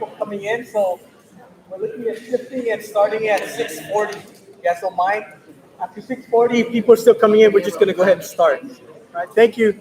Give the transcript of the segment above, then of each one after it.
people coming in, so we're looking at shifting and starting at 6:40. You guys don't mind? After 6:40, people are still coming in. We're just gonna go ahead and start. All right, thank you.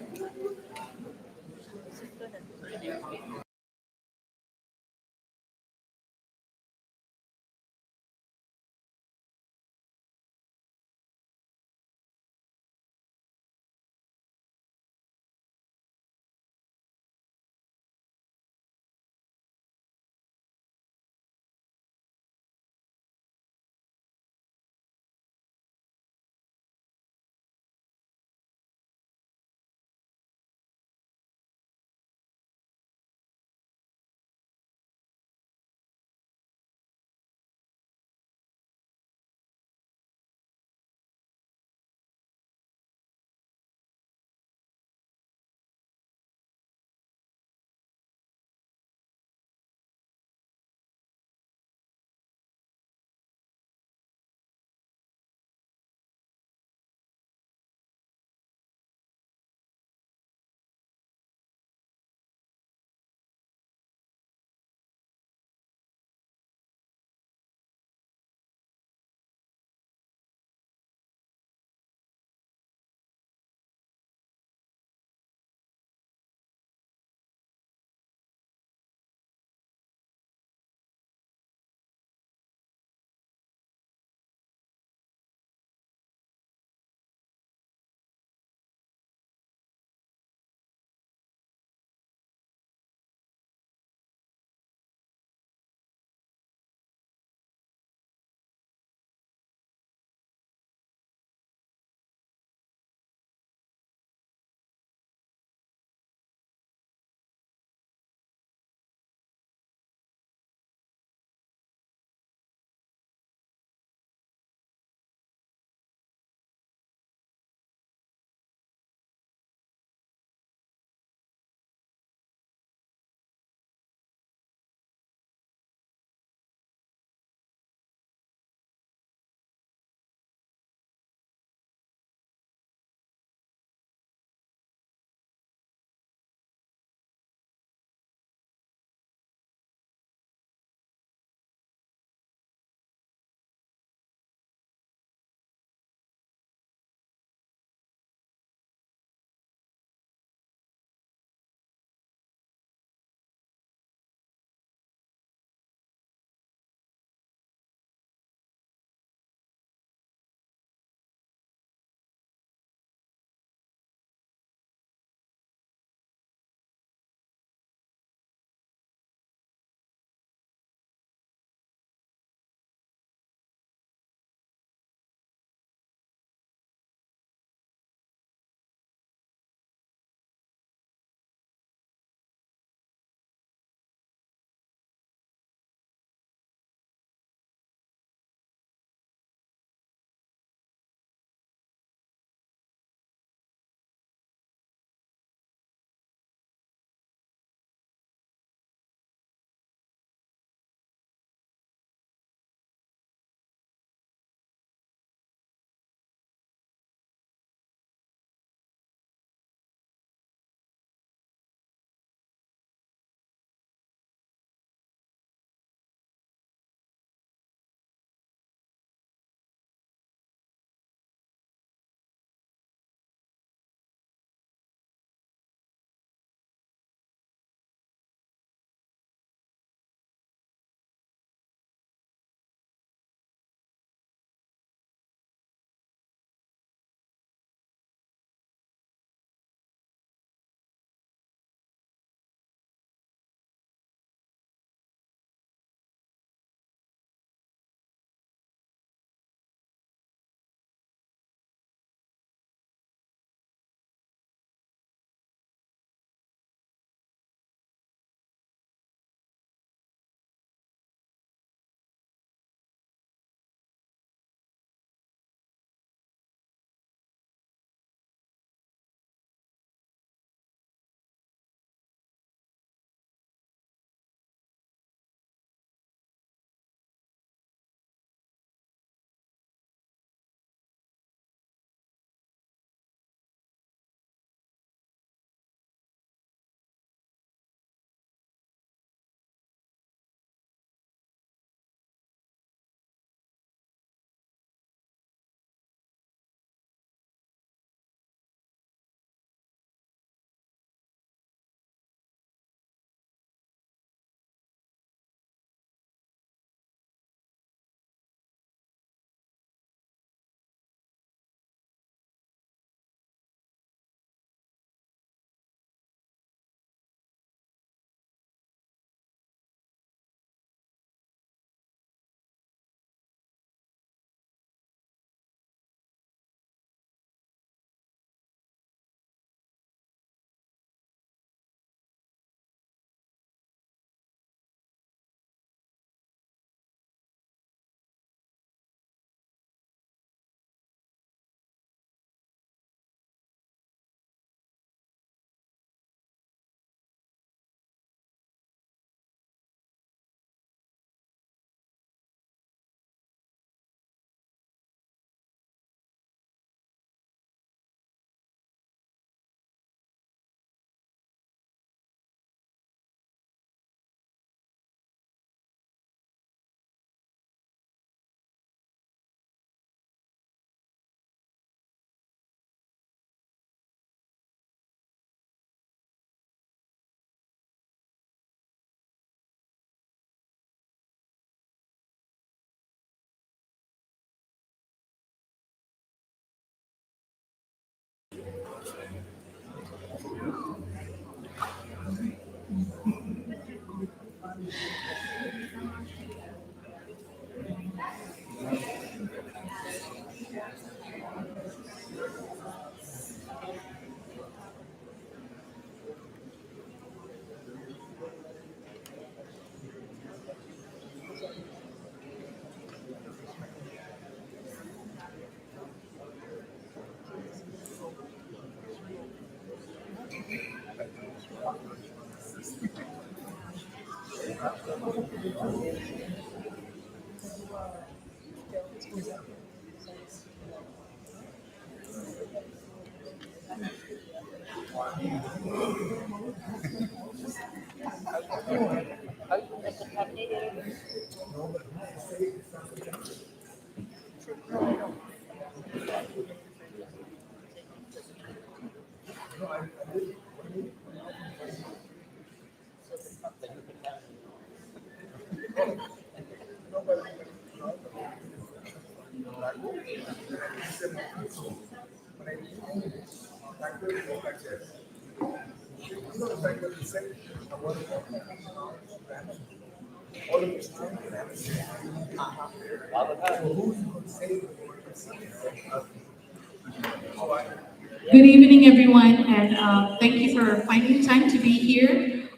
Good evening, everyone, and thank you for finding time to be here.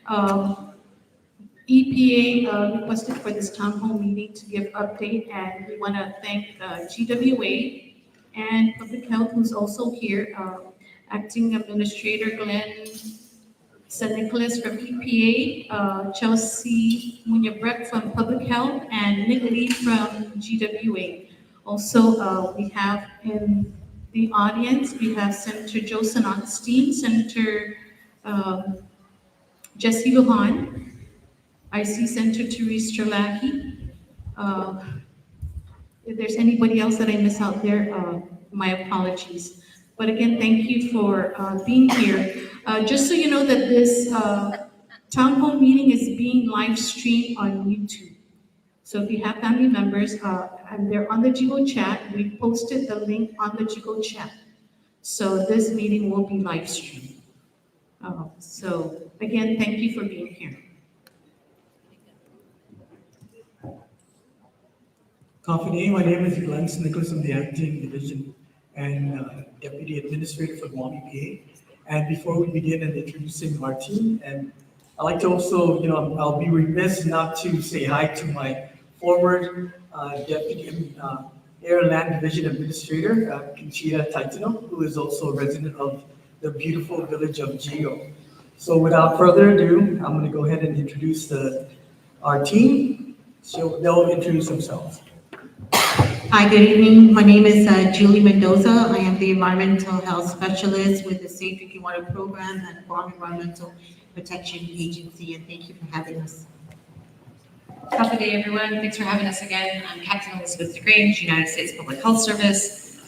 EPA requested for this town hall meeting to give update, and we want to thank GWA and Public Health, who's also here, Acting Administrator Glenn St. Nicholas from EPA, Chelsea Munyabreck from Public Health, and Nick Lee from GWA. Also, we have in the audience, we have Senator Joe Sanotstein, Senator Jesse Lujan. I see Senator Therese Strelacki. If there's anybody else that I miss out there, my apologies. But again, thank you for being here. Just so you know that this town hall meeting is being live streamed on YouTube. So if you have family members and they're on the Yigo chat, we posted the link on the Yigo chat. So this meeting will be live streamed. So again, thank you for being here. Company, my name is Glenn St. Nicholas. I'm the Acting Division and Deputy Administrator for Guam EPA. And before we begin in introducing our team, and I'd like to also, I'll be remiss not to say hi to my former Deputy Air and Land Division Administrator, Conchita Taitano, who is also a resident of the beautiful village of Yigo. So without further ado, I'm going to go ahead and introduce our team. So they'll introduce themselves. Hi, good evening. My name is Julie Mendoza. I am the Environmental Health Specialist with the Safe Drinking Water Program at Guam Environmental Protection Agency, and thank you for having us. Good day, everyone. Thanks for having us again. I'm Captain Elizabeth DeGrange, United States Public Health Service,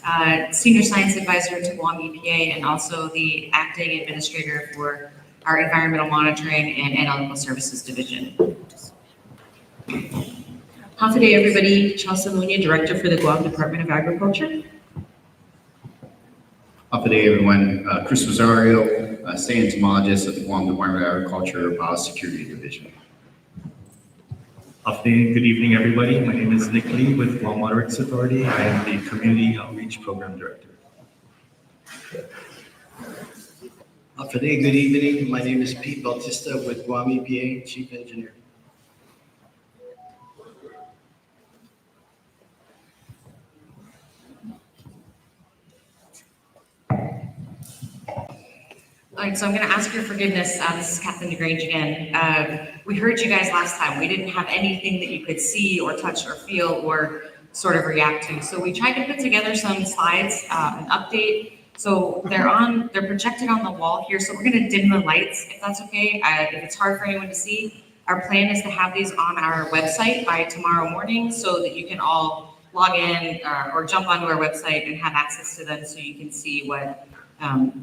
Senior Science Advisor to Guam EPA, and also the Acting Administrator for our Environmental Monitoring and Analytical Services Division. Good day, everybody. Chelsea Munya, Director for the Guam Department of Agriculture. Good day, everyone. Chris Rosario, State Entomologist at the Guam Department of Agriculture Biosecurity Division. Good day, good evening, everybody. My name is Nick Lee with Guam Water Rights Authority. I am the Community Outreach Program Director. Good day, good evening. My name is Pete Bautista with Guam EPA, Chief Engineer. All right, so I'm going to ask your forgiveness. This is Captain DeGrange again. We heard you guys last time. We didn't have anything that you could see or touch or feel or sort of react to. So we tried to put together some slides, an update. So they're projected on the wall here. So we're going to dim the lights if that's okay. If it's hard for anyone to see, our plan is to have these on our website by tomorrow morning so that you can all log in or jump onto our website and have access to them so you can see what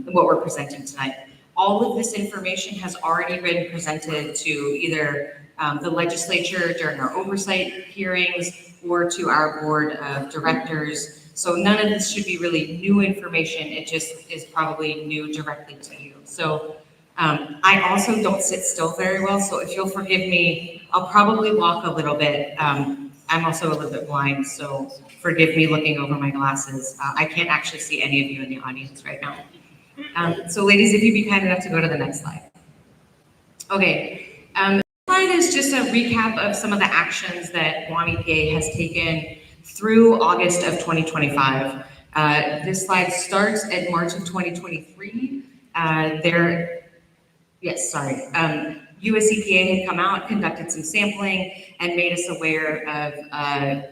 we're presenting tonight. All of this information has already been presented to either the legislature during our oversight hearings or to our board of directors. So none of this should be really new information. It just is probably new directly to you. So I also don't sit still very well. So if you'll forgive me, I'll probably walk a little bit. I'm also a little bit blind, so forgive me looking over my glasses. I can't actually see any of you in the audience right now. So ladies, if you'd be kind enough to go to the next slide. Okay, this slide is just a recap of some of the actions that Guam EPA has taken through August of 2025. This slide starts at March of 2023. US EPA had come out, conducted some sampling, and made us aware of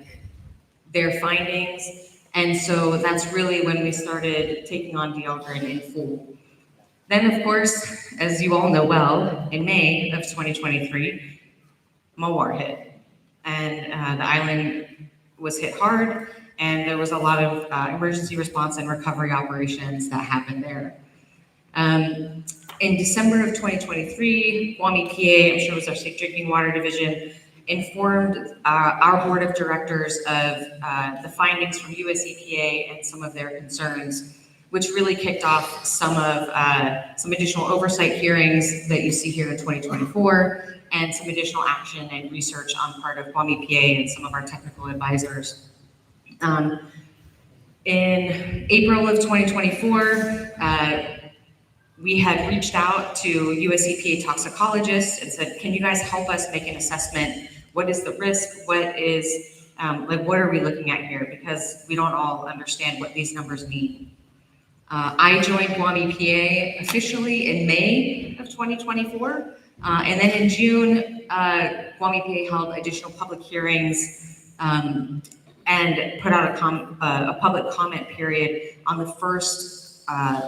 their findings. And so that's really when we started taking on DIELDRIN in full. Then, of course, as you all know well, in May of 2023, Mawar hit. And the island was hit hard, and there was a lot of emergency response and recovery operations that happened there. In December of 2023, Guam EPA, I'm sure it was our Safe Drinking Water Division, informed our board of directors of the findings from US EPA and some of their concerns, which really kicked off some additional oversight hearings that you see here in 2024, and some additional action and research on part of Guam EPA and some of our technical advisors. In April of 2024, we had reached out to US EPA toxicologists and said, can you guys help us make an assessment? What is the risk? What is, what are we looking at here? Because we don't all understand what these numbers mean. I joined Guam EPA officially in May of 2024. And then in June, Guam EPA held additional public hearings and put out a public comment period on the first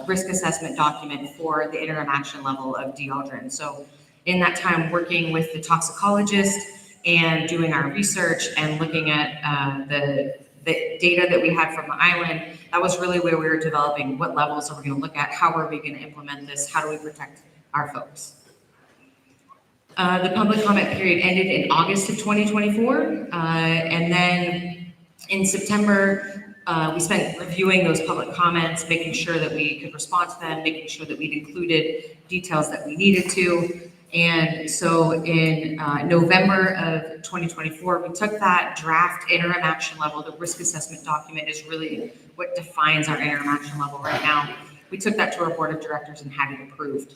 risk assessment document for the interim action level of DIELDRIN. So in that time, working with the toxicologist and doing our research and looking at the data that we had from the island, that was really where we were developing what levels are we going to look at, how are we going to implement this, how do we protect our folks. The public comment period ended in August of 2024, and then in September, we spent reviewing those public comments, making sure that we could respond to them, making sure that we'd included details that we needed to. And so in November of 2024, we took that draft interim action level. The risk assessment document is really what defines our interim action level right now. We took that to our board of directors and had it approved.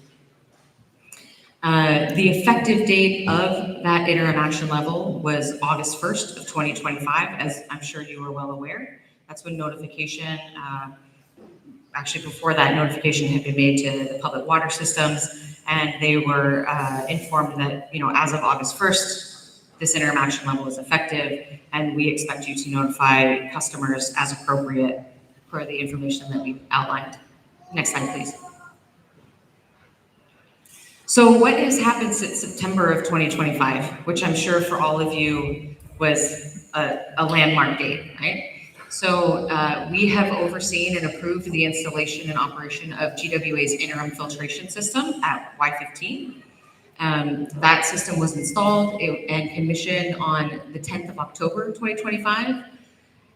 The effective date of that interim action level was August 1st of 2025, as I'm sure you are well aware. That's when notification, actually before that, notification had been made to the public water systems, and they were informed that, as of August 1st, this interim action level is effective, and we expect you to notify customers as appropriate per the information that we've outlined. Next slide, please. So what has happened since September of 2025, which I'm sure for all of you was a landmark date, right? So we have overseen and approved the installation and operation of GWA's interim filtration system at Y15. That system was installed and commissioned on the 10th of October, 2025.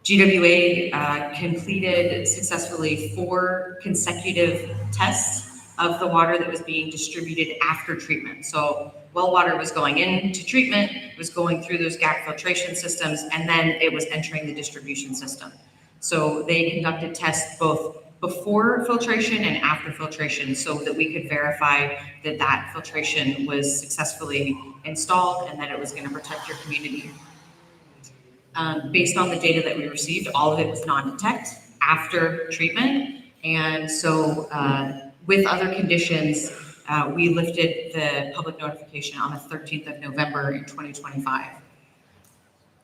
GWA completed successfully 4 consecutive tests of the water that was being distributed after treatment. So well water was going into treatment, was going through those gap filtration systems, and then it was entering the distribution system. So they conducted tests both before filtration and after filtration so that we could verify that that filtration was successfully installed and that it was going to protect your community. Based on the data that we received, all of it was non-detect after treatment. And so with other conditions, we lifted the public notification on the 13th of November in 2025.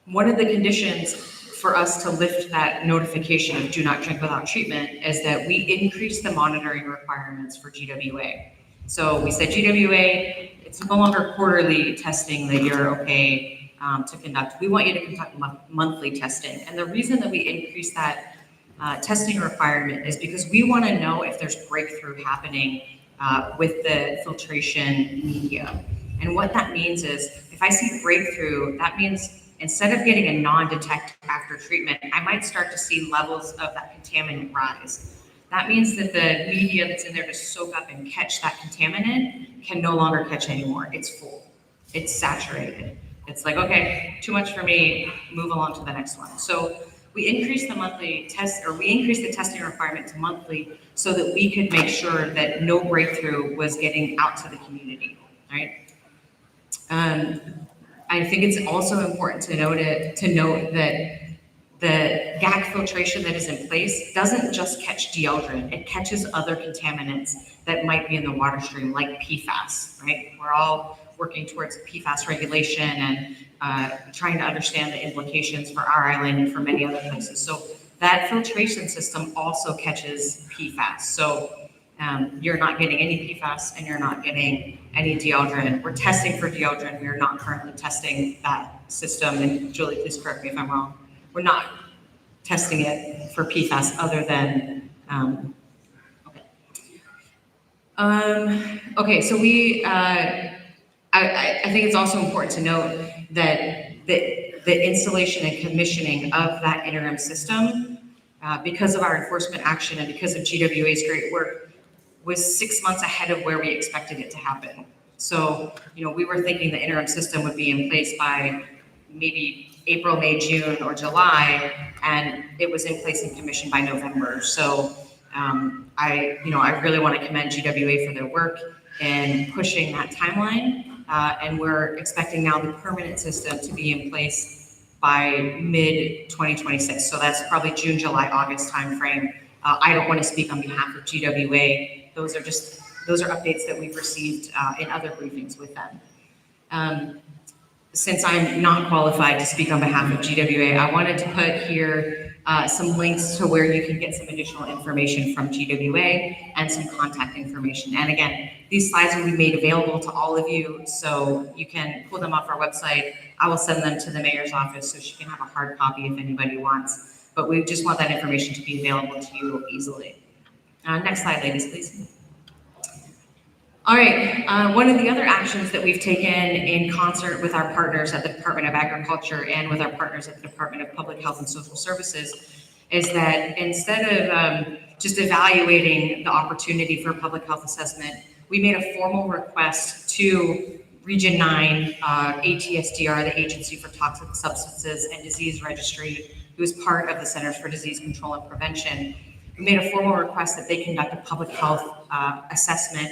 One of the conditions for us to lift that notification of do not drink without treatment is that we increase the monitoring requirements for GWA. So we said GWA, it's no longer quarterly testing that you're okay to conduct. We want you to conduct monthly testing. And the reason that we increase that testing requirement is because we want to know if there's breakthrough happening with the filtration media. And what that means is if I see breakthrough, that means instead of getting a non-detect after treatment, I might start to see levels of that contaminant rise. That means that the media that's in there to soak up and catch that contaminant can no longer catch anymore. It's full. It's saturated. It's like, okay, too much for me, move along to the next one. So we increased the monthly test, or we increased the testing requirement to monthly so that we could make sure that no breakthrough was getting out to the community, right? I think it's also important to note that the GAC filtration that is in place doesn't just catch DIELDRIN, it catches other contaminants that might be in the water stream, like PFAS, right? working towards PFAS regulation and trying to understand the implications for our island and for many other places. So that filtration system also catches PFAS. So you're not getting any PFAS and you're not getting any DIELDRIN. We're testing for DIELDRIN. We are not currently testing that system. And Julie, please correct me if I'm wrong. We're not testing it for PFAS other than, okay, so I think it's also important to note that the installation and commissioning of that interim system, because of our enforcement action and because of GWA's great work, was 6 months ahead of where we expected it to happen. So, we were thinking the interim system would be in place by maybe April, May, June, or July, and it was in place and commissioned by November. So I really want to commend GWA for their work in pushing that timeline, and we're expecting now the permanent system to be in place by mid-2026. So that's probably June, July, August timeframe. I don't want to speak on behalf of GWA. Those are updates that we've received in other briefings with them. Since I'm not qualified to speak on behalf of GWA, I wanted to put here some links to where you can get some additional information from GWA and some contact information. And again, these slides will be made available to all of you, so you can pull them off our website. I will send them to the mayor's office so she can have a hard copy if anybody wants. But we just want that information to be available to you easily. Next slide, ladies, please. All right, one of the other actions that we've taken in concert with our partners at the Department of Agriculture and with our partners at the Department of Public Health and Social Services is that instead of just evaluating the opportunity for a public health assessment, we made a formal request to Region 9, ATSDR, the Agency for Toxic Substances and Disease Registry, who is part of the Centers for Disease Control and Prevention. We made a formal request that they conduct a public health assessment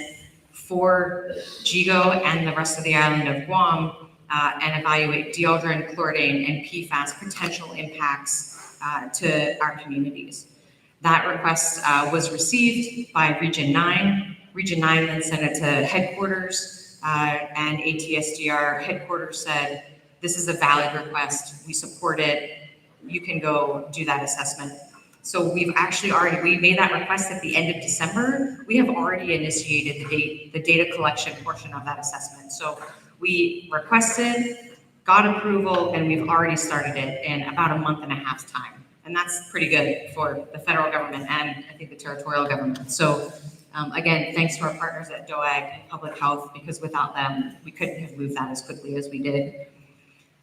for Yigo and the rest of the island of Guam and evaluate DIELDRIN, chloridane, and PFAS potential impacts to our communities. That request was received by Region 9. Region 9 then sent it to headquarters, and ATSDR headquarters said, this is a valid request, we support it, you can go do that assessment. So we've actually we made that request at the end of December. We have already initiated the data collection portion of that assessment. So we requested, got approval, and we've already started it in about a month and a half's time. And that's pretty good for the federal government and I think the territorial government. So again, thanks to our partners at DOAG Public Health, because without them, we couldn't have moved that as quickly as we did.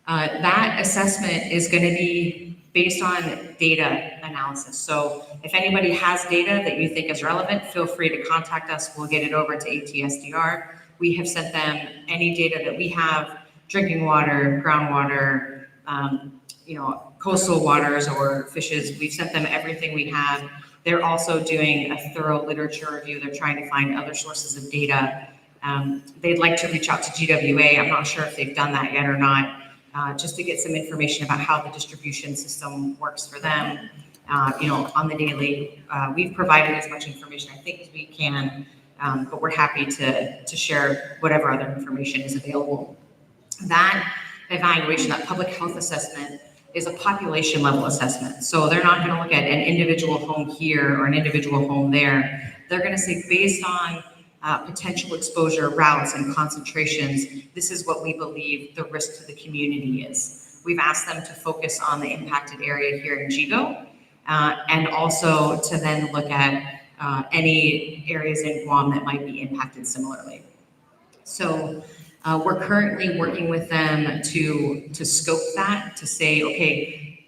That assessment is going to be based on data analysis. So if anybody has data that you think is relevant, feel free to contact us. We'll get it over to ATSDR. We have sent them any data that we have, drinking water, groundwater, coastal waters or fishes. We've sent them everything we have. They're also doing a thorough literature review. They're trying to find other sources of data. They'd like to reach out to GWA. I'm not sure if they've done that yet or not. Just to get some information about how the distribution system works for them, on the daily. We've provided as much information, I think, as we can, but we're happy to share whatever other information is available. That evaluation, that public health assessment, is a population level assessment. So they're not going to look at an individual home here or an individual home there. They're going to say, based on potential exposure routes and concentrations, this is what we believe the risk to the community is. We've asked them to focus on the impacted area here in Yigo, and also to then look at any areas in Guam that might be impacted similarly. So we're currently working with them to scope that, to say, okay,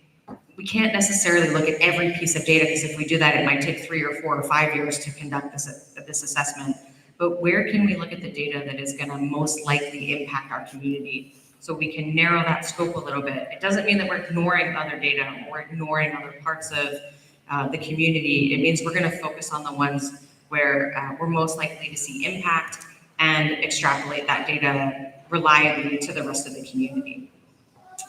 we can't necessarily look at every piece of data, because if we do that, it might take 3 or 4 or 5 years to conduct this assessment. But where can we look at the data that is going to most likely impact our community, so we can narrow that scope a little bit? It doesn't mean that we're ignoring other data or ignoring other parts of the community. It means we're going to focus on the ones where we're most likely to see impact and extrapolate that data reliably to the rest of the community.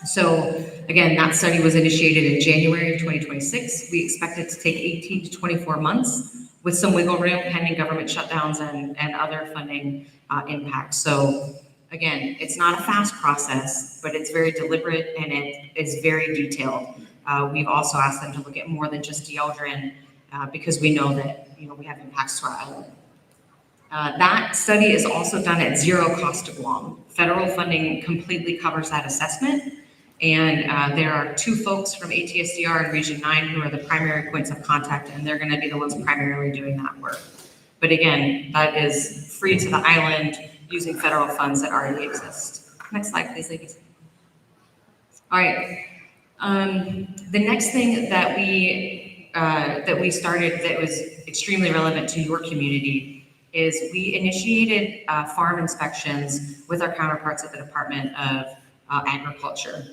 So again, that study was initiated in January of 2026. We expect it to take 18 to 24 months with some wiggle room pending government shutdowns and other funding impacts. So Again, it's not a fast process, but it's very deliberate and it is very detailed. We've also asked them to look at more than just DIELDRIN because we know that, we have impacts to our island. That study is also done at zero cost to Guam. Federal funding completely covers that assessment. And there are 2 folks from ATSDR in Region 9 who are the primary points of contact, and they're going to be the ones primarily doing that work. But again, that is free to the island using federal funds that already exist. Next slide, please, ladies. All right. The next thing that we started that was extremely relevant to your community is we initiated farm inspections with our counterparts at the Department of Agriculture.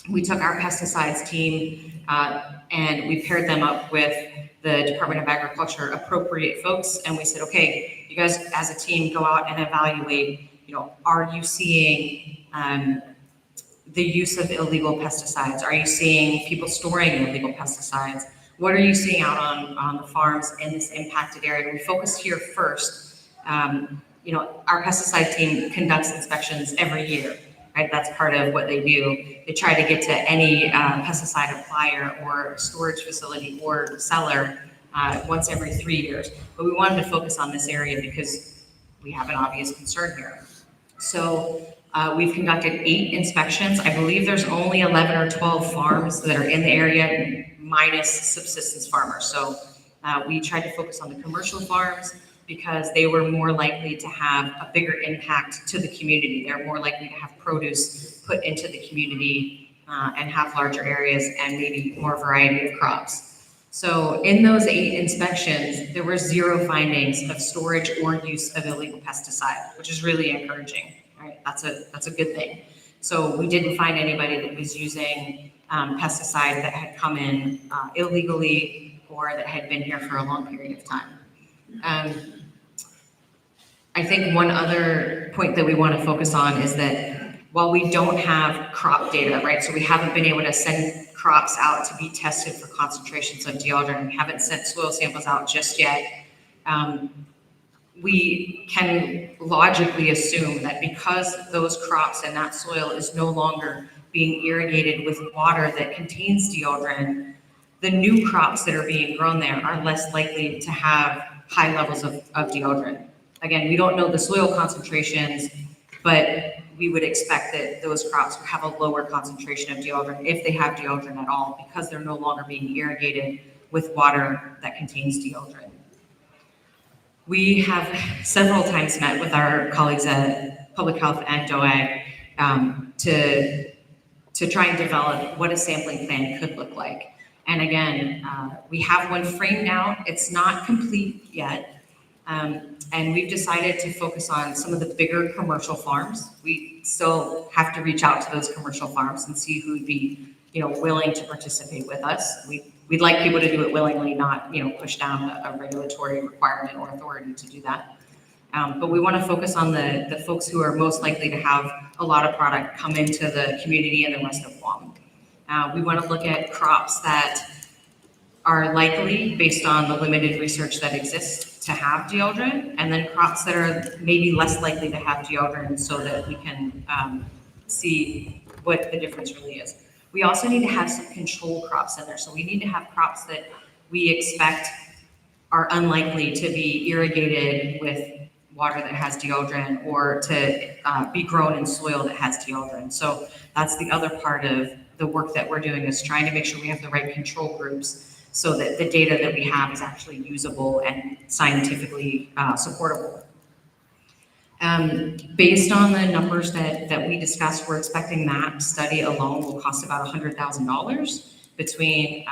We took our pesticides team and we paired them up with the Department of Agriculture appropriate folks, and we said, okay, you guys as a team go out and evaluate, are you seeing the use of illegal pesticides? Are you seeing people storing illegal pesticides? What are you seeing out on the farms in this impacted area? We focused here first. Our pesticide team conducts inspections every year, right? That's part of what they do. They try to get to any pesticide applier or storage facility or seller once every 3 years. But we wanted to focus on this area because we have an obvious concern here. So we've conducted 8 inspections. I believe there's only 11 or 12 farms that are in the area minus subsistence farmers. So we tried to focus on the commercial farms because they were more likely to have a bigger impact to the community. They're more likely to have produce put into the community and have larger areas and maybe more variety of crops. So in those 8 inspections, there were 0 findings of storage or use of illegal pesticide, which is really encouraging, right? That's a good thing. So we didn't find anybody that was using pesticide that had come in illegally or that had been here for a long period of time. I think one other point that we want to focus on is that while we don't have crop data, right, so we haven't been able to send crops out to be tested for concentrations of DIELDRIN, we haven't sent soil samples out just yet, we can logically assume that because those crops and that soil is no longer being irrigated with water that contains DIELDRIN, the new crops that are being grown there are less likely to have high levels of DIELDRIN. Again, we don't know the soil concentrations, but we would expect that those crops would have a lower concentration of DIELDRIN if they have DIELDRIN at all, because they're no longer being irrigated with water that contains DIELDRIN. We have several times met with our colleagues at Public Health and DOAG to try and develop what a sampling plan could look like. And again, we have one framed out. It's not complete yet. And we've decided to focus on some of the bigger commercial farms. We still have to reach out to those commercial farms and see who would be, willing to participate with us. We'd like people to do it willingly, not, push down a regulatory requirement or authority to do that. But we want to focus on the folks who are most likely to have a lot of product come into the community and the rest of Guam. We want to look at crops that are likely, based on the limited research that exists, to have DIELDRIN, and then crops that are maybe less likely to have DIELDRIN so that we can see what the difference really is. We also need to have some control crops in there. So we need to have crops that we expect are unlikely to be irrigated with water that has DIELDRIN or to be grown in soil that has DIELDRIN. So that's the other part of the work that we're doing, is trying to make sure we have the right control groups so that the data that we have is actually usable and scientifically supportable. Based on the numbers that we discussed, we're expecting that study alone will cost about $100,000 between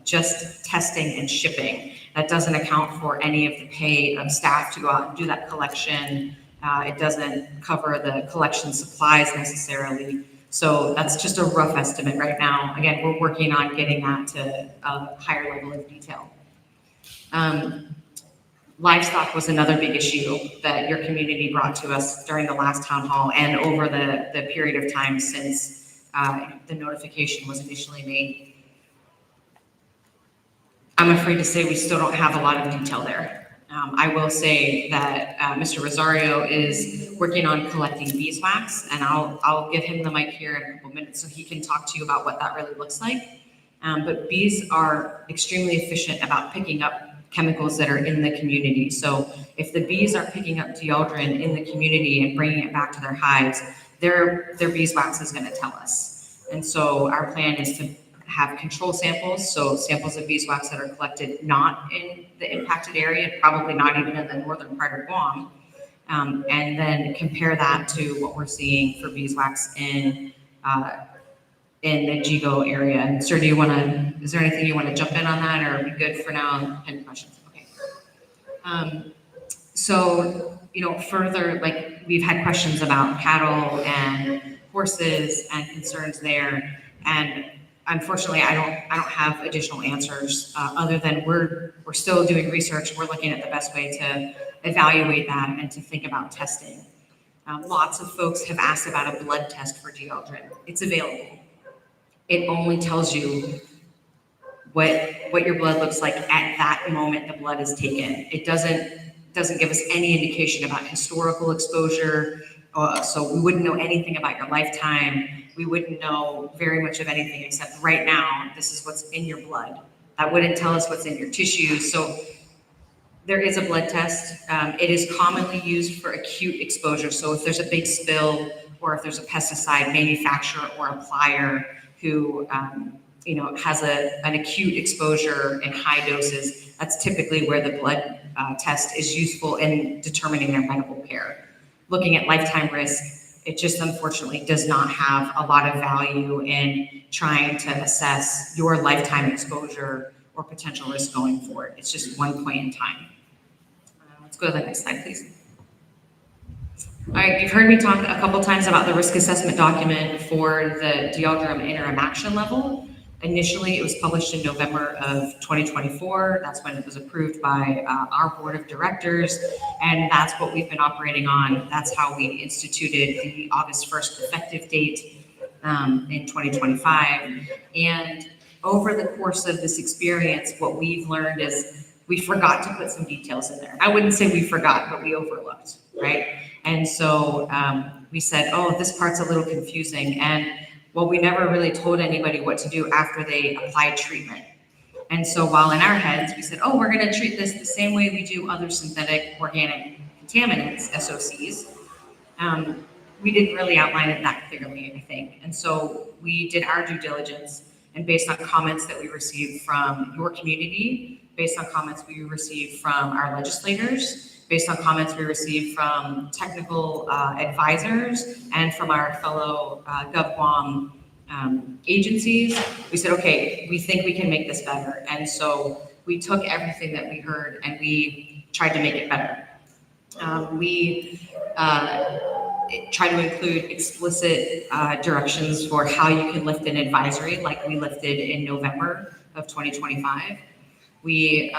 just testing and shipping. That doesn't account for any of the pay of staff to go out and do that collection. It doesn't cover the collection supplies necessarily. So that's just a rough estimate right now. Again, we're working on getting that to a higher level of detail. Livestock was another big issue that your community brought to us during the last town hall and over the period of time since the notification was initially made. I'm afraid to say we still don't have a lot of detail there. I will say that Mr. Rosario is working on collecting beeswax, and I'll give him the mic here in a couple minutes so he can talk to you about what that really looks like. But bees are extremely efficient about picking up chemicals that are in the community. So if the bees are picking up DIELDRIN in the community and bringing it back to their hives, their beeswax is going to tell us. And so our plan is to have control samples, so samples of beeswax that are collected not in the impacted area, probably not even in the northern part of Guam, and then compare that to what we're seeing for beeswax in the Yigo area. And sir, is there anything you want to jump in on that, or are we good for now? Any questions? Okay. So, further, like we've had questions about cattle and horses and concerns there. And unfortunately, I don't have additional answers other than we're still doing research. We're looking at the best way to evaluate that and to think about testing. Lots of folks have asked about a blood test for DIELDRIN. It's available. It only tells you what your blood looks like at that moment the blood is taken. It doesn't give us any indication about historical exposure. So we wouldn't know anything about your lifetime. We wouldn't know very much of anything except right now, this is what's in your blood. That wouldn't tell us what's in your tissues. So there is a blood test. It is commonly used for acute exposure. So if there's a big spill or if there's a pesticide manufacturer or applier who has an acute exposure in high doses, that's typically where the blood test is useful in determining their medical care. Looking at lifetime risk, it just unfortunately does not have a lot of value in trying to assess your lifetime exposure or potential risk going forward. It's just one point in time. Let's go to the next slide, please. All right, you've heard me talk a couple times about the risk assessment document for the DIELDRIN interim action level. Initially, it was published in November of 2024. That's when it was approved by our board of directors, and that's what we've been operating on. That's how we instituted the August 1st effective date in 2025. And over the course of this experience, what we've learned is we forgot to put some details in there. I wouldn't say we forgot, but we overlooked, right? And so we said, oh, this part's a little confusing. And well, we never really told anybody what to do after they applied treatment. And so while in our heads, we said, oh, we're going to treat this the same way we do other synthetic organic contaminants, SOCs, we didn't really outline it that clearly, I think. And so we did our due diligence, and based on comments that we received from your community, based on comments we received from our legislators, based on comments we received from technical advisors and from our fellow GovGuam agencies, we said, okay, we think we can make this better. And so we took everything that we heard and we tried to make it better. We try to include explicit directions for how you can lift an advisory like we lifted in November of 2025. We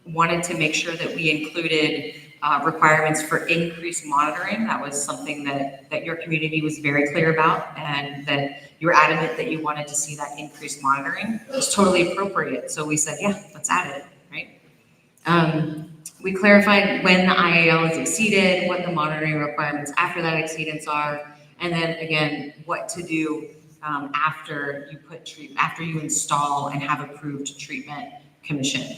wanted to make sure that we included requirements for increased monitoring. That was something that your community was very clear about, and that you were adamant that you wanted to see that increased monitoring. It was totally appropriate. So we said, yeah, let's add it, right? We clarified when the IAL is exceeded, what the monitoring requirements after that exceedance are, and then again, what to do after you install and have approved treatment commission.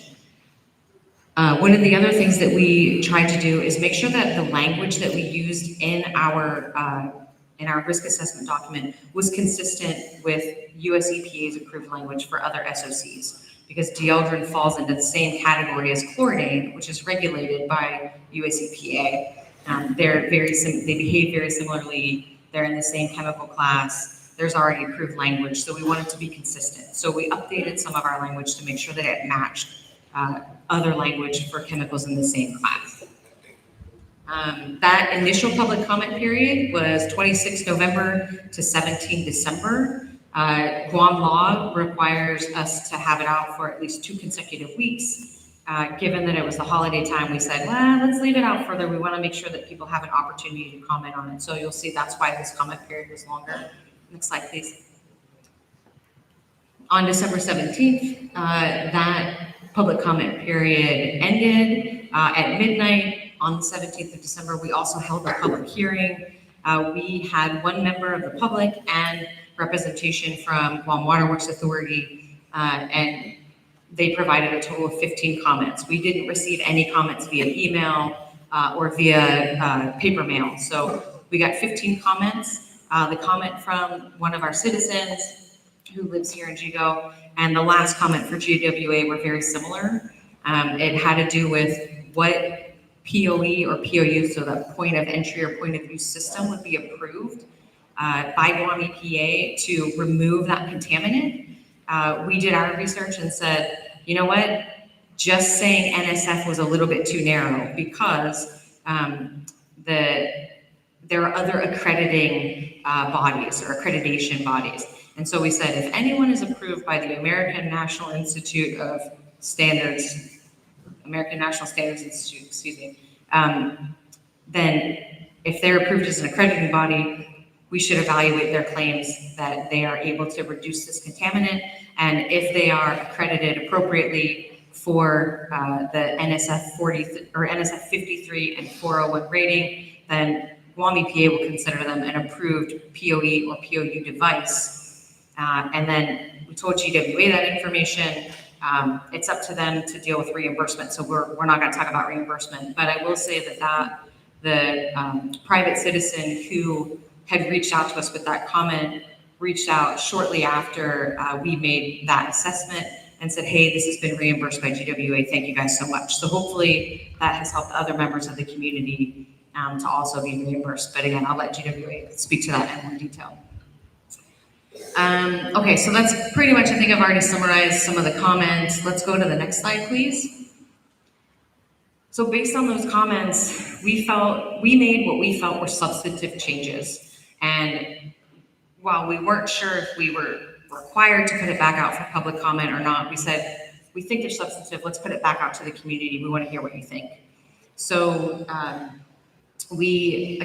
One of the other things that we tried to do is make sure that the language that we used in our risk assessment document was consistent with US EPA's approved language for other SOCs, because DIELDRIN falls into the same category as chloridane, which is regulated by US EPA. They behave very similarly. They're in the same chemical class. There's already approved language, so we wanted to be consistent. So we updated some of our language to make sure that it matched other language for chemicals in the same class. That initial public comment period was 26 November to 17 December. Guam law requires us to have it out for at least 2 consecutive weeks. Given that it was the holiday time, we said, well, let's leave it out further. We want to make sure that people have an opportunity to comment on it. So you'll see that's why this comment period was longer. Next slide, please. On December 17th, that public comment period ended at midnight on the 17th of December. We also held a public hearing. We had one member of the public and representation from Guam Waterworks Authority, and they provided a total of 15 comments. We didn't receive any comments via email or via paper mail. So we got 15 comments. The comment from one of our citizens who lives here in Yigo, and the last comment for GWA were very similar. It had to do with what POE or POU, so the point of entry or point of use system, would be approved by Guam EPA to remove that contaminant. We did our research and said, you know what, just saying NSF was a little bit too narrow because there are other accrediting bodies or accreditation bodies. And so we said, if anyone is approved by the American National Institute of Standards, American National Standards Institute, excuse me, then if they're approved as an accrediting body, we should evaluate their claims that they are able to reduce this contaminant. And if they are accredited appropriately for the NSF 40 or NSF 53 and 401 rating, then Guam EPA will consider them an approved POE or POU device. And then we told GWA that information. It's up to them to deal with reimbursement. So we're not going to talk about reimbursement, but I will say that the private citizen who had reached out to us with that comment reached out shortly after we made that assessment and said, hey, this has been reimbursed by GWA. Thank you guys so much. So hopefully that has helped other members of the community to also be reimbursed. But again, I'll let GWA speak to that in more detail. Okay, so that's pretty much, I think I've already summarized some of the comments. Let's go to the next slide, please. So based on those comments, we made what we felt were substantive changes. And while we weren't sure if we were required to put it back out for public comment or not, we said, we think they're substantive, let's put it back out to the community. We want to hear what you think. So we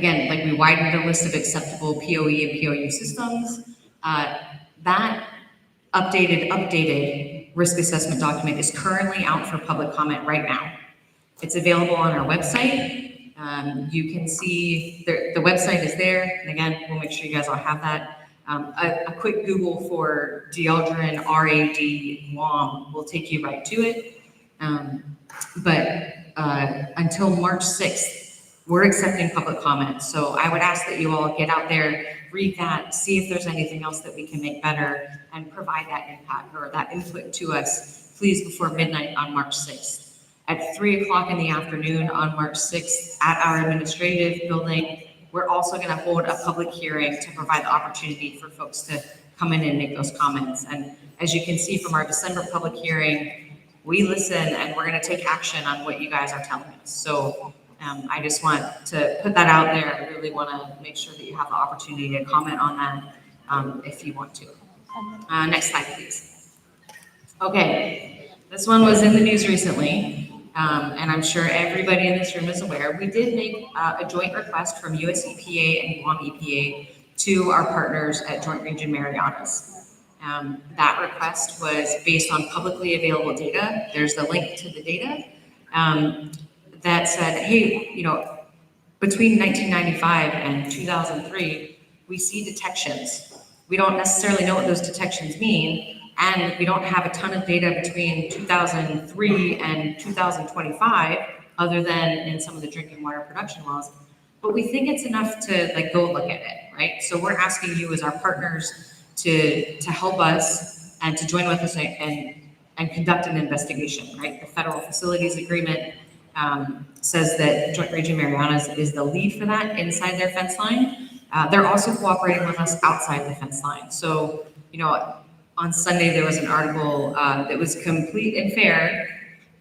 widened the list of acceptable POE and POU systems. That updated risk assessment document is currently out for public comment right now. It's available on our website. You can see the website is there. And again, we'll make sure you guys all have that. A quick Google for DIELDRIN RAD Guam will take you right to it. But until March 6th, we're accepting public comment. So I would ask that you all get out there, read that, see if there's anything else that we can make better, and provide that impact or that input to us, please, before midnight on March 6th. At 3 o'clock in the afternoon on March 6th at our administrative building, we're also going to hold a public hearing to provide the opportunity for folks to come in and make those comments. And as you can see from our December public hearing, we listen and we're going to take action on what you guys are telling us. So I just want to put that out there. I really want to make sure that you have the opportunity to comment on that if you want to. Next slide, please. Okay, this one was in the news recently, and I'm sure everybody in this room is aware. We did make a joint request from US EPA and Guam EPA to our partners at Joint Region Marianas. That request was based on publicly available data. There's the link to the data. That said, hey, between 1995 and 2003, we see detections. We don't necessarily know what those detections mean, and we don't have a ton of data between 2003 and 2025, other than in some of the drinking water production wells. But we think it's enough to go look at it, right? So we're asking you as our partners to help us and to join with us and conduct an investigation, right? The Federal Facilities Agreement says that Joint Region Marianas is the lead for that inside their fence line. They're also cooperating with us outside the fence line. So, on Sunday there was an article that was complete and fair,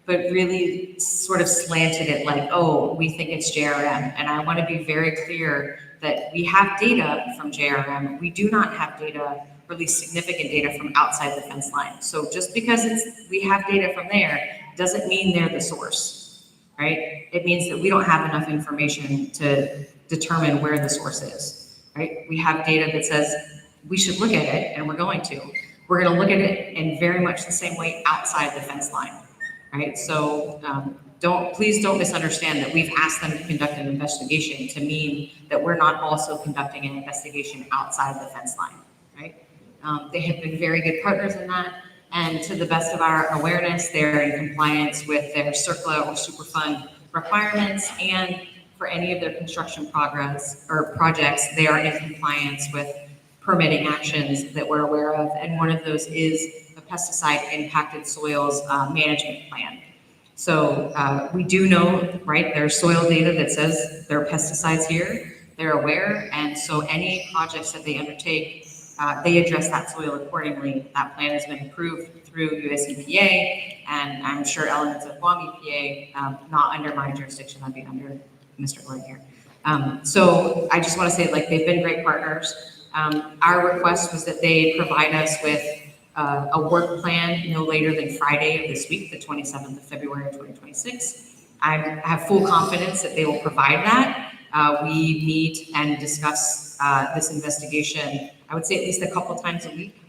but really sort of slanted it like, oh, we think it's JRM. And I want to be very clear that we have data from JRM. We do not have data, or at least significant data, from outside the fence line. So just because we have data from there doesn't mean they're the source, right? It means that we don't have enough information to determine where the source is, right? We have data that says we should look at it, and we're going to. We're going to look at it in very much the same way outside the fence line, right? So please don't misunderstand that we've asked them to conduct an investigation to mean that we're not also conducting an investigation outside the fence line, right? They have been very good partners in that, and to the best of our awareness, they're in compliance with their CERCLA or Superfund requirements, and for any of their construction progress or projects, they are in compliance with permitting actions that we're aware of, and one of those is a pesticide impacted soils management plan. So we do know, right, there's soil data that says there are pesticides here, they're aware, and so any projects that they undertake, they address that soil accordingly. That plan has been approved through US EPA, and I'm sure elements of Guam EPA, not under my jurisdiction, that'd be under Mr. Gordon here. So I just want to say, like, they've been great partners. Our request was that they provide us with a work plan no later than Friday of this week, the 27th of February, 2026. I have full confidence that they will provide that. We meet and discuss this investigation, I would say at least a couple times a week.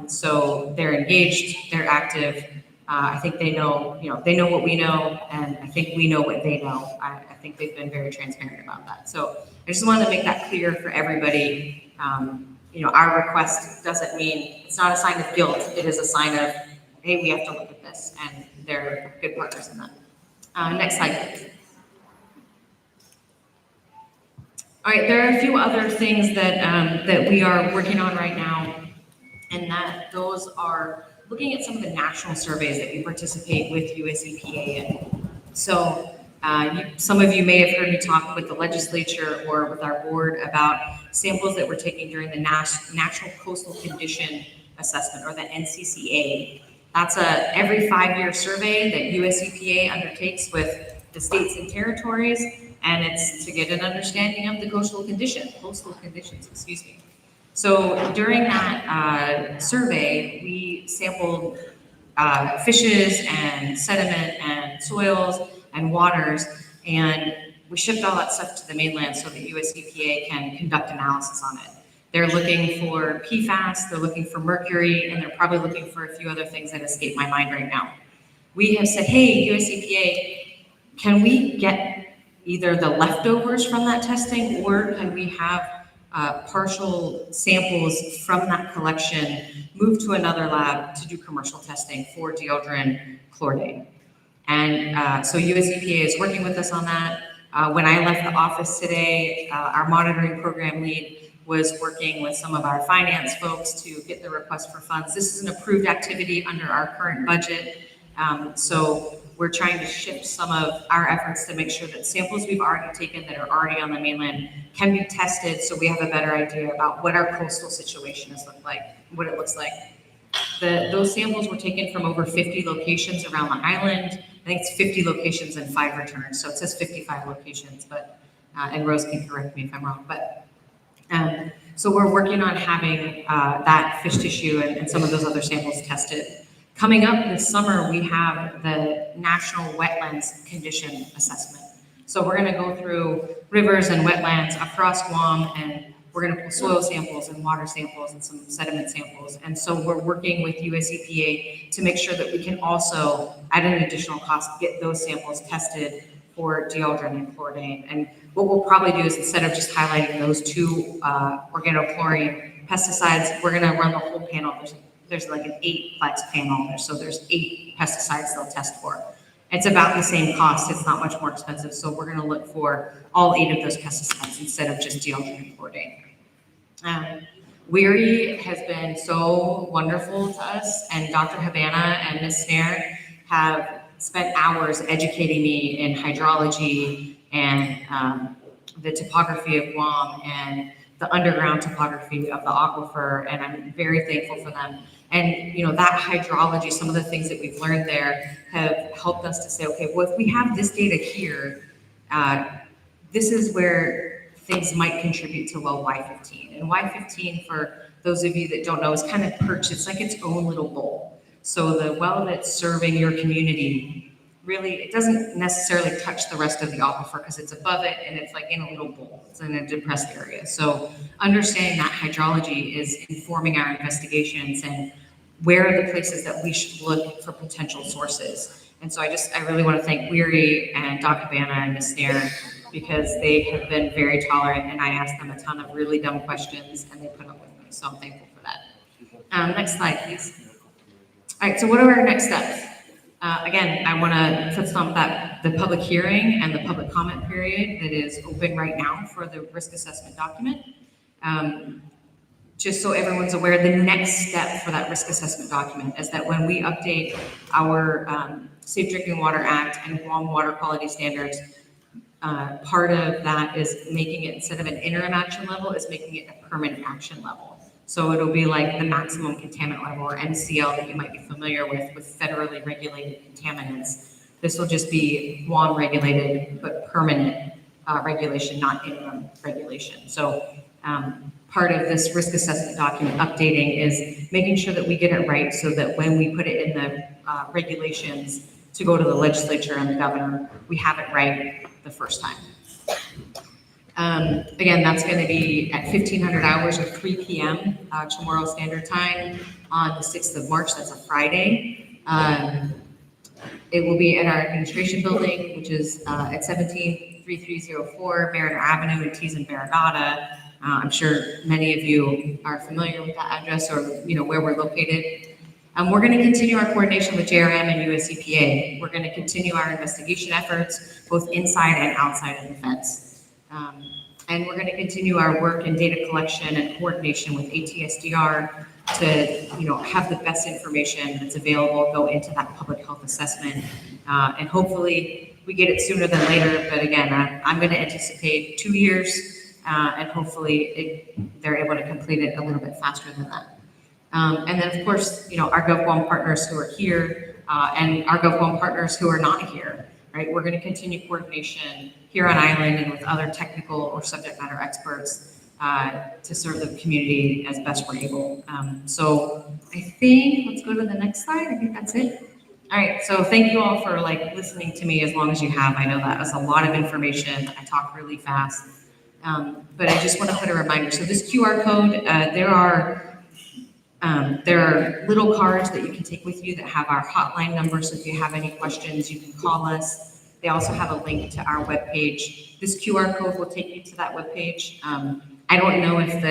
So they're engaged, they're active. I think they know what we know, and I think we know what they know. I think they've been very transparent about that. So I just wanted to make that clear for everybody. Our request doesn't mean, it's not a sign of guilt. It is a sign of, hey, we have to look at this, and they're good partners in that. Next slide, please. All right, there are a few other things that we are working on right now, and those are looking at some of the national surveys that we participate with US EPA in. So some of you may have heard me talk with the legislature or with our board about samples that we're taking during the Natural Coastal Condition Assessment, or the NCCA. That's a every 5-year survey that US EPA undertakes with the states and territories, and it's to get an understanding of the coastal conditions, excuse me. So during that survey, we sampled fishes and sediment and soils and waters, and we shipped all that stuff to the mainland so that US EPA can conduct analysis on it. They're looking for PFAS, they're looking for mercury, and they're probably looking for a few other things that escape my mind right now. We have said, hey, US EPA, can we get either the leftovers from that testing, or can we have partial samples from that collection moved to another lab to do commercial testing for DIELDRIN chlordane? And so US EPA is working with us on that. When I left the office today, our monitoring program lead was working with some of our finance folks to get the request for funds. This is an approved activity under our current budget. So we're trying to shift some of our efforts to make sure that samples we've already taken that are already on the mainland can be tested, so we have a better idea about what our coastal situation is what it looks like. Those samples were taken from over 50 locations around the island. I think it's 50 locations and 5 returns, so it says 55 locations, but and Rose can correct me if I'm wrong. But so we're working on having that fish tissue and some of those other samples tested. Coming up this summer, we have the National Wetlands Condition Assessment. So we're going to go through rivers and wetlands across Guam, and we're going to pull soil samples and water samples and some sediment samples. And so we're working with US EPA to make sure that we can also, at an additional cost, get those samples tested for DIELDRIN and chlordane. And what we'll probably do is, instead of just highlighting those 2 organochlorine pesticides, we're going to run the whole panel. There's like an 8-plex panel there, so there's 8 pesticides they'll test for. It's about the same cost. It's not much more expensive. So we're going to look for all 8 of those pesticides instead of just DIELDRIN and chlordane. WERI has been so wonderful to us, and Dr. Havana and Ms. Snare have spent hours educating me in hydrology and the topography of Guam and the underground topography of the aquifer, and I'm very thankful for them. And that hydrology, some of the things that we've learned there have helped us to say, okay, well, if we have this data here, this is where things might contribute to well Y15. And Y15, for those of you that don't know, is kind of perched. It's like its own little bowl. So the well that's serving your community, really, it doesn't necessarily touch the rest of the aquifer because it's above it and it's like in a little bowl. It's in a depressed area. So understanding that hydrology is informing our investigations and where are the places that we should look for potential sources. And so I really want to thank Weary and Doc Cabana and Ms. Nair, because they have been very tolerant, and I asked them a ton of really dumb questions and they put up with me. So I'm thankful for that. Next slide, please. All right, so what are our next steps? Again, I want to foot stomp that the public hearing and the public comment period that is open right now for the risk assessment document. Just so everyone's aware, the next step for that risk assessment document is that when we update our Safe Drinking Water Act and Guam water quality standards, part of that is making it, instead of an interim action level, is making it a permanent action level. So it'll be like the maximum contaminant level, or MCL, that you might be familiar with federally regulated contaminants. This will just be Guam regulated, but permanent regulation, not interim regulation. So part of this risk assessment document updating is making sure that we get it right, so that when we put it in the regulations to go to the legislature and the governor, we have it right the first time. Again, that's going to be at 1500 hours or 3 p.m. Chamorro Standard Time on the 6th of March. That's a Friday. It will be at our administration building, which is at 173304 Mariner Avenue in Tees and Barragata. I'm sure many of you are familiar with that address, or where we're located. We're going to continue our coordination with JRM and US EPA. We're going to continue our investigation efforts, both inside and outside of the fence. And we're going to continue our work in data collection and coordination with ATSDR to, have the best information that's available go into that public health assessment. And hopefully we get it sooner than later. But again, I'm going to anticipate 2 years, and hopefully they're able to complete it a little bit faster than that. And then, of course, our GovGuam partners who are here and our GovGuam partners who are not here, right? We're going to continue coordination here on island and with other technical or subject matter experts to serve the community as best we're able. So I think, let's go to the next slide. I think that's it. All right, so thank you all for listening to me as long as you have. I know that was a lot of information. I talk really fast, but I just want to put a reminder. So this QR code, there are little cards that you can take with you that have our hotline number. So if you have any questions, you can call us. They also have a link to our webpage. This QR code will take you to that webpage. I don't know if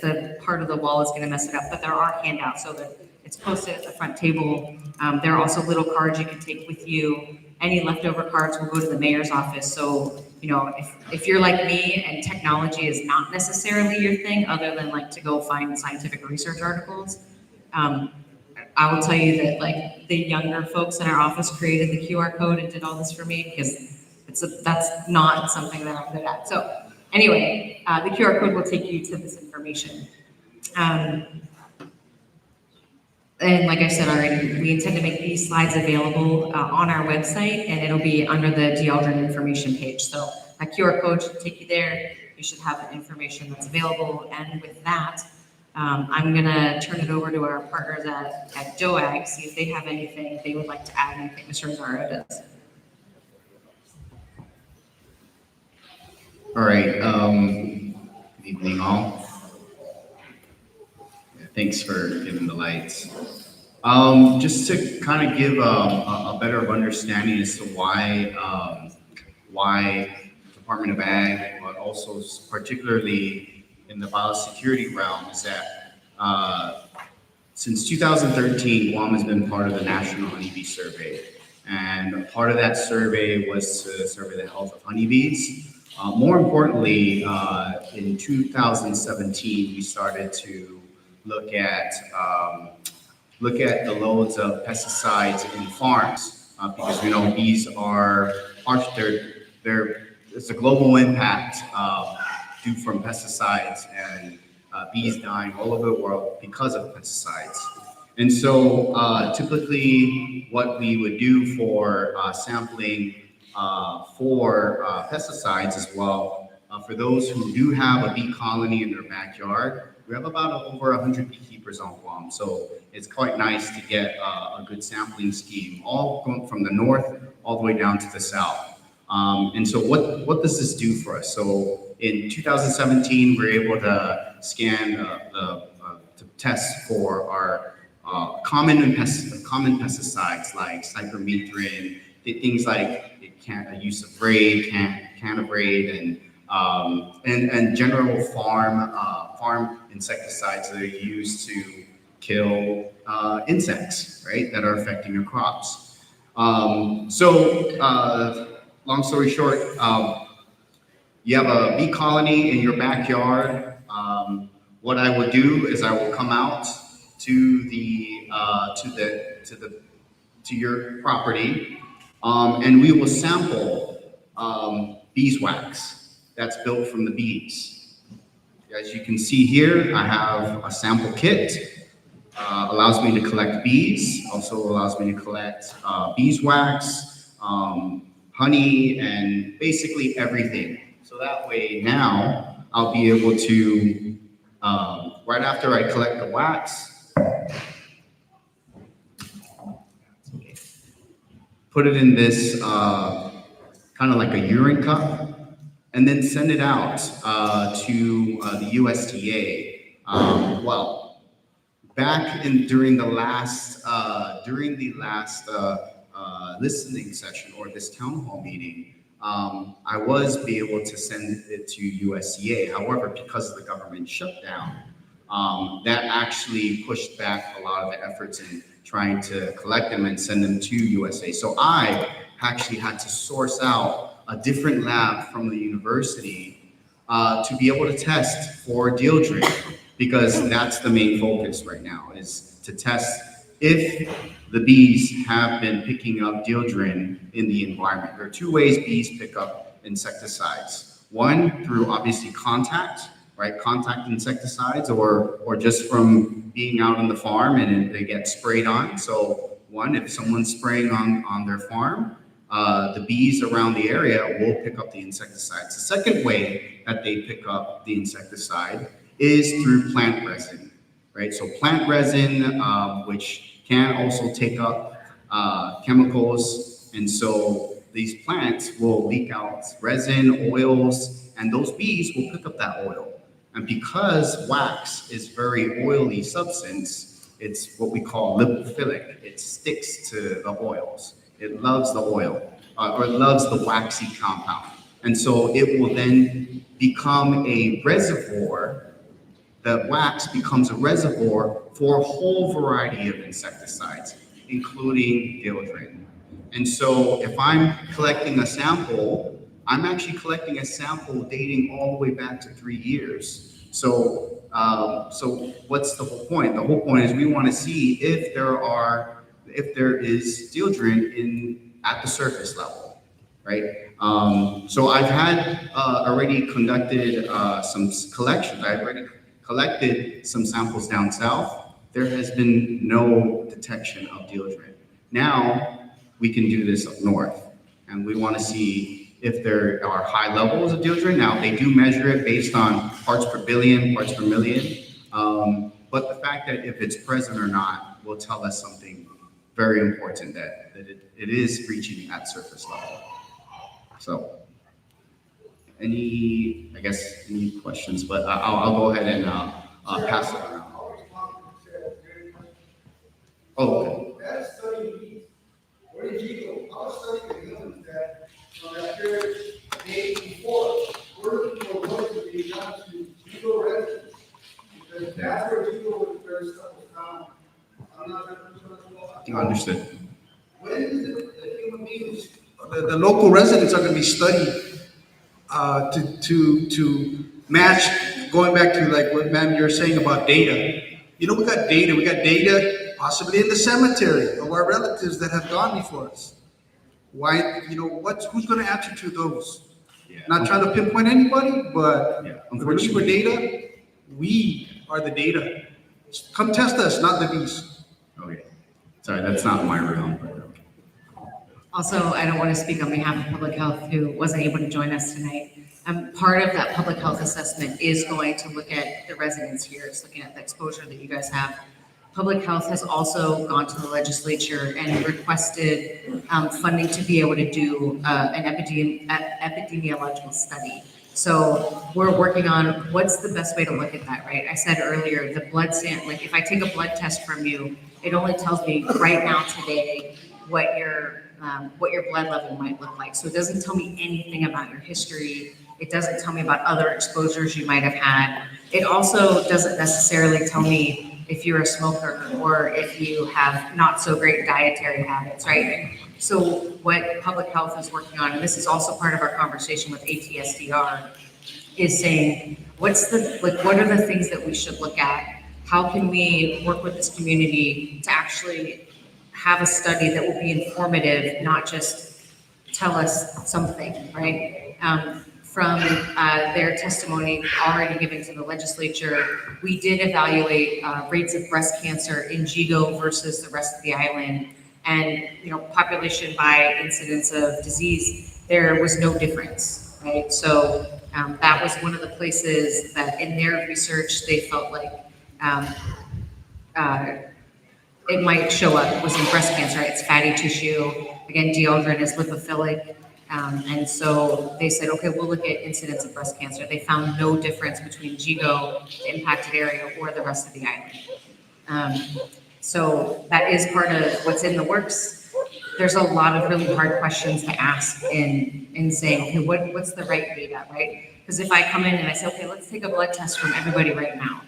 the part of the wall is going to mess it up, but there are handouts so that it's posted at the front table. There are also little cards you can take with you. Any leftover cards will go to the mayor's office. So, if you're like me and technology is not necessarily your thing, other than to go find scientific research articles, I will tell you that the younger folks in our office created the QR code and did all this for me, because that's not something that I'm good at. So anyway, the QR code will take you to this information. And like I said already, we intend to make these slides available on our website, and it'll be under the DIELDRIN information page. So that QR code should take you there. You should have the information that's available. And with that, I'm going to turn it over to our partners at DOAG, see if they have anything they would like to add, and I think Mr. Rosario does. All right. Good evening, all. Thanks for giving the lights. Just to kind of give a better understanding as to why Department of Ag, but also particularly in the biosecurity realm, is that since 2013, Guam has been part of the National Honeybee Survey. And part of that survey was to survey the health of honeybees. More importantly, in 2017, we started to look at the loads of pesticides in farms, because we know bees are it's a global impact due from pesticides, and bees dying all over the world because of pesticides. And so typically what we would do for sampling for pesticides as well, for those who do have a bee colony in their backyard, we have about over 100 beekeepers on Guam. So it's quite nice to get a good sampling scheme, all going from the north all the way down to the south. And so what does this do for us? So in 2017, we were able to scan to test for common pesticides like cypermethrin, things like use of Raid, Canabraid, and general farm insecticides that are used to kill insects, right, that are affecting your crops. Long story short, you have a bee colony in your backyard. What I would do is I will come out to your property, and we will sample beeswax that's built from the bees. As you can see here, I have a sample kit. Allows me to collect bees, also allows me to collect beeswax, honey, and basically everything. So that way now I'll be able to, right after I collect the wax, put it in this kind of like a urine cup, and then send it out to the USDA. Back during the last listening session or this town hall meeting, I was able to send it to USDA. However, because of the government shutdown, that actually pushed back a lot of the efforts in trying to collect them and send them to USA. So I actually had to source out a different lab from the university to be able to test for DIELDRIN, because that's the main focus right now, is to test if the bees have been picking up DIELDRIN in the environment. There are two ways bees pick up insecticides. One, through obviously contact, right? Contact insecticides, or just from being out on the farm and they get sprayed on. So one, if someone's spraying on their farm, the bees around the area will pick up the insecticides. The second way that they pick up the insecticide is through plant resin, right? So plant resin, which can also take up chemicals. And so these plants will leak out resin, oils, and those bees will pick up that oil. And because wax is very oily substance, it's what we call lipophilic. It sticks to the oils. It loves the oil, or it loves the waxy compound. And so it will then become a reservoir. The wax becomes a reservoir for a whole variety of insecticides, including DIELDRIN. And so if I'm collecting a sample, I'm actually collecting a sample dating all the way back to 3 years. So what's the whole point? The whole point is we want to see if there is DIELDRIN at the surface level, right? So I've had already conducted some collections. I've already collected some samples down south. There has been no detection of DIELDRIN. Now we can do this up north, and we want to see if there are high levels of DIELDRIN. Now they do measure it based on parts per billion, parts per million, but the fact that if it's present or not will tell us something very important, that it is reaching at surface level. So any questions, but I'll go ahead and pass it around. Oh, okay. That study, where did Yigo? Our study revealed that from that period, day before, we're looking for what to be done to Yigo residents. Because that's where Yigo was found. I'm not sure. Understood. When is it that human beings, the local residents are going to be studied to match, going back to like what ma'am you're saying about data. You know, we got data possibly in the cemetery of our relatives that have gone before us. Why, who's going to answer to those? Yeah. Not trying to pinpoint anybody, but yeah, if we're looking for data, we are the data. Come test us, not the bees. Okay. Sorry, that's not my realm. Also, I don't want to speak on behalf of public health, who wasn't able to join us tonight. Part of that public health assessment is going to look at the residents here. It's looking at the exposure that you guys have. Public health has also gone to the legislature and requested funding to be able to do an epidemiological study So we're working on what's the best way to look at that, right? I said earlier, the blood sample, like if I take a blood test from you, it only tells me right now today what your blood level might look like. So it doesn't tell me anything about your history. It doesn't tell me about other exposures you might have had. It also doesn't necessarily tell me if you're a smoker or if you have not so great dietary habits, right? So what public health is working on, and this is also part of our conversation with ATSDR, is saying, what are the things that we should look at? How can we work with this community to actually have a study that will be informative, not just tell us something, right? From their testimony already given to the legislature, we did evaluate rates of breast cancer in Yigo versus the rest of the island. And, population by incidence of disease, there was no difference, right? So that was one of the places that in their research, they felt like it might show up, was in breast cancer, right? It's fatty tissue. Again, DIELDRIN is lipophilic. And so they said, okay, we'll look at incidence of breast cancer. They found no difference between Yigo, the impacted area, or the rest of the island. So that is part of what's in the works. There's a lot of really hard questions to ask in saying, okay, what's the right data, right? Because if I come in and I say, okay, let's take a blood test from everybody right now.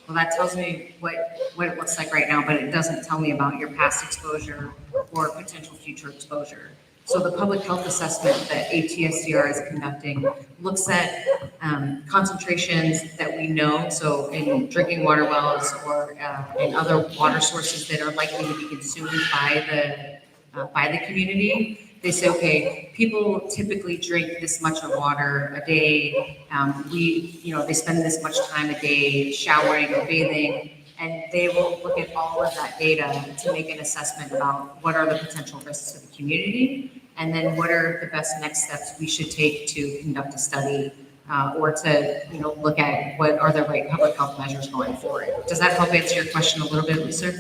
Well, that tells me what it looks like right now, but it doesn't tell me about your past exposure or potential future exposure. So the public health assessment that ATSDR is conducting looks at concentrations that we know, so in drinking water wells or in other water sources that are likely to be consumed by the community. They say, okay, people typically drink this much of water a day. They spend this much time a day showering or bathing, and they will look at all of that data to make an assessment about what are the potential risks to the community, and then what are the best next steps we should take to conduct a study or to look at what are the right public health measures going forward. Does that help answer your question a little bit, Lisa?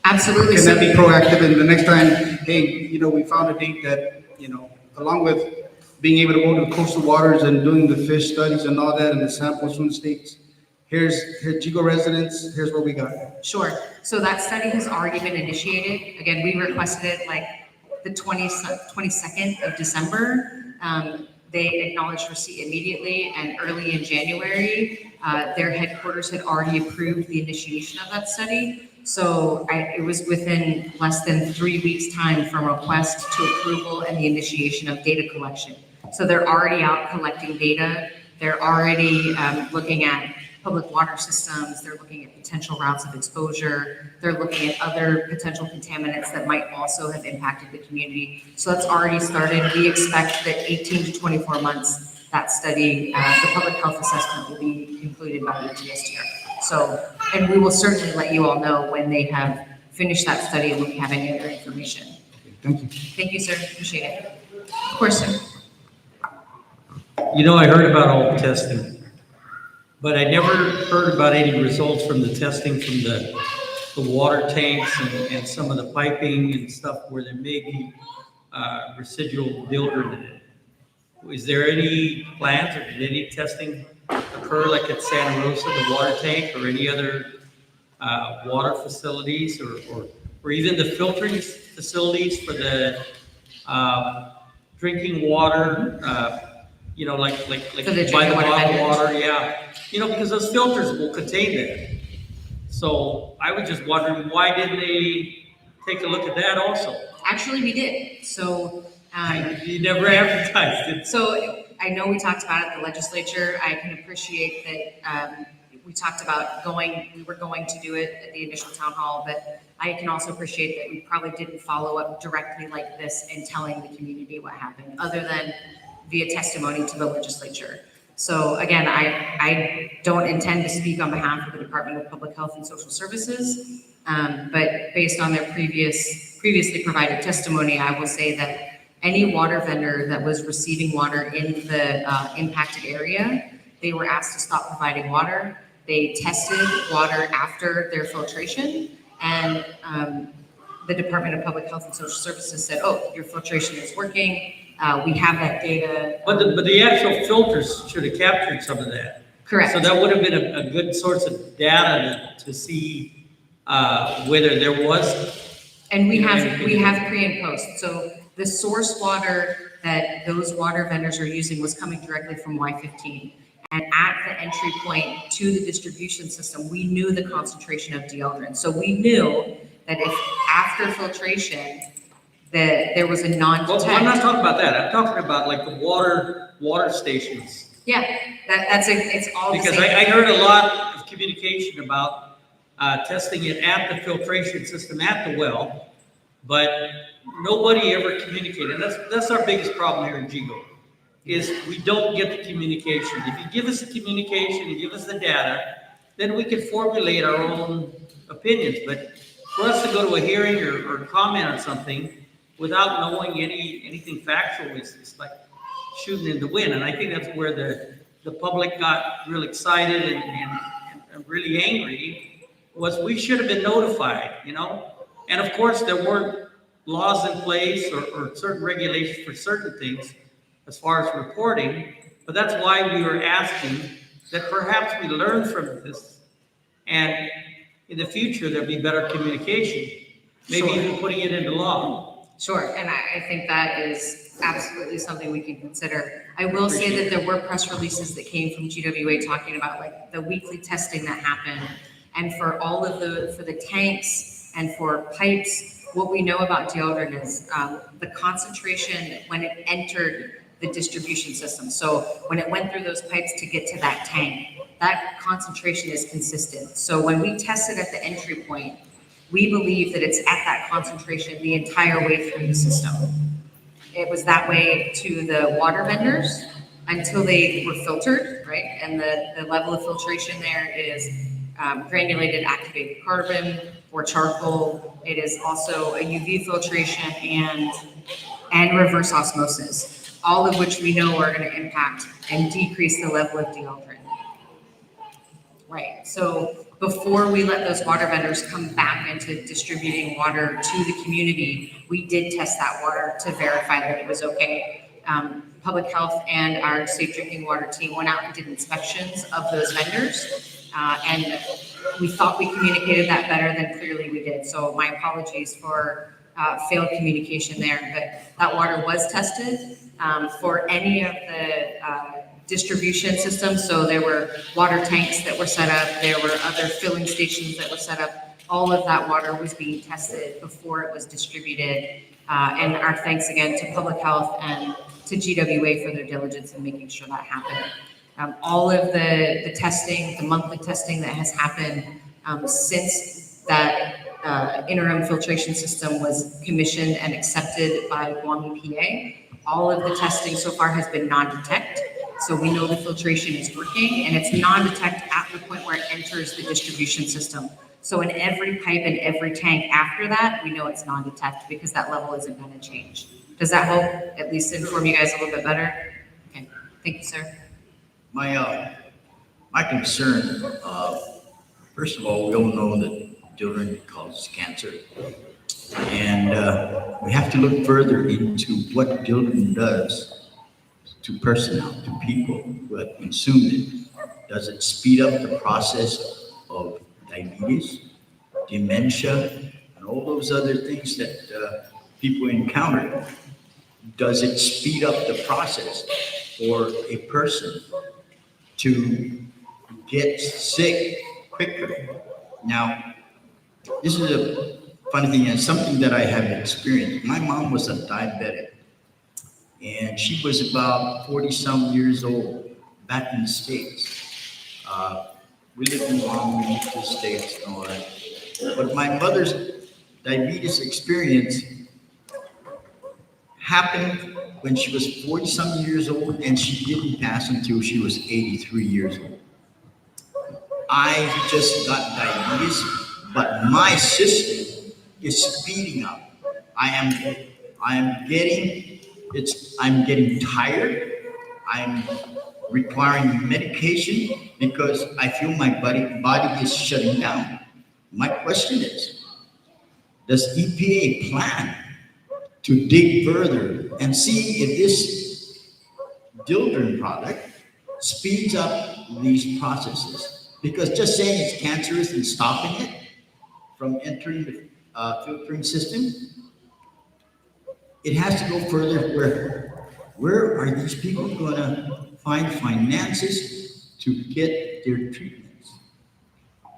Absolutely. Can that be proactive? And the next time, hey, we found a date that, along with being able to go to the coastal waters and doing the fish studies and all that and the samples from the states, here's Yigo residents, here's what we got. Sure. So that study has already been initiated. Again, we requested it like the 22nd of December. They acknowledged receipt immediately, and early in January, their headquarters had already approved the initiation of that study. So it was within less than 3 weeks' time from request to approval and the initiation of data collection. So they're already out collecting data. They're already looking at public water systems. They're looking at potential routes of exposure. They're looking at other potential contaminants that might also have impacted the community. So that's already started. We expect that 18 to 24 months, that study, the public health assessment will be concluded by ATSDR. So, and we will certainly let you all know when they have finished that study and when we have any other information. Thank you. Thank you, sir. Appreciate it. Of course, sir. I heard about all the testing, but I never heard about any results from the testing from the water tanks and some of the piping and stuff where there may be residual DIELDRIN in it. Is there any plans or did any testing occur like at Santa Rosa, the water tank, or any other water facilities or even the filtering facilities for the drinking water, like For the by drinking the water bottled vendors. water, yeah. Because those filters will contain that. So I was just wondering, why didn't they take a look at that also? Actually, we did. So, You never advertised it. so I know we talked about it at the legislature. I can appreciate that we talked about we were going to do it at the initial town hall, but I can also appreciate that we probably didn't follow up directly like this in telling the community what happened, other than via testimony to the legislature. So again, I don't intend to speak on behalf of the Department of Public Health and Social Services, but based on their previously provided testimony, I will say that any water vendor that was receiving water in the impacted area, they were asked to stop providing water. They tested water after their filtration, And the Department of Public Health and Social Services said, oh, your filtration is working. We have that data. But the actual filters should have captured some of that. Correct. So that would have been a good source of data to see whether there was. And we have pre and post. So the source water that those water vendors are using was coming directly from Y-15. And at the entry point to the distribution system, we knew the concentration of DIELDRIN. So we knew that if after filtration, that there was a non-detect. Well, I'm not talking about that. I'm talking about like the water stations. Yeah, it's all the Because same. I heard a lot of communication about testing it at the filtration system at the well, but nobody ever communicated. And that's our biggest problem here in Yigo, is we don't get the communication. If you give us the communication, you give us the data, then we can formulate our own opinions. But for us to go to a hearing or comment on something without knowing anything factual is like shooting in the wind. And I think that's where the public got real excited and really angry, was we should have been notified, you know? And of course, there weren't laws in place or certain regulations for certain things as far as reporting, but that's why we were asking that perhaps we learn from this, and in the future, there'll be better communication, maybe Sure. even putting it into law. Sure, and I think that is absolutely something we can consider. I will say that there were press releases that came from GWA talking about like the weekly testing that happened. And for all of for the tanks and for pipes, what we know about DIELDRIN is the concentration when it entered the distribution system. So when it went through those pipes to get to that tank, that concentration is consistent. So when we test it at the entry point, we believe that it's at that concentration the entire way through the system. It was that way to the water vendors until they were filtered, right? And the level of filtration there is granulated activated carbon or charcoal. It is also a UV filtration and reverse osmosis, all of which we know are going to impact and decrease the level of DIELDRIN. Right, so before we let those water vendors come back into distributing water to the community, we did test that water to verify that it was okay. Public Health and our Safe Drinking Water team went out and did inspections of those vendors, and we thought we communicated that better than clearly we did. So my apologies for failed communication there, but that water was tested for any of the distribution systems. So there were water tanks that were set up, there were other filling stations that were set up. All of that water was being tested before it was distributed. And our thanks again to Public Health and to GWA for their diligence in making sure that happened. All of the testing, the monthly testing that has happened since that interim filtration system was commissioned and accepted by Guam EPA, all of the testing so far has been non-detect. So we know the filtration is working, and it's non-detect at the point where it enters the distribution system. So in every pipe and every tank after that, we know it's non-detect because that level isn't going to change. Does that help at least inform you guys a little bit better? Okay, thank you, sir. My concern, first of all, we all know that DIELDRIN causes cancer. And we have to look further into what DIELDRIN does to personnel, to people who have consumed it. Does it speed up the process of diabetes, dementia, and all those other things that people encounter? Does it speed up the process for a person to get sick quicker? Now, this is a funny thing and something that I have experienced. My mom was a diabetic, and she was about 40-some years old back in the States. We lived in Guam, we moved to the States and all that. But my mother's diabetes experience happened when she was 40-some years old, and she didn't pass until she was 83 years old. I just got diabetes, but my system is speeding up. I'm getting tired. I'm requiring medication because I feel my body is shutting down. My question is, does EPA plan to dig further and see if this DIELDRIN product speeds up these processes? Because just saying it's cancerous and stopping it from entering the filtering system, it has to go further. Where are these people gonna find finances to get their treatments?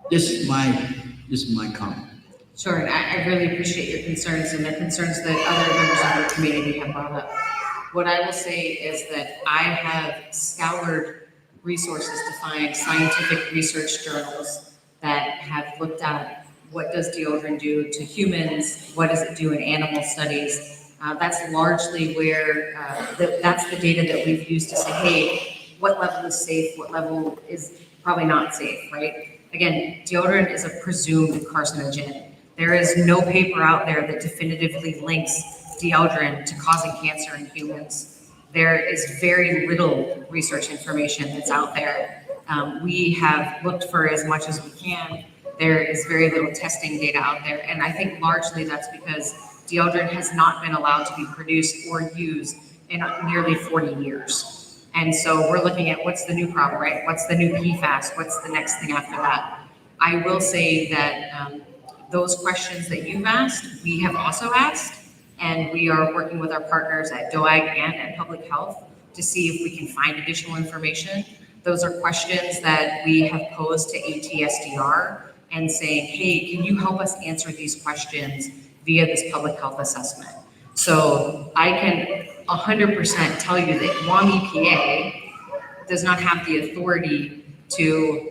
This is my comment. Sure, and I really appreciate your concerns and the concerns that other members of the community have brought up. What I will say is that I have scoured resources to find scientific research journals that have looked at what does DIELDRIN do to humans, what does it do in animal studies. That's largely where, that's the data that we've used to say, hey, what level is safe, what level is probably not safe, right? Again, DIELDRIN is a presumed carcinogen. There is no paper out there that definitively links DIELDRIN to causing cancer in humans. There is very little research information that's out there. We have looked for as much as we can. There is very little testing data out there. And I think largely that's because DIELDRIN has not been allowed to be produced or used in nearly 40 years. And so we're looking at what's the new problem, right? What's the new PFAS? What's the next thing after that? I will say that those questions that you've asked, we have also asked, and we are working with our partners at DOAG and at Public Health to see if we can find additional information. Those are questions that we have posed to ATSDR and saying, hey, can you help us answer these questions via this public health assessment? So I can 100% tell you that Guam EPA does not have the authority to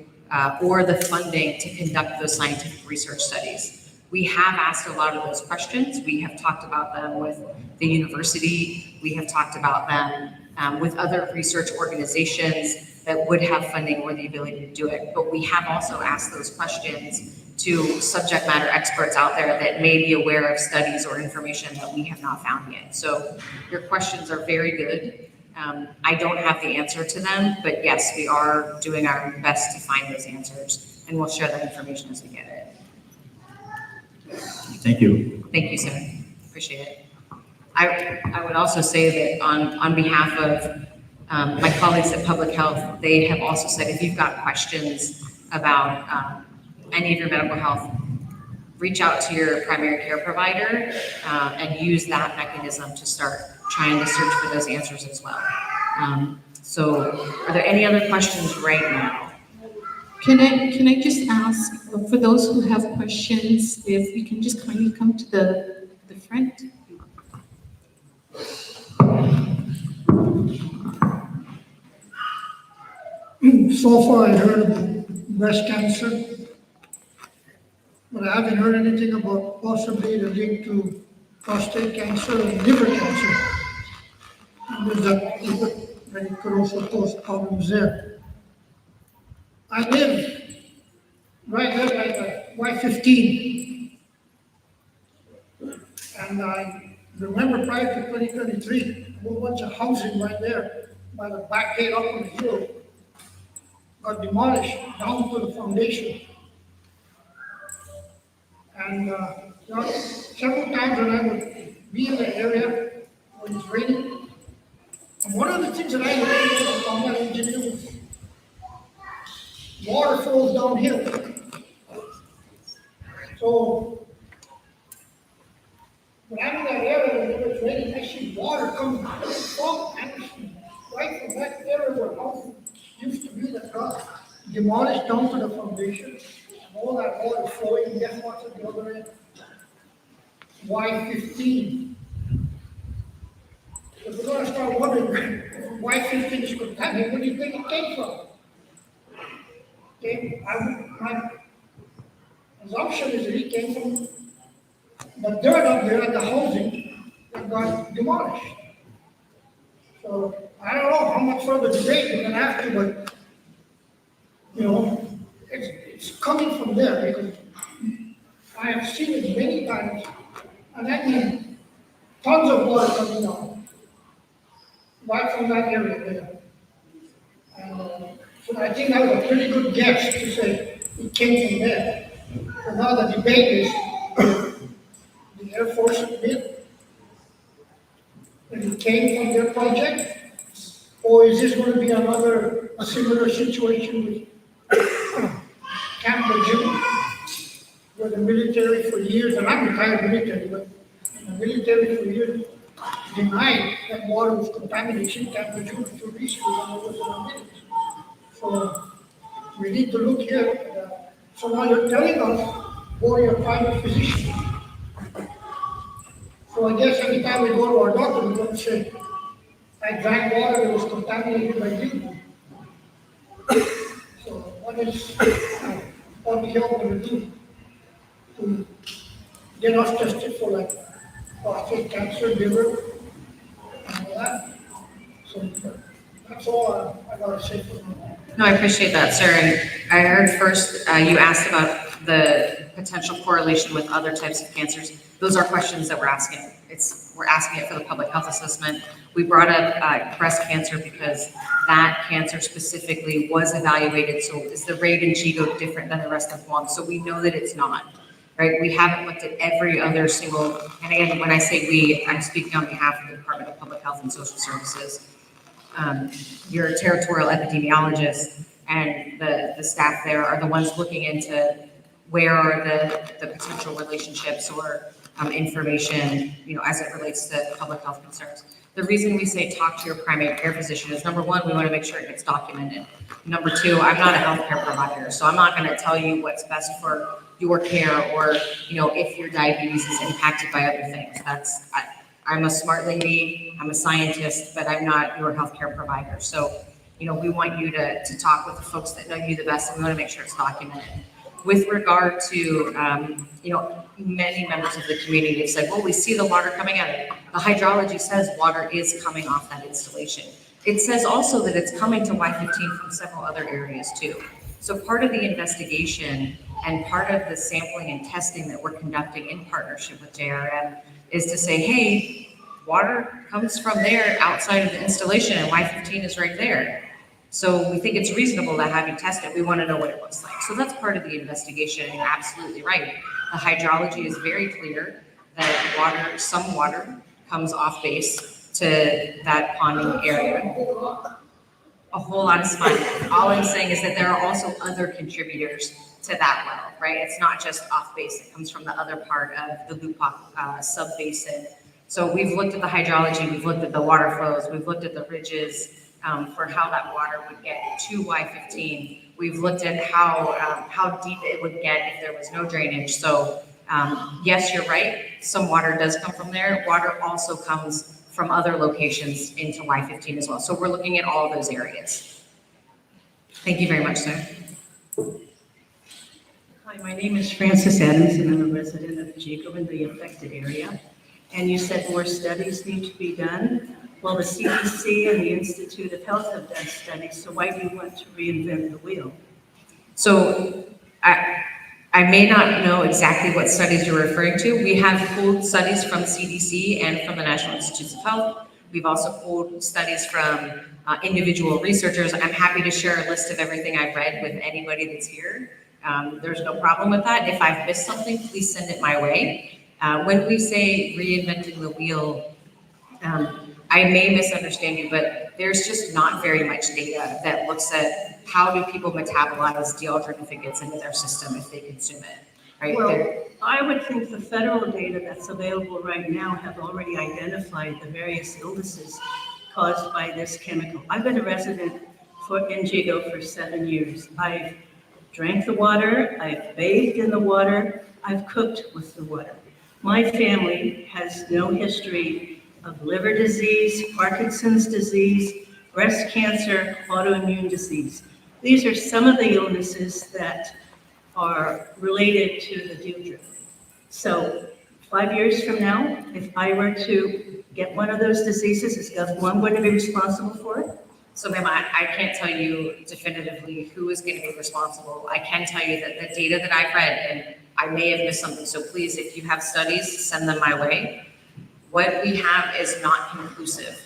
or the funding to conduct those scientific research studies. We have asked a lot of those questions. We have talked about them with the university. We have talked about them with other research organizations that would have funding or the ability to do it. But we have also asked those questions to subject matter experts out there that may be aware of studies or information that we have not found yet. So your questions are very good. I don't have the answer to them, but yes, we are doing our best to find those answers, and we'll share that information as we get it. Thank you. Thank you, sir. Appreciate it. I would also say that on behalf of my colleagues at Public Health, they have also said if you've got questions about any of your medical health, reach out to your primary care provider and use that mechanism to start trying to search for those answers as well. So are there any other questions right now? Can I just ask, for those who have questions, if we can just kindly come to the front? So far, I heard about breast cancer, but I haven't heard anything about possibly the link to prostate cancer and liver cancer. And it could also cause problems there. I live right there by the Y-15. And I remember prior to 2023, a whole bunch of housing right there by the back gate up on the hill got demolished down to the foundation. And several times when I would be in the area when it's raining, and one of the things that I learned as a combat engineer was water flows downhill. So when I'm in that area when it's raining, I see water coming from Anderson, right from that area where houses used to be that got demolished down to the foundation. All that water flowing, guess what's at the other end? Y-15. So we're gonna start wondering if Y-15 is contaminated, where do you think it came from? Okay, my assumption is that it came from the dirt up there at the housing that got demolished. So I don't know how much further debate we're gonna have to, but you know, it's coming from there because I have seen it many times, and I mean tons of water coming down right from that area there. And so I think that was a pretty good guess to say it came from there. So now the debate is Air Force admit that it came from their project? Or is this going to be a similar situation with Camp Lejeune, where the military for years, and I'm retired military, but the military for years denied that water was contaminated in Camp Lejeune until recently when it was admitted. So we need to look here. So now you're telling us, boy, you're a private physician. So I guess every time we go to our doctor, we're going to say, I drank water that was contaminated by Yigo. So what is public health going to do to get us tested for like prostate cancer, liver, and all that? So that's all I got to say for now. No, I appreciate that, sir. And I heard first, you asked about the potential correlation with other types of cancers. Those are questions that we're asking. We're asking it for the public health assessment. We brought up breast cancer because that cancer specifically was evaluated. So is the rate in Yigo different than the rest of Guam? So we know that it's not, right? We haven't looked at every other single, and again, when I say we, I'm speaking on behalf of the Department of Public Health and Social Services. Your territorial epidemiologists and the staff there are the ones looking into where are the potential relationships or information, as it relates to public health concerns. The reason we say talk to your primary care physician is, number one, we want to make sure it gets documented. Number two, I'm not a healthcare provider, so I'm not going to tell you what's best for your care or, if your diabetes is impacted by other things. I'm a smart lady, I'm a scientist, but I'm not your healthcare provider. So, we want you to talk with the folks that know you the best, and we want to make sure it's documented. With regard to, many members of the community have said, well, we see the water coming out of it. The hydrology says water is coming off that installation. It says also that it's coming to Y15 from several other areas too. So part of the investigation and part of the sampling and testing that we're conducting in partnership with JRM is to say, hey, water comes from there outside of the installation and Y15 is right there. So we think it's reasonable to have you test it. We want to know what it looks like. So that's part of the investigation, and you're absolutely right. The hydrology is very clear that some water comes off base to that ponding area. A whole lot is fine. All I'm saying is that there are also other contributors to that well, right? It's not just off base. It comes from the other part of the Lupak sub-basin. So we've looked at the hydrology, we've looked at the water flows, we've looked at the ridges for how that water would get to Y15. We've looked at how deep it would get if there was no drainage. So yes, you're right. Some water does come from there. Water also comes from other locations into Y15 as well. So we're looking at all of those areas. Thank you very much, sir. Hi, my name is Frances Adams, and I'm a resident of Yigo in the affected area. And you said more studies need to be done. Well, the CDC and the Institute of Health have done studies, so why do you want to reinvent the wheel? So I may not know exactly what studies you're referring to. We have pulled studies from CDC and from the National Institutes of Health. We've also pulled studies from individual researchers. I'm happy to share a list of everything I've read with anybody that's here. There's no problem with that. If I've missed something, please send it my way. When we say reinventing the wheel, I may misunderstand you, but there's just not very much data that looks at how do people metabolize DIELDRIN if it gets into their system if they consume it, right? Well, I would think the federal data that's available right now have already identified the various illnesses caused by this chemical. I've been a resident in Yigo for 7 years. I've drank the water, I've bathed in the water, I've cooked with the water. My family has no history of liver disease, Parkinson's disease, breast cancer, autoimmune disease. These are some of the illnesses that are related to the DIELDRIN. So 5 years from now, if I were to get one of those diseases, is Guam going to be responsible for it? So ma'am, I can't tell you definitively who is going to be responsible. I can tell you that the data that I've read, and I may have missed something, so please, if you have studies, send them my way. What we have is not conclusive.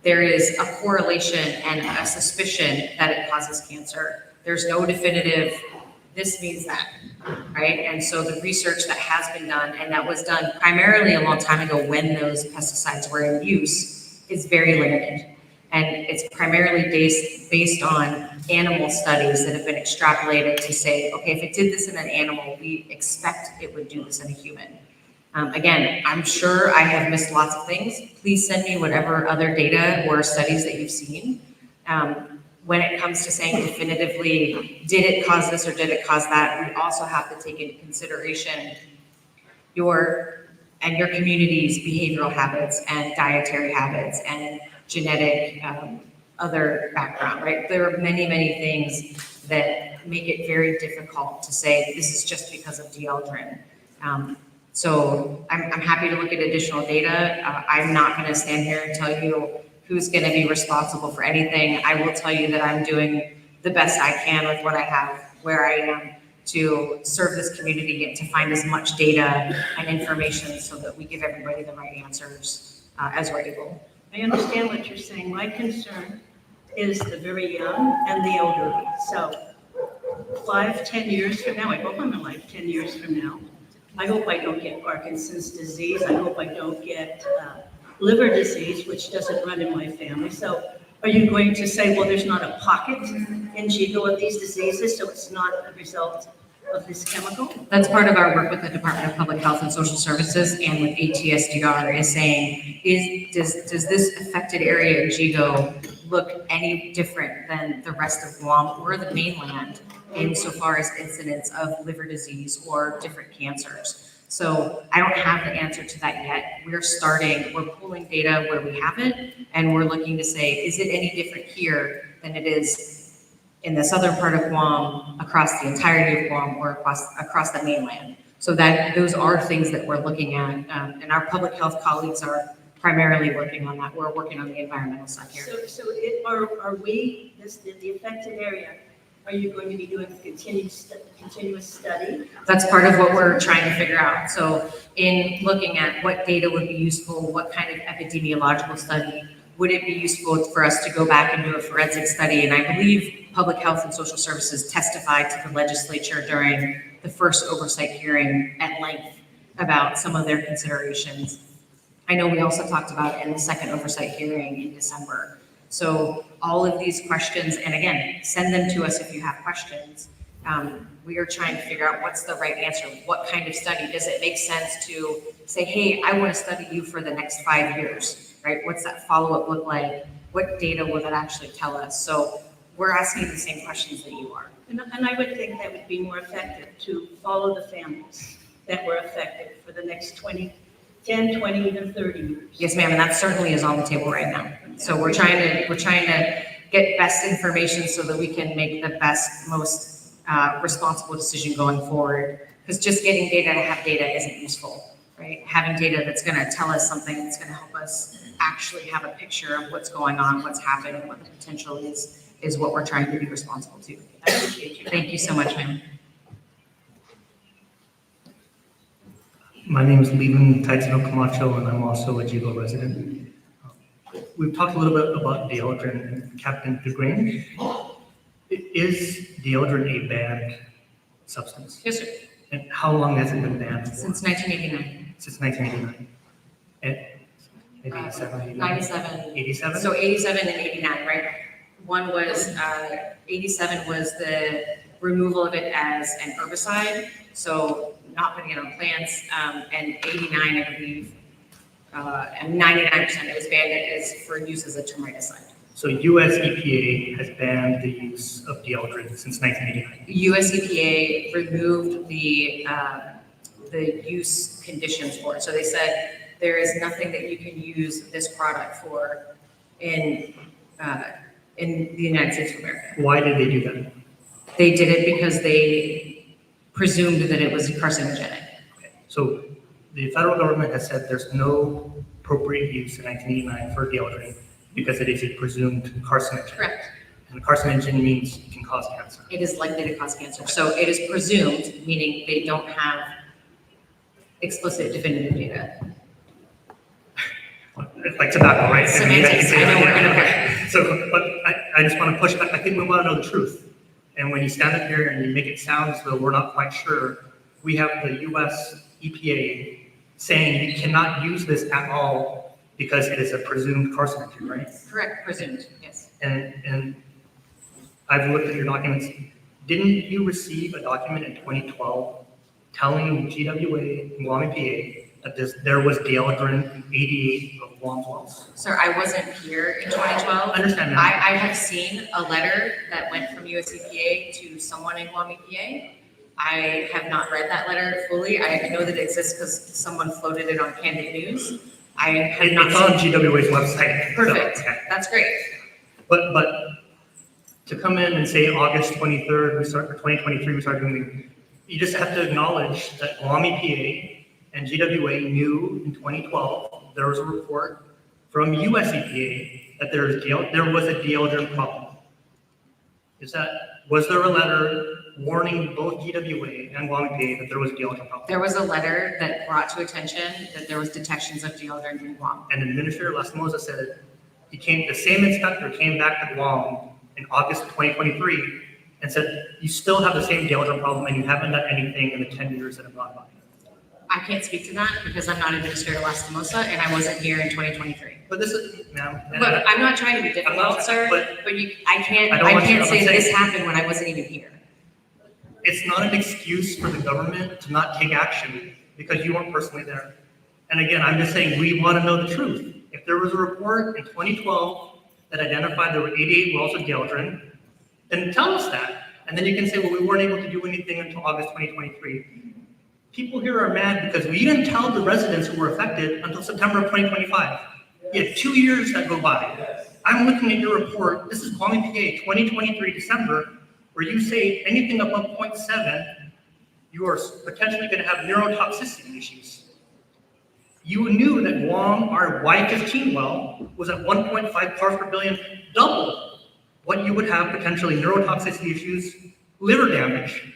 There is a correlation and a suspicion that it causes cancer. There's no definitive, this means that. right? And so the research that has been done, and that was done primarily a long time ago when those pesticides were in use, is very limited. And it's primarily based on animal studies that have been extrapolated to say, okay, if it did this in an animal, we expect it would do this in a human. Again, I'm sure I have missed lots of things. Please send me whatever other data or studies that you've seen. When it comes to saying definitively, did it cause this or did it cause that, we also have to take into consideration your community's behavioral habits and dietary habits and genetic other background, right? There are many, many things that make it very difficult to say this is just because of DIELDRIN. So I'm happy to look at additional data. I'm not going to stand here and tell you who's going to be responsible for anything. I will tell you that I'm doing the best I can with what I have, where I am, to serve this community and to find as much data and information so that we give everybody the right answers as we're able. I understand what you're saying. My concern is the very young and the elderly. So 5, 10 years from now, I hope I'm alive 10 years from now, I hope I don't get Parkinson's disease. I hope I don't get liver disease, which doesn't run in my family. So are you going to say, well, there's not a pocket in Yigo of these diseases, so it's not a result of this chemical? That's part of our work with the Department of Public Health and Social Services and with ATSDR is saying, does this affected area in Yigo look any different than the rest of Guam or the mainland insofar as incidence of liver disease or different cancers? So I don't have the answer to that yet. We're pulling data where we have it, and we're looking to say, is it any different here than it is in the southern part of Guam, across the entirety of Guam, or across the mainland? So that those are things that we're looking at, and our public health colleagues are primarily working on that. We're working on the environmental side here. Are we, the affected area, are you going to be doing a continuous study? That's part of what we're trying to figure out. So in looking at what data would be useful, what kind of epidemiological study, would it be useful for us to go back and do a forensic study? And I believe Public Health and Social Services testified to the legislature during the first oversight hearing at length about some of their considerations. I know we also talked about it in the second oversight hearing in December. So all of these questions, and again, send them to us if you have questions. We are trying to figure out what's the right answer. What kind of study? Does it make sense to say, hey, I want to study you for the next 5 years, right? What's that follow-up look like? What data will that actually tell us? So we're asking the same questions that you are. And I would think that would be more effective to follow the families that were affected for the next 10, 20, even 30 years. Yes, ma'am, and that certainly is on the table right now. So we're trying to get best information so that we can make the best, most responsible decision going forward. Because just getting data to have data isn't useful, right? Having data that's going to tell us something that's going to help us actually have a picture of what's going on, what's happening, what the potential is what we're trying to be responsible to. I appreciate you. Thank you so much, ma'am. My name is Leland Taitsino Camacho, and I'm also a Yigo resident. We've talked a little bit about DIELDRIN and Captain DeGrange. Is DIELDRIN a banned substance? Yes, sir. And how long has it been banned for? Since 1989. Since 1989. And maybe 87, 97. 87? So 87 and 89, right? One was, 87 was the removal of it as an herbicide, so not putting it on plants, and 89, I believe, and 99% it was banned as for use as a termiticide. So US EPA has banned the use of DIELDRIN since 1989. US EPA removed the use conditions for it. So they said there is nothing that you can use this product for in the United States of America. Why did they do that? They did it because they presumed that it was carcinogenic. Okay. So the federal government has said there's no appropriate use in 1989 for DIELDRIN because it is a presumed carcinogen. Correct. And carcinogen means it can cause cancer. It is likely to cause cancer. So it is presumed, meaning they don't have explicit definitive data. It's like tobacco, right? Semantics, I know we're gonna put. So, but I just want to push back. I think we want to know the truth. And when you stand up here and you make it sound as though we're not quite sure, we have the US EPA saying you cannot use this at all because it is a presumed carcinogen, right? Correct, presumed, yes. And I've looked at your documents. Didn't you receive a document in 2012 telling GWA and Guam EPA that there was DIELDRIN in 88 of Guam's wells? Sir, I wasn't here in 2012. I understand that. I have seen a letter that went from US EPA to someone in Guam EPA. I have not read that letter fully. I know that it exists because someone floated it on Candid News. I have not It's on GWA's website. Perfect, So, okay. that's great. But to come in and say August 23rd, or 2023, we start doing, you just have to acknowledge that Guam EPA and GWA knew in 2012, there was a report from US EPA that there was a DIELDRIN problem. Was there a letter warning both GWA and Guam EPA that there was a DIELDRIN problem? There was a letter that brought to attention that there was detections of DIELDRIN in Guam. And Administrator Lastimosa said the same inspector came back to Guam in August of 2023 and said, you still have the same DIELDRIN problem and you haven't done anything in the 10 years that have gone by. I can't speak to that because I'm not Administrator Lastimosa and I wasn't here in 2023. But this is, ma'am. Look, I'm not trying to be difficult, sir, but I can't say this happened when I wasn't even here. It's not an excuse for the government to not take action because you weren't personally there. And again, I'm just saying, we want to know the truth. If there was a report in 2012 that identified there were 88 wells of DIELDRIN, then tell us that. And then you can say, well, we weren't able to do anything until August 2023. People here are mad because we didn't tell the residents who were affected until September of 2025. You had 2 years that go by. I'm looking at your report. This is Guam EPA 2023 December, where you say anything above 0.7, you are potentially going to have neurotoxicity issues. You knew that Guam, our Y15 well, was at 1.5 parts per billion, double what you would have potentially neurotoxicity issues, liver damage.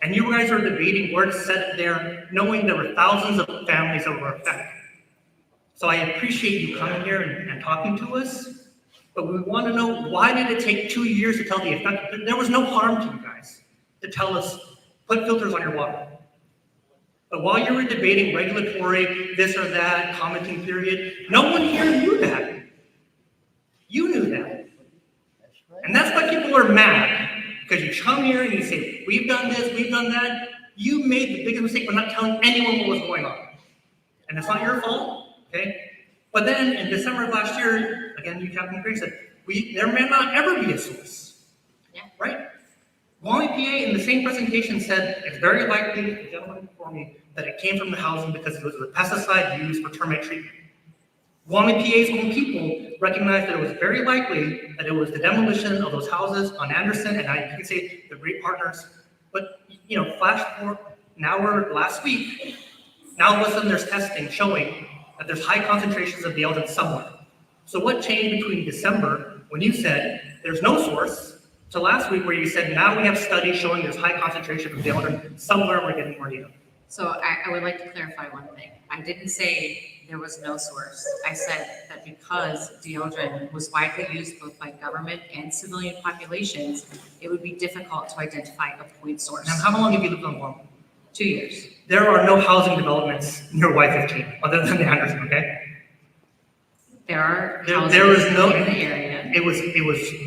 And you guys are debating where to set it there, knowing there were thousands of families that were affected. So I appreciate you coming here and talking to us, but we want to know, why did it take 2 years to tell the effect? There was no harm to you guys to tell us, put filters on your water. But while you were debating regulatory, this or that, commenting period, no one here knew that. You knew that. And that's why people are mad, because you come here and you say, we've done this, we've done that. You made the biggest mistake by not telling anyone what was going on. And it's not your fault, okay? But then in December of last year, again, you Captain Gray said, there may not ever be a source, right? Guam EPA in the same presentation said, it's very likely, the gentleman before me, that it came from the housing because it was a pesticide used for termite treatment. Guam EPA's own people recognized that it was very likely that it was the demolition of those houses on Anderson, and I can say they're great partners. But, flash forward, now we're last week, now all of a sudden there's testing showing that there's high concentrations of DIELDRIN somewhere. So what changed between December, when you said there's no source, to last week where you said now we have studies showing there's high concentration of DIELDRIN somewhere we're getting more data? So I would like to clarify one thing. I didn't say there was no source. I said that because DIELDRIN was widely used both by government and civilian populations, it would be difficult to identify a point source. Now, how long have you lived on Guam? 2 years. There are no housing developments near Y15 other than the Anderson, okay? There are There was no in the area. It was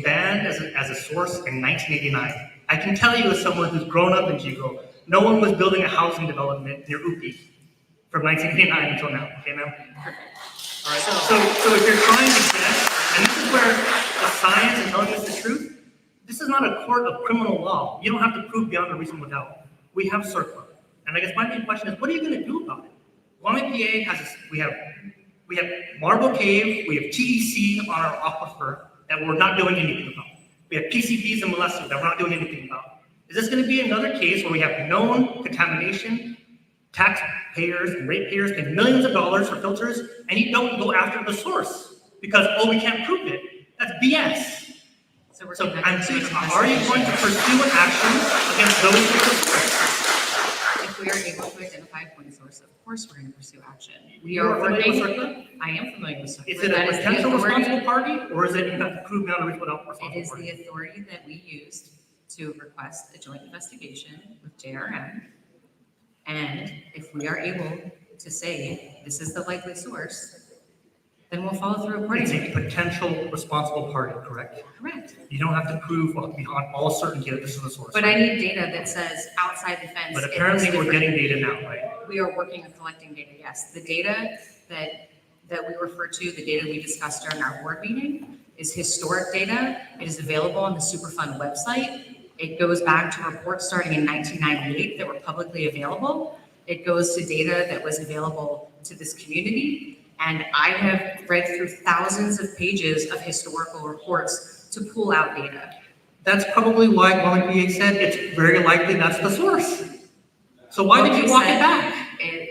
banned as a source in 1989. I can tell you as someone who's grown up in Yigo, no one was building a housing development near Upi from 1989 until now. Okay, ma'am? All right. So if you're trying to guess, and this is where the science and telling us the truth, this is not a court of criminal law. You don't have to prove beyond a reasonable doubt. We have CERCLA. And I guess my main question is, what are you going to do about it? Guam EPA we have Marble Cave, we have TEC on our aquifer that we're not doing anything about. We have PCBs and molesting that we're not doing anything about. Is this going to be another case where we have known contamination, taxpayers and ratepayers pay millions of dollars for filters, and you don't go after the source because, we can't prove it? That's BS. So I'm saying, are you going to pursue an action against those who If we are able to identify a point source, of course we're going to pursue action. You are familiar with CERCLA? I am familiar with CERCLA. Is it a potential responsible party, or is it you have to prove beyond a reasonable doubt? It is the authority that we used to request a joint investigation with JRM. And if we are able to say this is the likely source, then we'll follow through It's accordingly. a potential responsible party, correct? Correct. You don't have to prove beyond all certainty that this is the source. But I need data that says outside the fence. But it apparently looks we're different. getting data now, right? We are working on collecting data, yes. The data that we refer to, the data we discussed during our board meeting, is historic data. It is available on the Superfund website. It goes back to reports starting in 1998 that were publicly available. It goes to data that was available to this community. And I have read through thousands of pages of historical reports to pull out data. That's probably why Guam EPA said it's very likely that's the source. So why did you walk it back?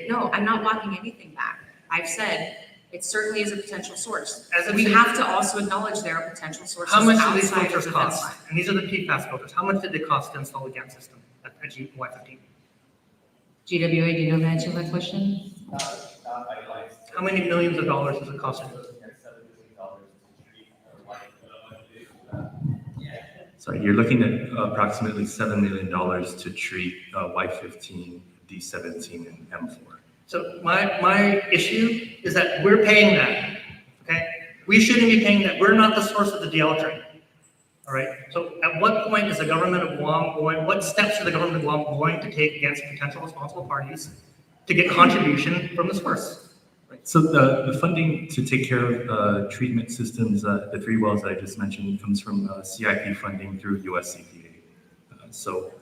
No, I'm not walking anything back. I've said it certainly is a potential source. As We of- have to also acknowledge there are potential sources How much do these outside of filters the fence cost? line. And these are the PFAS filters. How much did they cost to install the GAN system at Y15? GWA, do you know the answer to that question? How many millions of dollars does it cost? Sorry, you're looking at approximately $7 million to treat Y15, D17, and M4. So my issue is that we're paying that, okay? We shouldn't be paying that. We're not the source of the DIELDRIN, all right? So at what point is the government of Guam what steps are the government of Guam going to take against potential responsible parties to get contribution from the source? So the funding to take care of treatment systems, the 3 wells that I just mentioned, comes from CIP funding through US EPA. So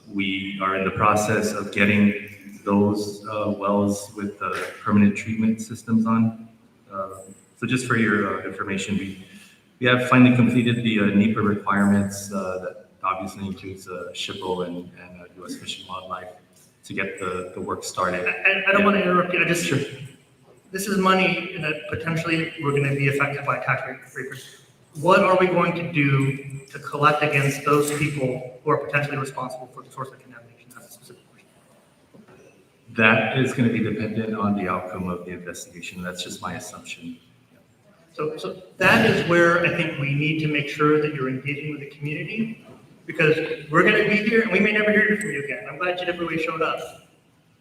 we are in the process of getting those wells with the permanent treatment systems on. So just for your information, we have finally completed the NEPA requirements that obviously includes SHPO and US Fish and Wildlife to get the work started. I don't want to interrupt you. Sure. This is money that potentially we're going to be affected by tax breakers. What are we going to do to collect against those people who are potentially responsible for the source of contamination? That's a specific question. That is going to be dependent on the outcome of the investigation. That's just my assumption. So that is where I think we need to make sure that you're engaging with the community, because we're going to be here and we may never hear from you again. I'm glad GWA showed up,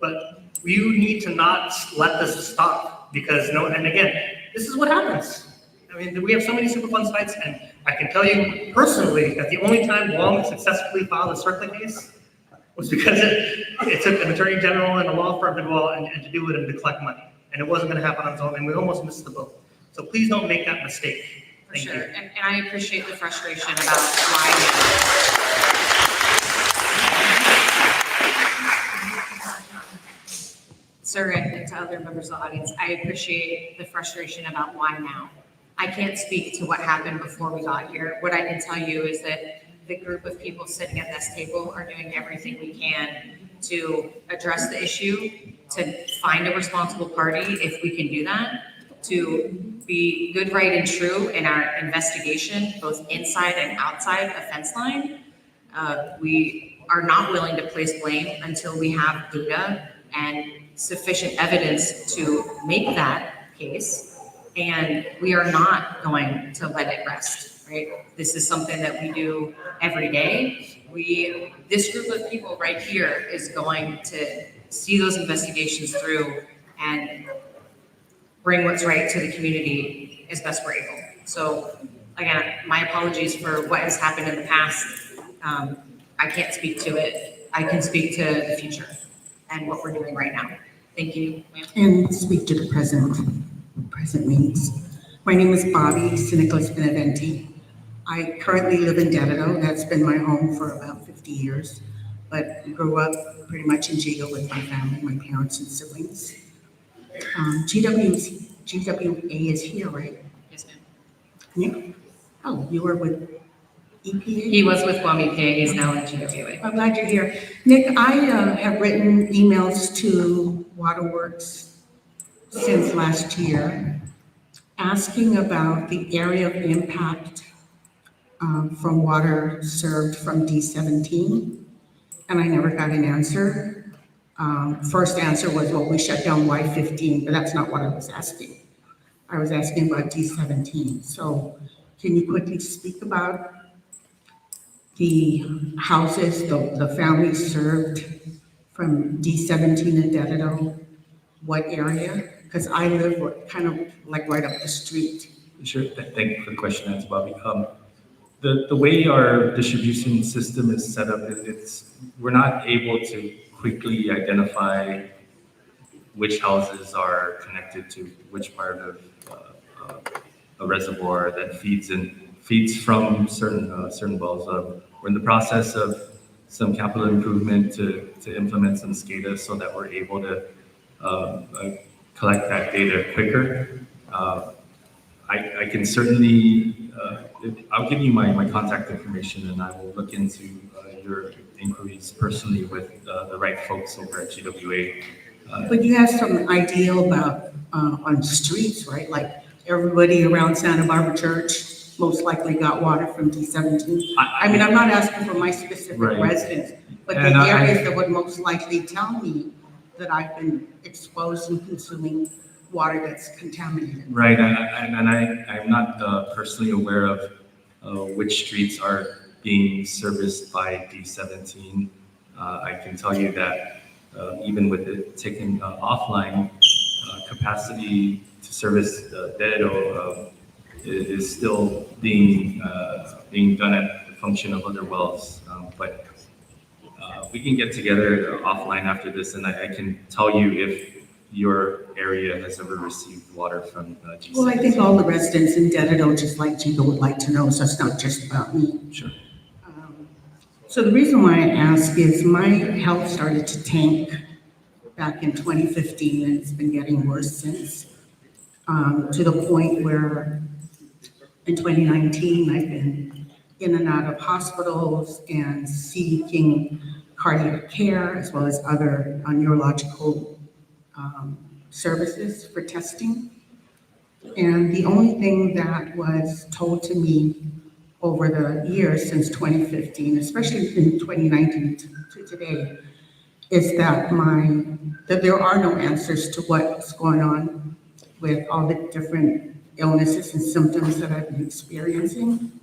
but you need to not let this stop, because and again, this is what happens. I mean, we have so many Superfund sites, and I can tell you personally that the only time Guam successfully filed a CERCLA case was because it took an attorney general and a law firm to go out and to do it and to collect money, and it wasn't going to happen on its own, and we almost missed the boat. So please don't make that mistake. For sure, and I appreciate the frustration about why. Sir, and to other members of the audience, I appreciate the frustration about why now. I can't speak to what happened before we got here. What I can tell you is that the group of people sitting at this table are doing everything we can to address the issue, to find a responsible party if we can do that, to be good, right, and true in our investigation, both inside and outside a fence line. We are not willing to place blame until we have data and sufficient evidence to make that case. And we are not going to let it rest, right? This is something that we do every day. This group of people right here is going to see those investigations through and bring what's right to the community as best we're able. So again, my apologies for what has happened in the past. I can't speak to it. I can speak to the future and what we're doing right now. Thank you, ma'am. And speak to the present meetings. My name is Bobby Siniclis Beneventi. I currently live in Davido. That's been my home for about 50 years, but grew up pretty much in Yigo with my family, my parents and siblings. GWA is here, right? Yes, ma'am. Yeah. Oh, you were with EPA? He was with Guam EPA. He's now at GWA. I'm glad you're here. Nick, I have written emails to Waterworks since last year asking about the area of impact from water served from D17, and I never got an answer. First answer was, well, we shut down Y15, but that's not what I was asking. I was asking about D17. So can you quickly speak about the houses, the families served from D17 and Dedado, what area? Because I live kind of like right up the street. Sure, thank you for the question, that's Bobby. The way our distribution system is set up, we're not able to quickly identify which houses are connected to which part of a reservoir that feeds from certain wells. We're in the process of some capital improvement to implement some SCADA so that we're able to collect that data quicker. I can certainly, I'll give you my contact information and I will look into your inquiries personally with the right folks over at GWA. But you have some idea about on streets, right? Like everybody around Santa Barbara Church most likely got water from D17. I mean, I'm not asking for my specific residents, but the areas that would most likely tell me that I've been exposed and consuming water that's contaminated. Right, and I'm not personally aware of which streets are being serviced by D17. I can tell you that even with it taken offline, capacity to service Dedado is still being done at the function of other wells. But we can get together offline after this, and I can tell you if your area has ever received water from G7. Well, I think all the residents in Dedado, just like Yigo, would like to know, so it's not just about me. Sure. So the reason why I ask is my health started to tank back in 2015, and it's been getting worse since, to the point where in 2019, I've been in and out of hospitals and seeking cardiac care, as well as other neurological services for testing. And the only thing that was told to me over the years since 2015, especially in 2019 to today, is that there are no answers to what's going on with all the different illnesses and symptoms that I've been experiencing.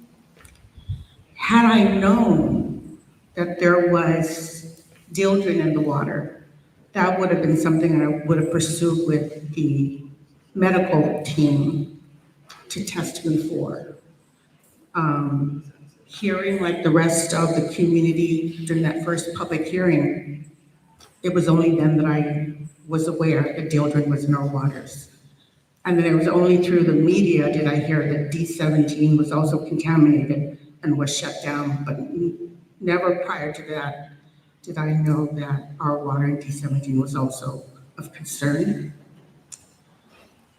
Had I known that there was DIELDRIN in the water, that would have been something I would have pursued with the medical team to test me for. Hearing like the rest of the community during that first public hearing, it was only then that I was aware that DIELDRIN was in our waters. And then it was only through the media did I hear that D17 was also contaminated and was shut down, but never prior to that did I know that our water in D17 was also of concern.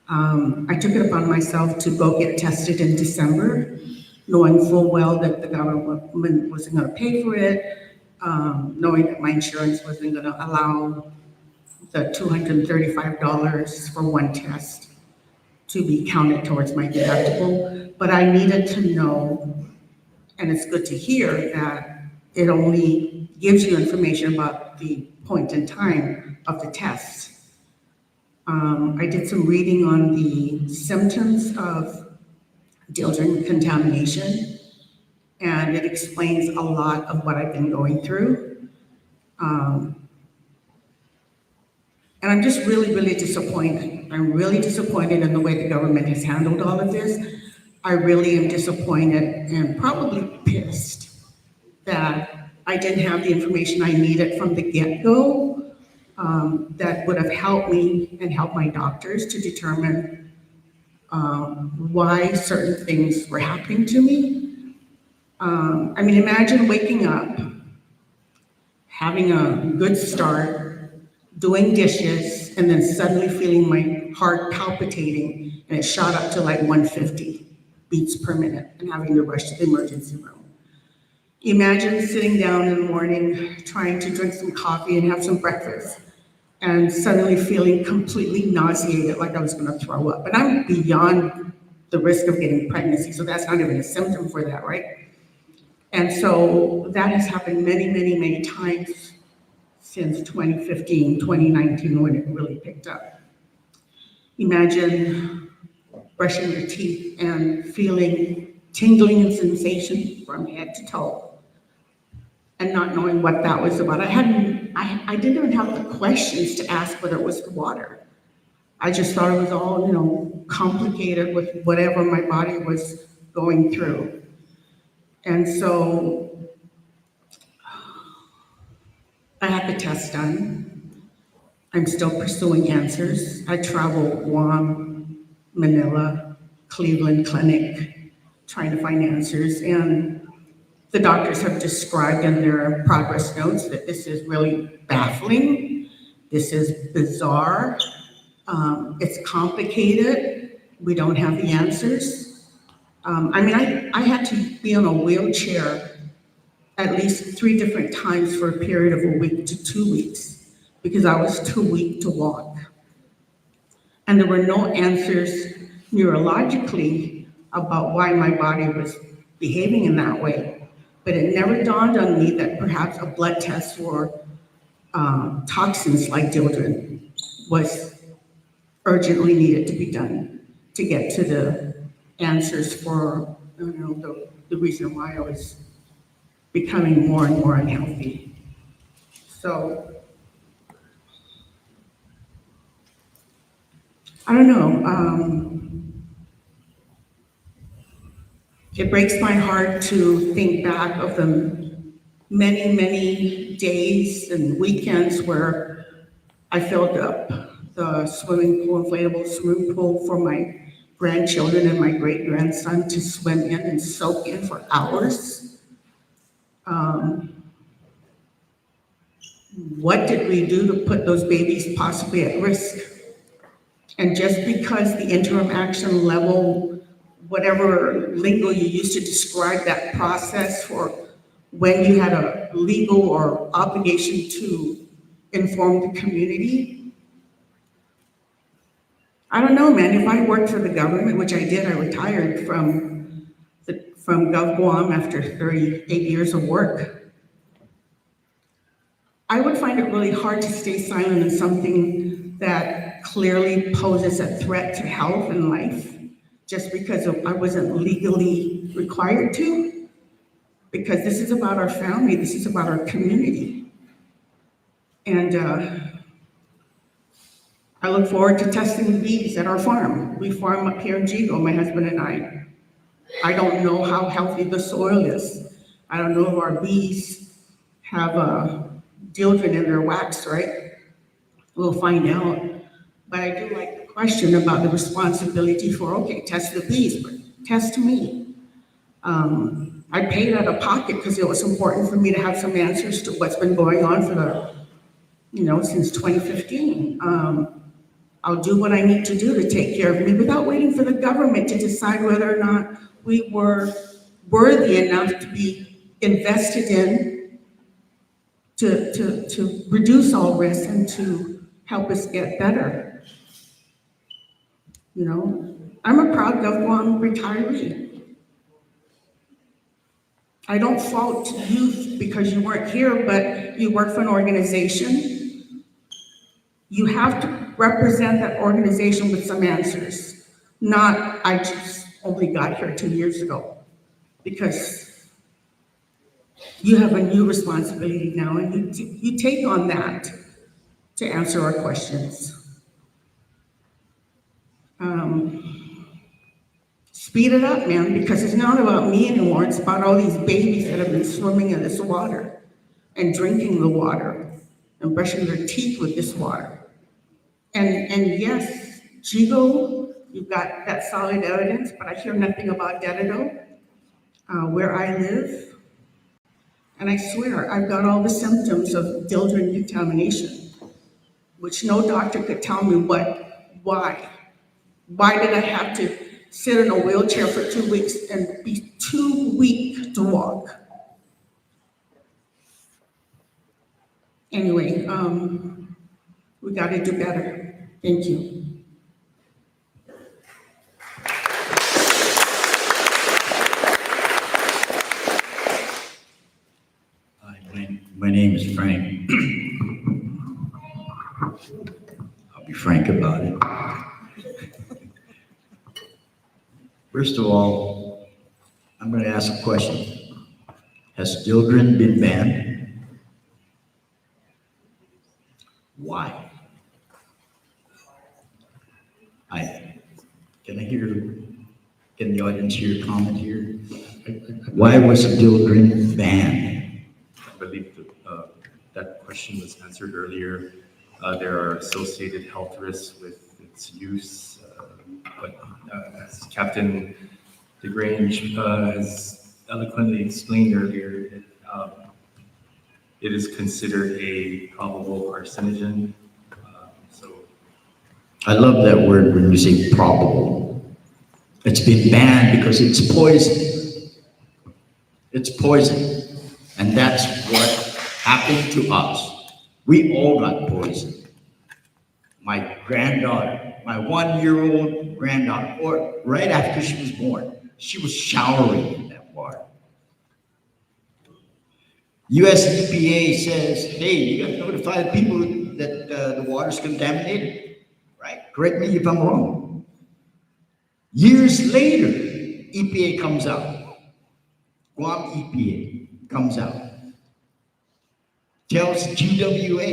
I took it upon myself to go get tested in December, knowing full well that the government wasn't going to pay for it, knowing that my insurance wasn't going to allow the $235 for one test to be counted towards my deductible. But I needed to know, and it's good to hear, that it only gives you information about the point in time of the test. I did some reading on the symptoms of DIELDRIN contamination, and it explains a lot of what I've been going through. And I'm just really, really disappointed. I'm really disappointed in the way the government has handled all of this. I really am disappointed and probably pissed that I didn't have the information I needed from the get-go that would have helped me and helped my doctors to determine why certain things were happening to me. I mean, imagine waking up, having a good start, doing dishes, and then suddenly feeling my heart palpitating, and it shot up to like 150 beats per minute, and having to rush to the emergency room. Imagine sitting down in the morning, trying to drink some coffee and have some breakfast, and suddenly feeling completely nauseated, like I was gonna throw up. And I'm beyond the risk of getting pregnancy, so that's not even a symptom for that, right? And so that has happened many, many, many times since 2015, 2019, when it really picked up. Imagine brushing your teeth and feeling tingling sensation from head to toe. and not knowing what that was about. I didn't even have the questions to ask whether it was the water. I just thought it was all, complicated with whatever my body was going through. And so I had the test done. I'm still pursuing answers. I travel Guam, Manila, Cleveland Clinic, trying to find answers. And the doctors have described in their progress notes that this is really baffling. This is bizarre. It's complicated. We don't have the answers. I had to be on a wheelchair at least 3 different times for a period of a week to 2 weeks because I was too weak to walk. And there were no answers neurologically about why my body was behaving in that way. But it never dawned on me that perhaps a blood test for toxins like DIELDRIN was urgently needed to be done to get to the answers for the reason why I was becoming more and more unhealthy. So, I don't know. It breaks my heart to think back of the many, many days and weekends where I filled up the swimming pool, inflatable swimming pool for my grandchildren and my great-grandson to swim in and soak in for hours. What did we do to put those babies possibly at risk? And just because the interim action level, whatever lingo you used to describe that process for when you had a legal or obligation to inform the community, I don't know, man. If I worked for the government, which I did, I retired from Gov Guam after 38 years of work. I would find it really hard to stay silent on something that clearly poses a threat to health and life, just because I wasn't legally required to. Because this is about our family, this is about our community. And I look forward to testing the bees at our farm. We farm up here in Yigo, my husband and I. I don't know how healthy the soil is. I don't know if our bees have DIELDRIN in their wax, right? We'll find out. But I do like the question about the responsibility for, okay, test the bees, but test me. I paid out of pocket because it was important for me to have some answers to what's been going on for since 2015. I'll do what I need to do to take care of me without waiting for the government to decide whether or not we were worthy enough to be invested in to reduce all risk and to help us get better. I'm a proud Gov Guam retiree. I don't fault you because you weren't here, but you work for an organization. You have to represent that organization with some answers. Not, I just only got here 2 years ago. Because you have a new responsibility now, and you take on that to answer our questions. Speed it up, man, because it's not about me anymore. It's about all these babies that have been swimming in this water and drinking the water and brushing their teeth with this water. And yes, Yigo, you've got that solid evidence, but I hear nothing about Dededo, where I live. And I swear, I've got all the symptoms of DIELDRIN contamination, which no doctor could tell me why. Why did I have to sit in a wheelchair for 2 weeks and be too weak to walk? Anyway, we got to do better. Thank you. My name is Frank. I'll be frank about it. First of all, I'm going to ask a question. Has DIELDRIN been banned? Why? Can the audience hear a comment here? Why was DIELDRIN banned? I believe that question was answered earlier. There are associated health risks with its use, but as Captain DeGrange has eloquently explained earlier, it is considered a probable carcinogen. I love that word when you say probable. It's been banned because it's poison. It's poison. And that's what happened to us. We all got poisoned. My granddaughter, my 1-year-old granddaughter, or right after she was born, she was showering in that water. US EPA says, hey, you got to notify the people that the water's contaminated. Right? Correct me if I'm wrong. Years later, EPA comes out. Guam EPA comes out. Tells GWA,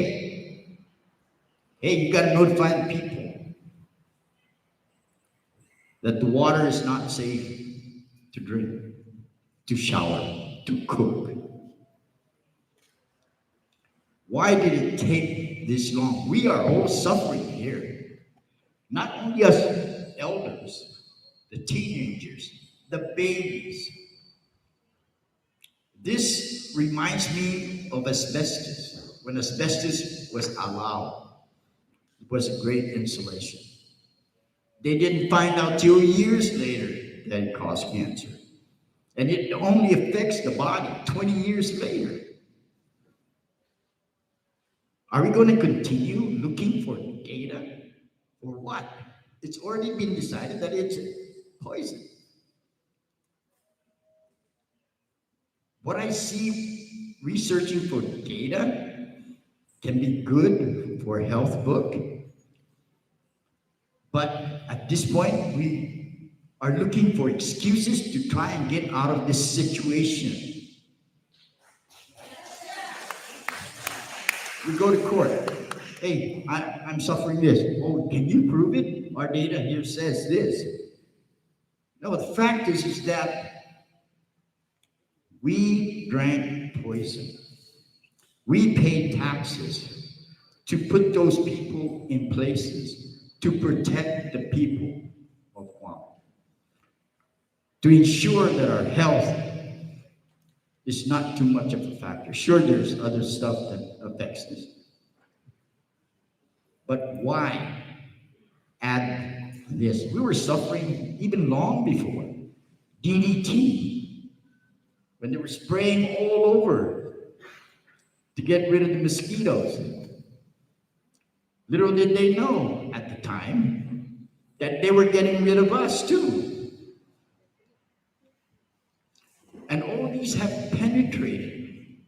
hey, you got to notify the people that the water is not safe to drink, to shower, to cook. Why did it take this long? We are all suffering here. Not only us elders, the teenagers, the babies. This reminds me of asbestos. When asbestos was allowed, it was a great insulation. They didn't find out till years later that it caused cancer. And it only affects the body 20 years later. Are we going to continue looking for data? Or what? It's already been decided that it's poison. What I see researching for data can be good for a health book, but at this point, we are looking for excuses to try and get out of this situation. We go to court. Hey, I'm suffering this. Oh, can you prove it? Our data here says this. No, the fact is that we drank poison. We paid taxes to put those people in places to protect the people of Guam, to ensure that our health is not too much of a factor. Sure, there's other stuff that affects this. But why add this? We were suffering even long before. DDT, when they were spraying all over to get rid of the mosquitoes. Little did they know at the time that they were getting rid of us too. And all these have penetrated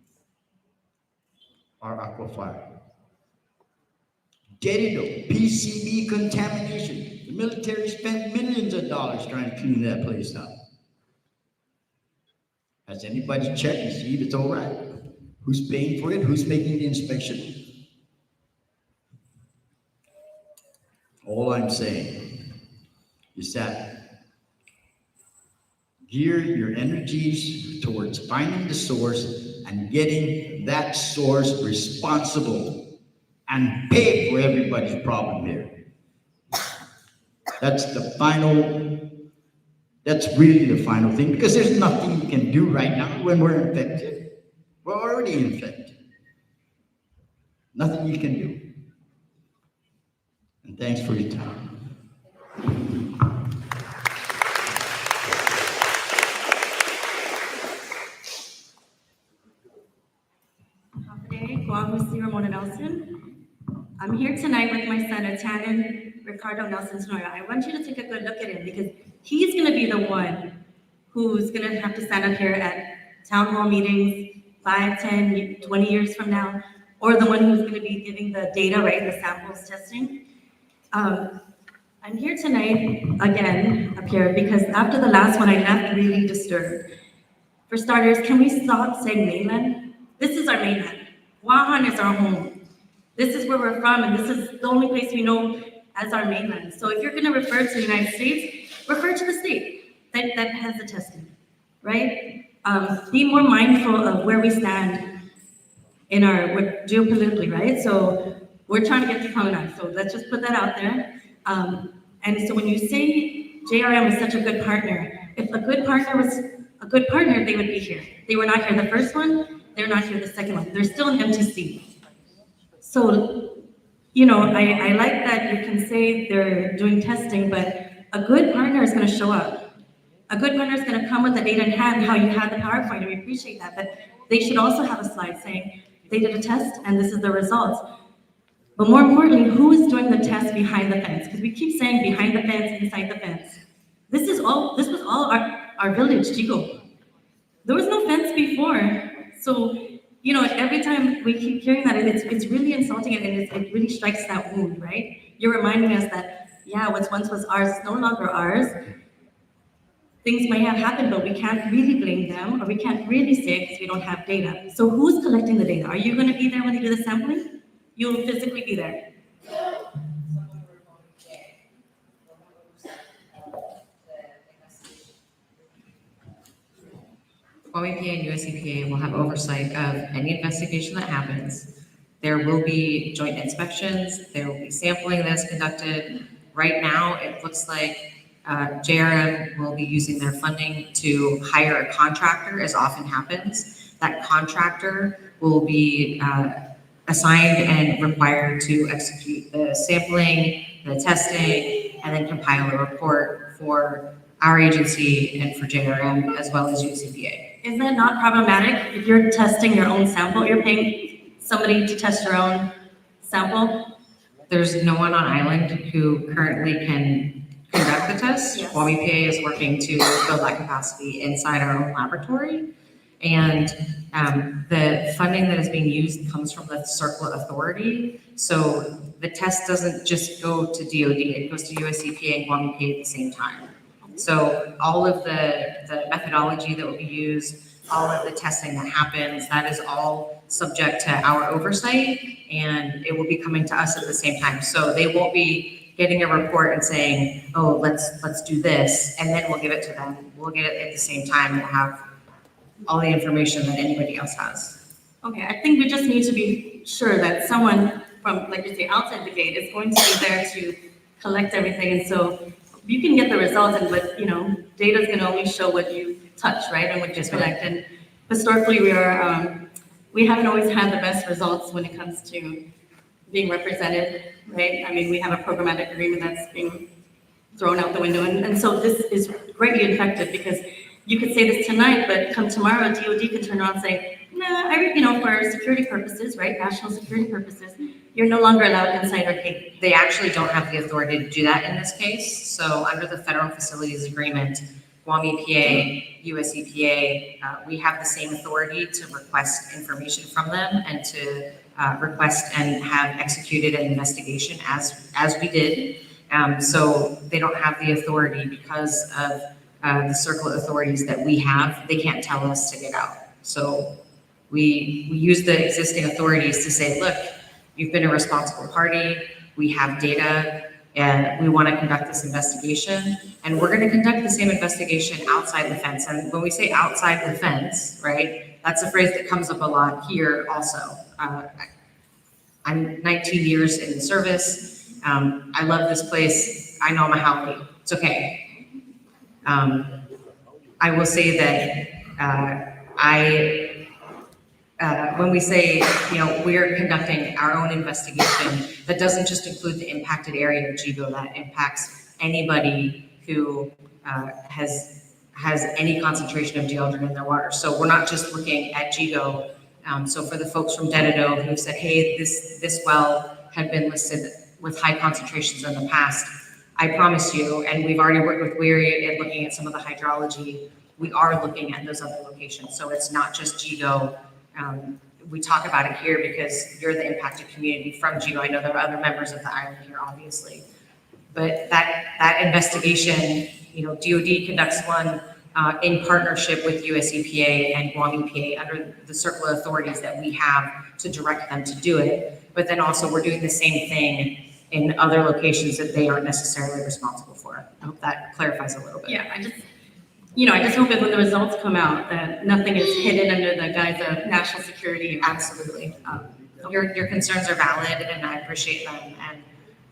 our aquifer. Genital, PCB contamination. The military spent millions of dollars trying to clean that place up. Has anybody checked to see if it's all right? Who's paying for it? Who's making the inspection? All I'm saying is that gear your energies towards finding the source and getting that source responsible and pay for everybody's problem here. That's really the final thing, because there's nothing you can do right now when we're infected. We're already infected. Nothing you can do. And thanks for your time. Guam Ramona Nelson. I'm here tonight with my son, Tannen Ricardo Nelson Snoyer. I want you to take a good look at him because he's going to be the one who's going to have to stand up here at town hall meetings 5, 10, 20 years from now, or the one who's going to be giving the data, right, the samples testing. I'm here tonight, again, up here, because after the last one, I left really disturbed. For starters, can we stop saying mainland? This is our mainland. Wahan is our home. This is where we're from, and this is the only place we know as our mainland. So if you're gonna refer to the United States, refer to the state that has the testing, right? Be more mindful of where we stand in geopolitically, right? So we're trying to get to colonize, so let's just put that out there. And so when you say JRM is such a good partner, if a good partner was a good partner, they would be here. They were not here the first one, they're not here the second one. They're still an MTC. So, you know, I like that you can say they're doing testing, but a good partner is gonna show up. A good partner is gonna come with the data in hand, how you had the PowerPoint, and we appreciate that, but they should also have a slide saying, they did a test and this is the results. But more importantly, who is doing the test behind the fence? Because we keep saying behind the fence, inside the fence. This was all our village, Yigo. There was no fence before. So, you know, every time we keep hearing that, it's really insulting and it really strikes that wound, right? You're reminding us that, yeah, what once was ours is no longer ours. Things might have happened, but we can't really blame them, or we can't really say it because we don't have data. So who's collecting the data? Are you gonna be there when they do the sampling? You'll physically be there. Guam EPA and US EPA will have oversight of any investigation that happens. There will be joint inspections, there will be sampling that's conducted. Right now, it looks like JRM will be using their funding to hire a contractor, as often happens. That contractor will be assigned and required to execute the sampling, the testing, and then compile a report for our agency and for JRM as well as US EPA. Is that not problematic? If you're testing your own sample, you're paying somebody to test your own sample? There's no one on island who currently can conduct the test. Yes. Guam EPA is working to build that capacity inside our own laboratory. And the funding that is being used comes from the CERCLA authority. So the test doesn't just go to DOD, it goes to US EPA and Guam EPA at the same time. So all of the methodology that will be used, all of the testing that happens, that is all subject to our oversight, and it will be coming to us at the same time. So they won't be getting a report and saying, oh, let's do this, and then we'll give it to them. We'll get it at the same time and have all the information that anybody else has. Okay, I think we just need to be sure that someone from, like you say, outside the gate is going to be there to collect everything. And so you can get the results, but you know, data is going to only show what you touch, right, and what you collect. And historically, we haven't always had the best results when it comes to being represented, right? I mean, we have a programmatic agreement that's being thrown out the window, and so this is greatly effective because you could say this tonight, but come tomorrow, DOD can turn around and say, nah, for security purposes, right, national security purposes, you're no longer allowed inside our gate. They actually don't have the authority to do that in this case. So under the Federal Facilities Agreement, Guam EPA, US EPA, we have the same authority to request information from them and to request and have executed an investigation as we did. So they don't have the authority because of the CERCLA authorities that we have. They can't tell us to get out. So we use the existing authorities to say, look, you've been a responsible party, we have data, and we want to conduct this investigation, and we're going to conduct the same investigation outside the fence. And when we say outside the fence, right, that's a phrase that comes up a lot here also. I'm 19 years in the service. I love this place. I know Mahauli. It's okay. I will say that when we say, you know, we're conducting our own investigation, that doesn't just include the impacted area of Yigo, that impacts anybody who has any concentration of dieldrin in their water. So we're not just looking at Yigo. So for the folks from Dededo who said, hey, this well had been listed with high concentrations in the past, I promise you, and we've already worked with Weary and looking at some of the hydrology, we are looking at those other locations. So it's not just Yigo. We talk about it here because you're the impacted community from Yigo. I know there are other members of the island here, obviously. But that investigation, you know, DOD conducts one, in partnership with US EPA and Guam EPA under the circle of authorities that we have to direct them to do it. But then also we're doing the same thing in other locations that they aren't necessarily responsible for. I hope that clarifies a little bit. Yeah, I just hope that when the results come out, that nothing is hidden under the guise of national security. Absolutely. Your concerns are valid and I appreciate them.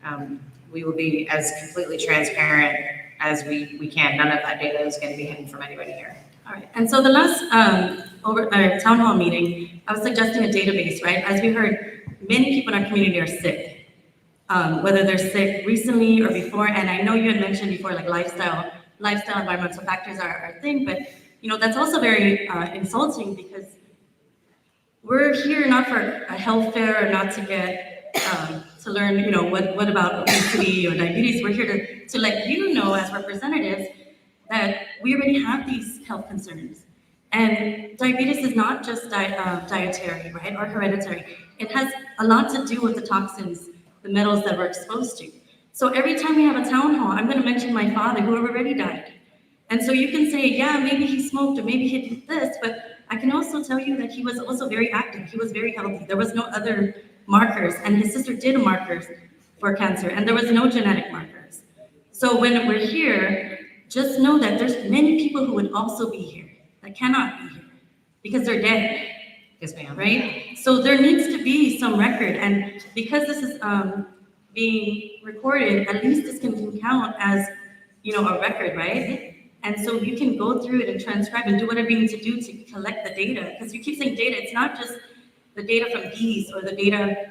And we will be as completely transparent as we can. None of that data is going to be hidden from anybody here. All right, and so the last town hall meeting, I was suggesting a database, right? As we heard, many people in our community are sick, whether they're sick recently or before. And I know you had mentioned before, like lifestyle environmental factors are a thing, but that's also very insulting because we're here not for a health fair or not to get to learn, what about obesity or diabetes. We're here to let you know as representatives that we already have these health concerns. And diabetes is not just dietary, right, or hereditary. It has a lot to do with the toxins, the metals that we're exposed to. So every time we have a town hall, I'm gonna mention my father who already died. And so you can say, yeah, maybe he smoked or maybe he did this, but I can also tell you that he was also very active. He was very healthy. There was no other markers, and his sister did markers for cancer, and there was no genetic markers. So when we're here, just know that there's many people who would also be here that cannot be here because they're dead. Yes, ma'am. Right? So there needs to be some record, and because this is being recorded, at least this can count as, a record, right? And so you can go through it and transcribe and do whatever you need to do to collect the data. Because you keep saying data, it's not just the data from these or the data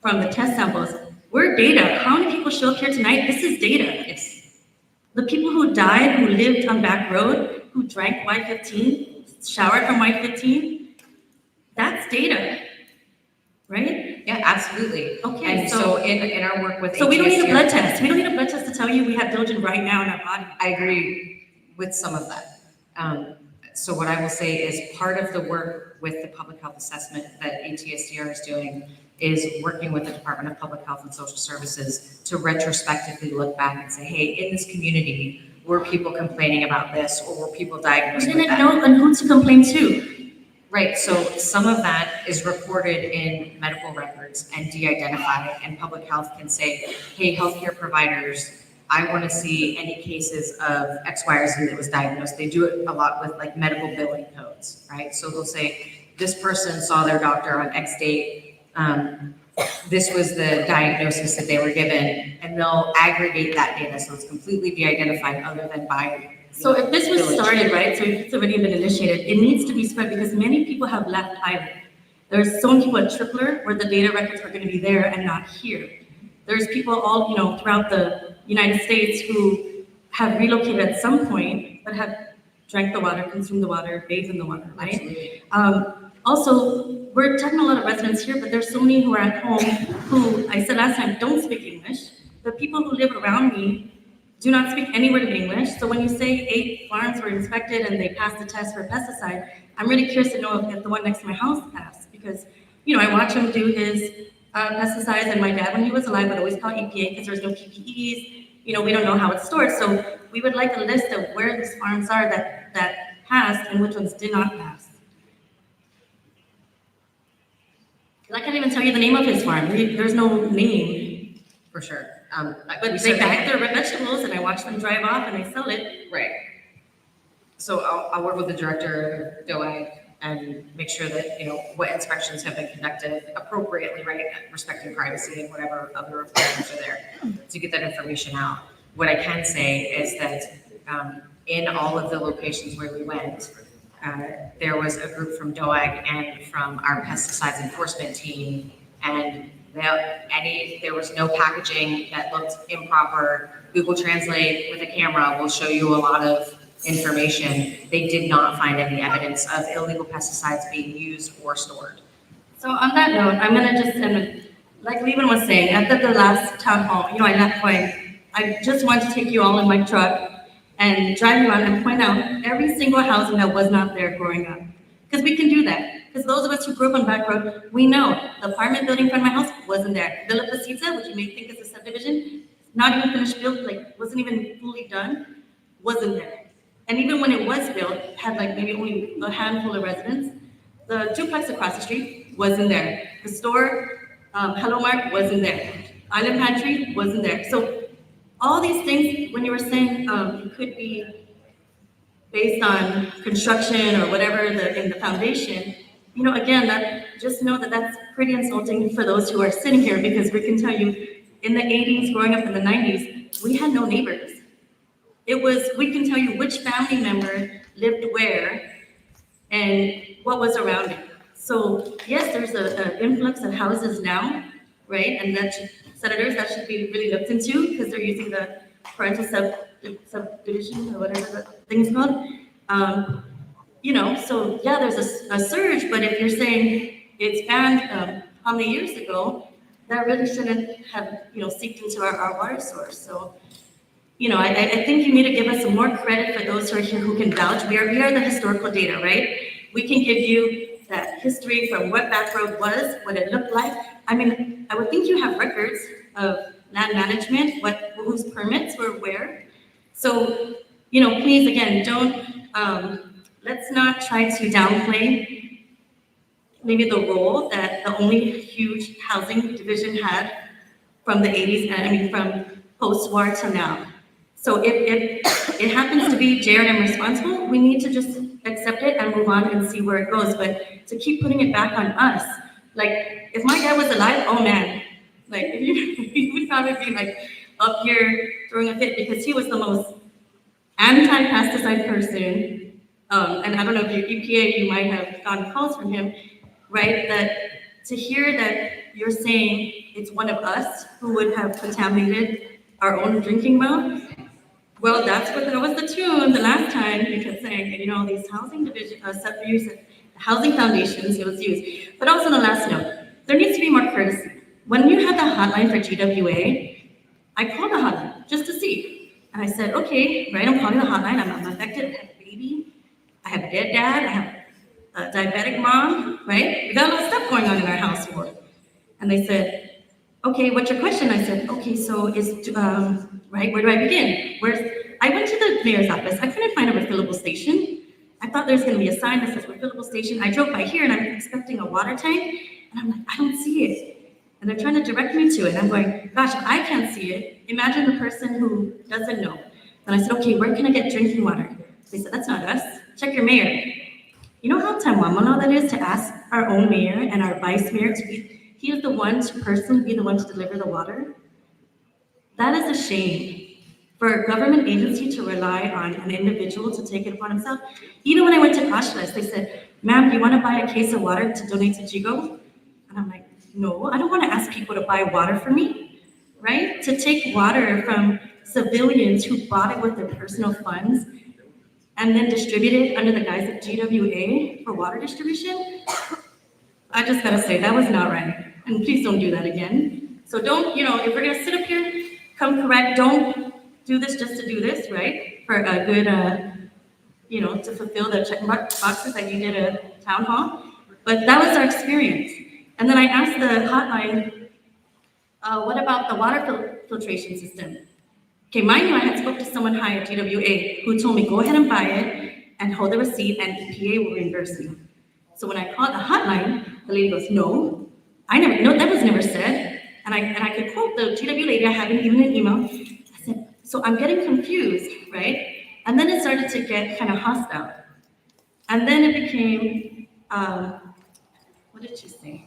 from the test samples. We're data. How many people show up here tonight? This is data. Yes. The people who died, who lived on back road, who drank Y15, showered from Y15, that's data, right? Yeah, absolutely. Okay, And so in our work with So we don't need a HSCR blood test. We don't need a blood test to tell you we have diligent right now in our body. I agree with some of that. So what I will say is part of the work with the public health assessment that ATSDR is doing is working with the Department of Public Health and Social Services to retrospectively look back and say, hey, in this community, were people complaining about this or were people diagnosed We with didn't that? know and who to complain to. Right, so some of that is recorded in medical records and de-identified, and public health can say, hey, healthcare providers, I want to see any cases of X, Y, or Z that was diagnosed. They do it a lot with like medical billing codes, right? So they'll say, this person saw their doctor on X date, this was the diagnosis that they were given, and they'll aggregate that data so it's completely de-identified other than by. So if this was village. started, right, so if it's already been initiated, it needs to be spread because many people have left Island. There's so many people at Tripler where the data records are going to be there and not here. There's people all, throughout the United States who have relocated at some point, but have drank the water, consumed the water, bathed in the water, right? Absolutely. Also, we're talking a lot of residents here, but there's so many who are at home who, I said last time, don't speak English. The people who live around me do not speak any word of English. So when you say 8 farms were inspected and they passed the test for pesticide, I'm really curious to know if the one next to my house passed because, I watch him do his pesticides, and my dad, when he was alive, would always call EPA because there's no PPEs. We don't know how it's stored. So we would like a list of where these farms are that passed and which ones did not pass. I can't even tell you the name of his farm. There's no name. For sure. But they bag their vegetables and I watch them drive off and I sell it. Right. So I'll work with the director, DOAG, and make sure that, what inspections have been conducted appropriately, right, respecting privacy and whatever other requirements are there to get that information out. What I can say is that in all of the locations where we went, there was a group from DOAG and from our pesticides enforcement team, and there was no packaging that looked improper. Google Translate with a camera will show you a lot of information. They did not find any evidence of illegal pesticides being used or stored. So on that note, I'm gonna just end, like Levin was saying, after the last town hall, I left point. I just want to take you all in my truck and drive you around and point out every single housing that was not there growing up. Because we can do that. Because those of us who grew up on Back Road, we know the apartment building in front of my house wasn't there. Villa Placita, which you may think is a subdivision, not even finished built, wasn't even fully done, wasn't there. And even when it was built, had like maybe only a handful of residents. The duplex across the street wasn't there. The store, Hello Mart, wasn't there. Island Pantry wasn't there. So all these things, when you were saying it could be based on construction or whatever in the foundation, you know, again, just know that that's pretty insulting for those who are sitting here, because we can tell you, in the 80s, growing up in the 90s, we had no neighbors. We can tell you which family member lived where and what was around it. So yes, there's an influx of houses now, right? And senators, that should be really looked into, because they're using the parental subdivision or whatever the thing is called. You know, so yeah, there's a surge, but if you're saying it's banned how many years ago, that really shouldn't have, you know, seeped into our water source. So, you know, I think you need to give us some more credit for those who are here who can vouch. We are the historical data, right? We can give you that history from what Back Road was, what it looked like. I mean, I would think you have records of land management, whose permits were where. So, you know, please, again, let's not try to downplay maybe the role that the only huge housing division had from the 80s, and I mean, from post-war to now. So if it happens to be JRM responsible, we need to just accept it and move on and see where it goes. But to keep putting it back on us, like, if my dad was alive, oh man, like, he would probably be like up here throwing a fit, because he was the most anti-pesticide person. And I don't know if you're EPA, you might have gotten calls from him, right? That to hear that you're saying it's one of us who would have contaminated our own drinking well, well, that was the tune the last time you kept saying, you know, these housing division, housing foundations, it was used. But also on the last note, there needs to be more courtesy. When you had the hotline for GWA, I called the hotline just to see. And I said, okay, right, I'm calling the hotline, I'm affected, I have a baby, I have a dead dad, I have a diabetic mom, right? We got a lot of stuff going on in our household. And they said, okay, what's your question? I said, okay, so right, where do I begin? I went to the mayor's office. I couldn't find a refillable station. I thought there was going to be a sign that says refillable station. I drove by here and I'm expecting a water tank. And I'm like, I don't see it. And they're trying to direct me to it. I'm going, gosh, I can't see it. Imagine the person who doesn't know. And I said, okay, where can I get drinking water? They said, that's not us. Check your mayor. You know how tamamano that is to ask our own mayor and our vice mayor to be, he is the one to personally be the one to deliver the water? That is a shame for a government agency to rely on an individual to take it upon himself. Even when I went to Cashless, they said, ma'am, do you want to buy a case of water to donate to Yigo? And I'm like, no, I don't want to ask people to buy water for me, right? To take water from civilians who bought it with their personal funds and then distribute it under the guise of GWA for water distribution. I just gotta say, that was not right. And please don't do that again. So don't, you know, if we're gonna sit up here, come correct, don't do this just to do this, right? For a good, you know, to fulfill the check boxes that you did at town hall. But that was our experience. And then I asked the hotline, what about the water filtration system? Okay, mind you, I had spoke to someone high at GWA who told me, go ahead and buy it and hold the receipt and EPA will reimburse me. So when I called the hotline, the lady goes, no, that was never said. And I could quote the GW lady, I have even an email. I said, so I'm getting confused, right? And then it started to get kind of hostile. And then it became, what did she say?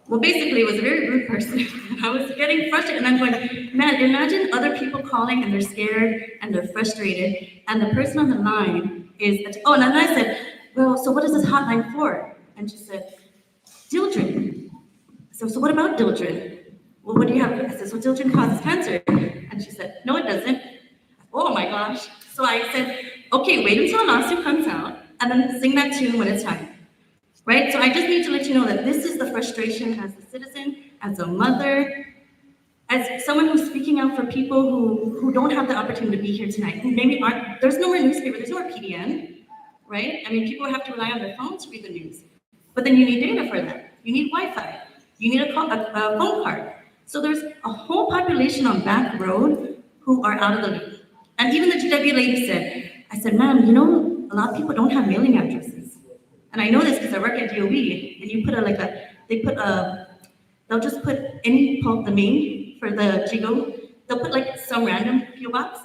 Well, basically, it was a very rude person. I was getting frustrated, and I'm going, man, imagine other people calling, and they're scared, and they're frustrated, and the person on the line is, and then I said, well, so what is this hotline for? And she said, DIELDRIN. So what about DIELDRIN? Well, what do you have? I said, so DIELDRIN causes cancer. And she said, no, it doesn't. Oh my gosh. So I said, okay, wait until a lawsuit comes out, and then sing that tune when it's time. Right? So I just need to let you know that this is the frustration as a citizen, as a mother, as someone who's speaking out for people who don't have the opportunity to be here tonight, who maybe aren't, there's no more newspaper, there's no more PDN, right? I mean, people have to rely on their phones to read the news. But then you need data for that. You need Wi-Fi. You need a phone card. So there's a whole population on Back Road who are out of the loop. And even the GW lady said, I said, ma'am, you know, a lot of people don't have mailing addresses. And I know this because I work at DOE, and you put they'll just put the name for the Yigo, they'll put like some random PO box,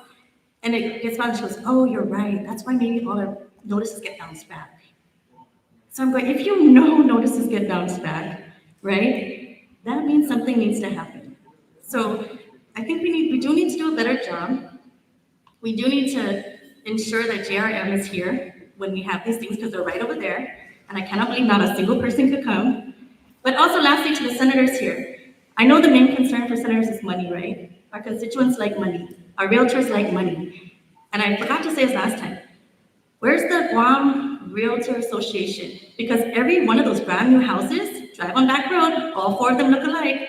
and it gets found, and she goes, oh, you're right, that's why maybe all our notices get bounced back. So I'm going, if you know notices get bounced back, right, that means something needs to happen. So I think we do need to do a better job. We do need to ensure that JRM is here when we have these things, because they're right over there, and I cannot believe not a single person could come. But also lastly, to the senators here, I know the main concern for senators is money, right? Our constituents like money, our realtors like money. And I forgot to say this last time, where's the Guam Realtor Association? Because every one of those brand new houses, drive on back road, all 4 of them look alike.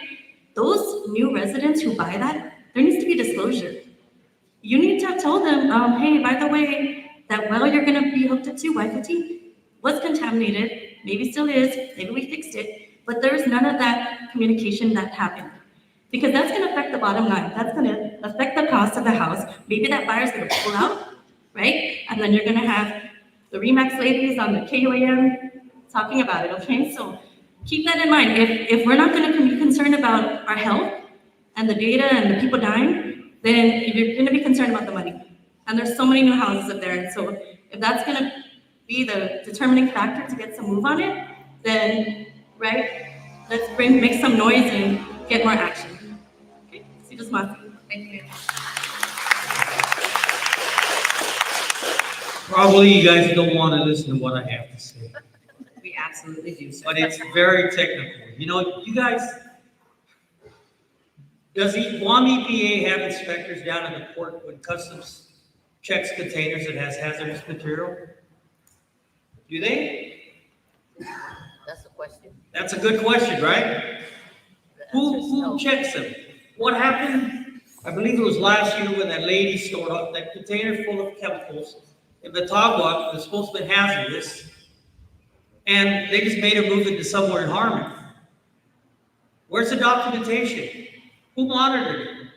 Those new residents who buy that, there needs to be disclosure. You need to tell them, hey, by the way, that well you're gonna be hooked up to, Y15, was contaminated, maybe still is, maybe we fixed it, but there's none of that communication that happened. Because that's gonna affect the bottom line, that's gonna affect the cost of the house. Maybe that buyer's gonna pull out, right? And then you're gonna have the RE/MAX ladies on the KOAM talking about it, okay? So keep that in mind. If we're not gonna be concerned about our health and the data and the people dying, then you're gonna be concerned about the money. And there's so many new houses up there, and so if that's gonna be the determining factor to get some move on it, then, right, let's make some noise and get more action. Okay, see you tomorrow. Thank you. Probably you guys don't want to listen to what I have to say, We absolutely do, sir. but it's very technical. You know, you guys, does the Guam EPA have inspectors down in the port when customs checks containers that has hazardous material? Do they? That's the question. That's a good question, right? Who checks them? What happened? I believe it was last year when that lady stored up that container full of chemicals in Batagua that was supposed to be hazardous, and they just made her move it to somewhere in Harmon. Where's the documentation? Who monitored it?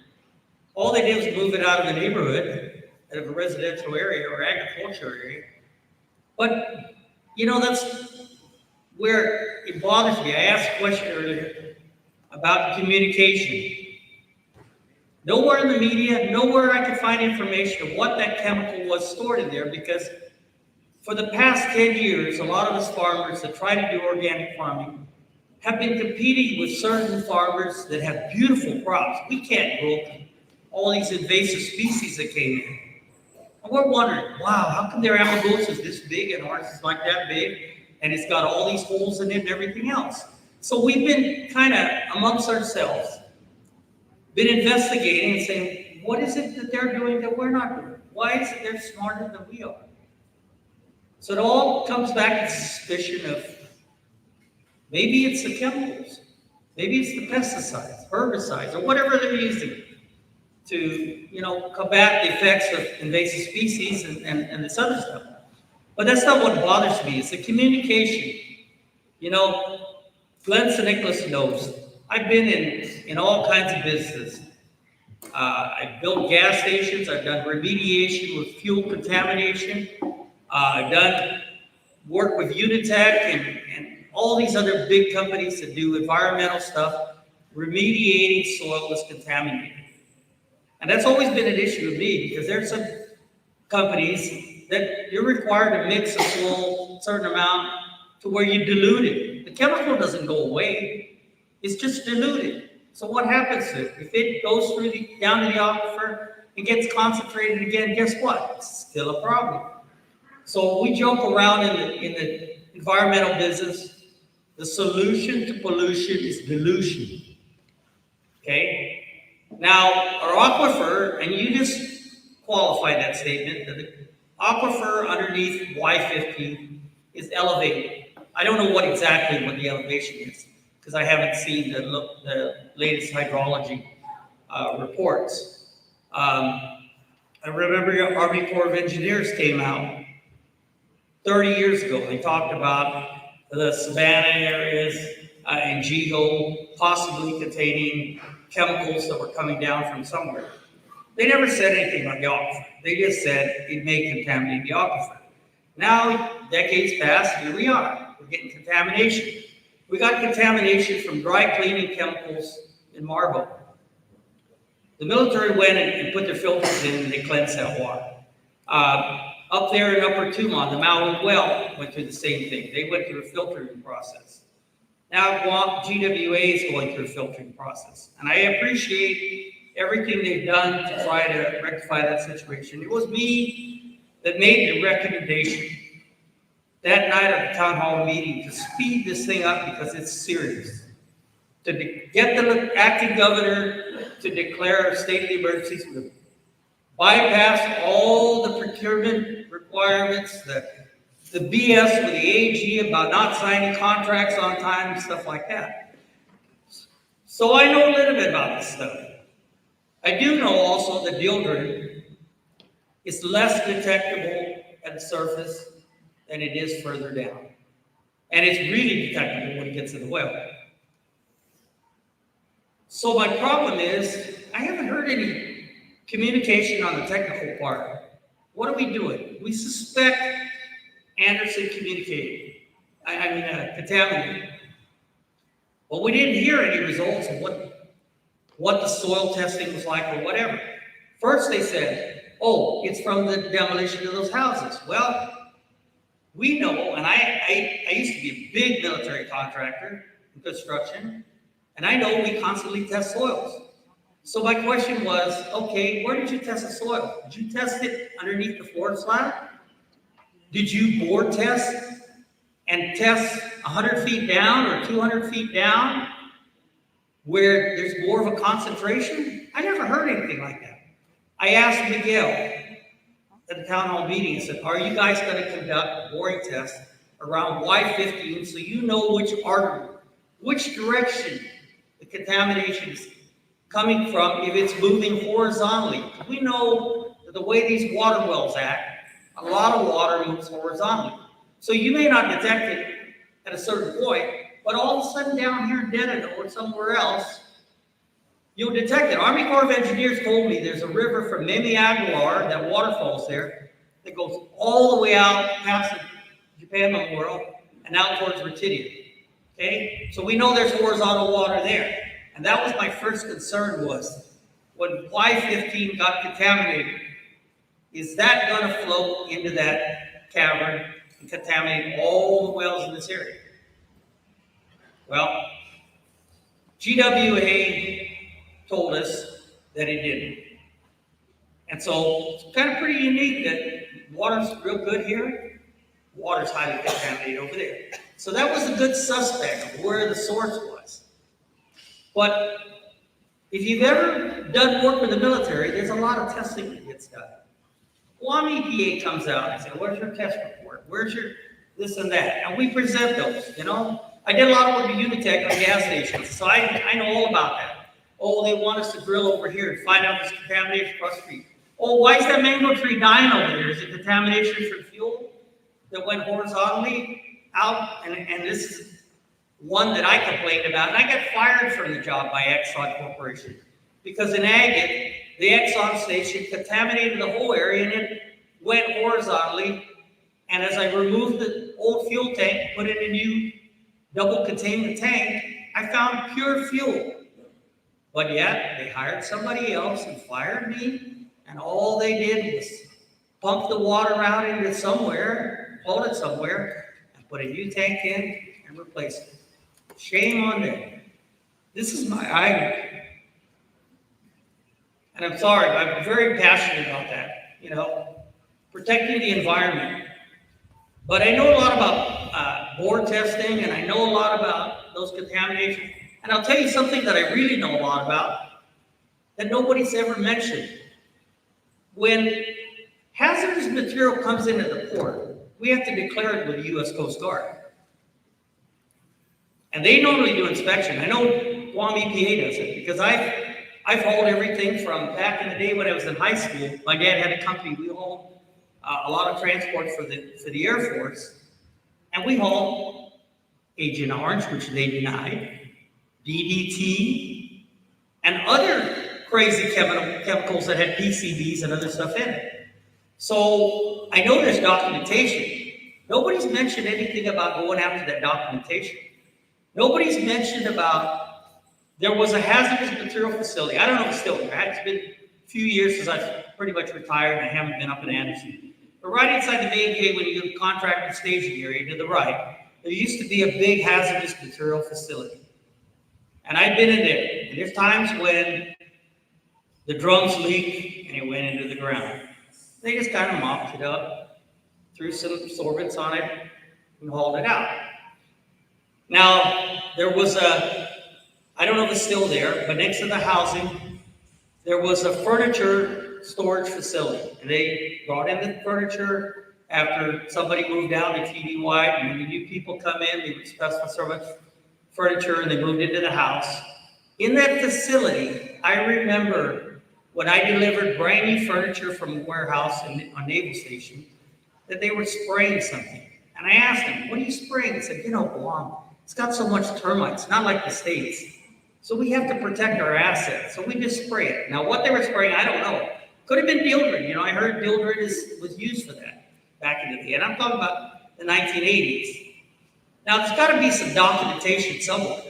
All they did was move it out of the neighborhood, out of a residential area or agricultural area. But, you know, that's where it bothers me. I asked a question earlier about communication. Nowhere in the media, nowhere I could find information of what that chemical was stored in there, because for the past 10 years, a lot of us farmers that try to do organic farming have been competing with certain farmers that have beautiful crops. We can't grow all these invasive species that came in. And we're wondering, wow, how come their amargosa is this big and ours is like that big, and it's got all these holes in it and everything else? So we've been kind of amongst ourselves, been investigating and saying, what is it that they're doing that we're not doing? Why is it they're smarter than we are? So it all comes back to suspicion of maybe it's the chemicals, maybe it's the pesticides, herbicides, or whatever they're using to, you know, combat the effects of invasive species and this other stuff. But that's not what bothers me. It's the communication. You know, Glenn St. Nicholas knows I've been in all kinds of businesses. I've built gas stations. I've done remediation with fuel contamination. I've done work with Unitech and all these other big companies that do environmental stuff, remediating soil that's contaminated. And that's always been an issue with me, because there's some companies that you're required to mix a soil a certain amount to where you dilute it. The chemical doesn't go away, it's just diluted. So what happens if it goes through down to the aquifer and gets concentrated again, guess what? It's still a problem. So we joke around in the environmental business, the solution to pollution is dilution. Okay? Now, our aquifer, and you just qualify that statement, that the aquifer underneath Y15 is elevated. I don't know what the elevation is, because I haven't seen the latest hydrology reports. I remember your Army Corps of Engineers came out 30 years ago. They talked about the savanna areas in Yigo possibly containing chemicals that were coming down from somewhere. They never said anything about the aquifer. They just said it may contaminate the aquifer. Now, decades pass, here we are. We're getting contamination. We got contamination from dry cleaning chemicals in Marble. The military went and put their filters in and they cleansed that water. Up there in Upper Tumon, the Maui well went through the same thing. They went through a filtering process. Now Guam GWA is going through a filtering process. And I appreciate everything they've done to try to rectify that situation. It was me that made the recommendation that night at the town hall meeting to speed this thing up because it's serious. To get the acting governor to declare a state of emergency, to bypass all the procurement requirements, the BS with the AG about not signing contracts on time and stuff like that. So I know a little bit about this stuff. I do know also that DIELDRIN is less detectable at the surface than it is further down. And it's really detectable when it gets in the well. So my problem is, I haven't heard any communication on the technical part. What are we doing? We suspect Anderson contaminated. But we didn't hear any results of what the soil testing was like or whatever. First they said, oh, it's from the demolition of those houses. Well, we know, and I used to be a big military contractor in construction, and I know we constantly test soils. So my question was, okay, where did you test the soil? Did you test it underneath the floor slab? Did you bore test and test 100 feet down or 200 feet down where there's more of a concentration? I never heard anything like that. I asked Miguel at the town hall meeting, I said, are you guys going to conduct boring tests around Y15 so you know which artery, which direction the contamination is coming from if it's moving horizontally? We know that the way these water wells act, a lot of water moves horizontally. So you may not detect it at a certain point, but all of a sudden down here in Denton or somewhere else, you'll detect it. Army Corps of Engineers told me there's a river from Mimi Aguilar, that waterfalls there, that goes all the way out past the Japan Memorial and out towards Retidia. Okay? So we know there's horizontal water there. And that was my first concern was, when Y15 got contaminated, is that going to flow into that cavern and contaminate all the wells in this area? Well, GWA told us that it didn't. And so it's kind of pretty unique that water's real good here, water's highly contaminated over there. So that was a good suspect of where the source was. But if you've ever done work with the military, there's a lot of testing that gets done. Guam EPA comes out and says, where's your test report? Where's your this and that? And we present those, you know. I did a lot of work at Unitech on gas stations, so I know all about that. Oh, they want us to drill over here and find out this contamination across the street. Oh, why is that mango tree dying over there? Is it contamination from fuel that went horizontally out? And this is one that I complained about, and I got fired from the job by Exxon Corporation because in Agate, the Exxon station contaminated the whole area and it went horizontally. And as I removed the old fuel tank, put in a new double containment tank, I found pure fuel. But yet they hired somebody else and fired me, and all they did was pump the water out into somewhere, hold it somewhere, and put a new tank in and replace it. Shame on them. This is and I'm sorry, I'm very passionate about that, you know, protecting the environment. But I know a lot about bore testing, and I know a lot about those contaminations. And I'll tell you something that I really know a lot about that nobody's ever mentioned. When hazardous material comes into the port, we have to declare it with the U.S. Coast Guard. And they normally do inspection. I know Guam EPA does it because I've hauled everything from back in the day when I was in high school. My dad had a company. We hauled a lot of transport for the Air Force. And we hauled Agent Orange, which they denied, DDT, and other crazy chemicals that had PCBs and other stuff in it. So I know there's documentation. Nobody's mentioned anything about going after that documentation. Nobody's mentioned about, there was a hazardous material facility. I don't know if it's still there. It's been a few years since I've pretty much retired and I haven't been up in Anderson. But right inside the main gate, when you go to the contractor staging area to the right, there used to be a big hazardous material facility. And I've been in there, and there's times when the drums leak and it went into the ground. They just kind of mopped it up, threw some absorbents on it, and hauled it out. Now, there was I don't know if it's still there, but next to the housing, there was a furniture storage facility. And they brought in the furniture after somebody moved out in TDY, and when the new people come in, they would specify so much furniture, and they moved into the house. In that facility, I remember when I delivered brand new furniture from a warehouse on Naval Station, that they were spraying something. And I asked them, what are you spraying? They said, Guam, it's got so much termites, not like the States. So we have to protect our assets. So we just spray it. Now, what they were spraying, I don't know. Could have been DIELDRIN. I heard DIELDRIN was used for that back in the day. And I'm talking about the 1980s. Now, there's got to be some documentation somewhere.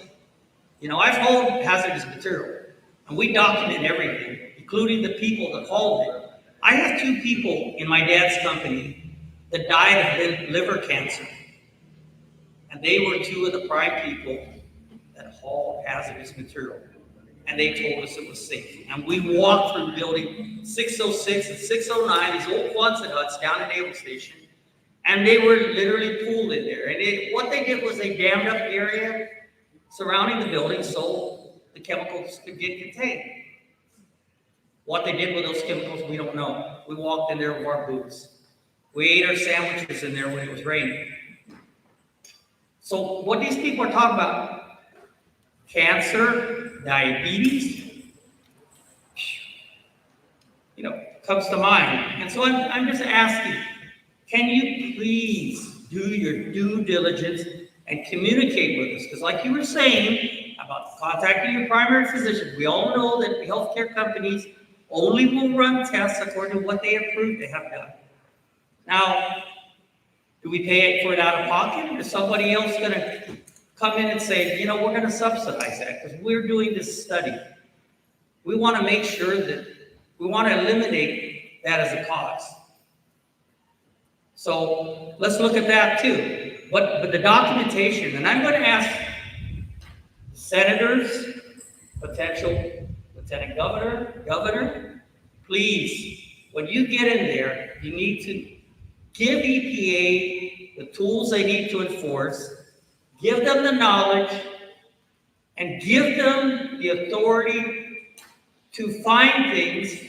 I've hauled hazardous material, and we document everything, including the people that hauled it. I have 2 people in my dad's company that died of liver cancer. And they were 2 of the prime people that hauled hazardous material. And they told us it was safe. And we walked through building 606 and 609, these old Quonset huts down at Naval Station. And they were literally pooled in there. And what they did was they dammed up the area surrounding the building so the chemicals could get contained. What they did with those chemicals, we don't know. We walked in there with our boots. We ate our sandwiches in there when it was raining. So what these people are talking about, cancer, diabetes, comes to mind. And so I'm just asking, can you please do your due diligence and communicate with us? Because like you were saying about contacting your primary physician, we all know that the healthcare companies only will run tests according to what they approve they have done. Now, do we pay for it out of pocket? Or is somebody else going to come in and say, we're going to subsidize that because we're doing this study? We want to make sure that we want to eliminate that as a cost. So let's look at that too. But the documentation, and I'm going to ask senators, potential lieutenant governor, please, when you get in there, you need to give EPA the tools they need to enforce, give them the knowledge, and give them the authority to find things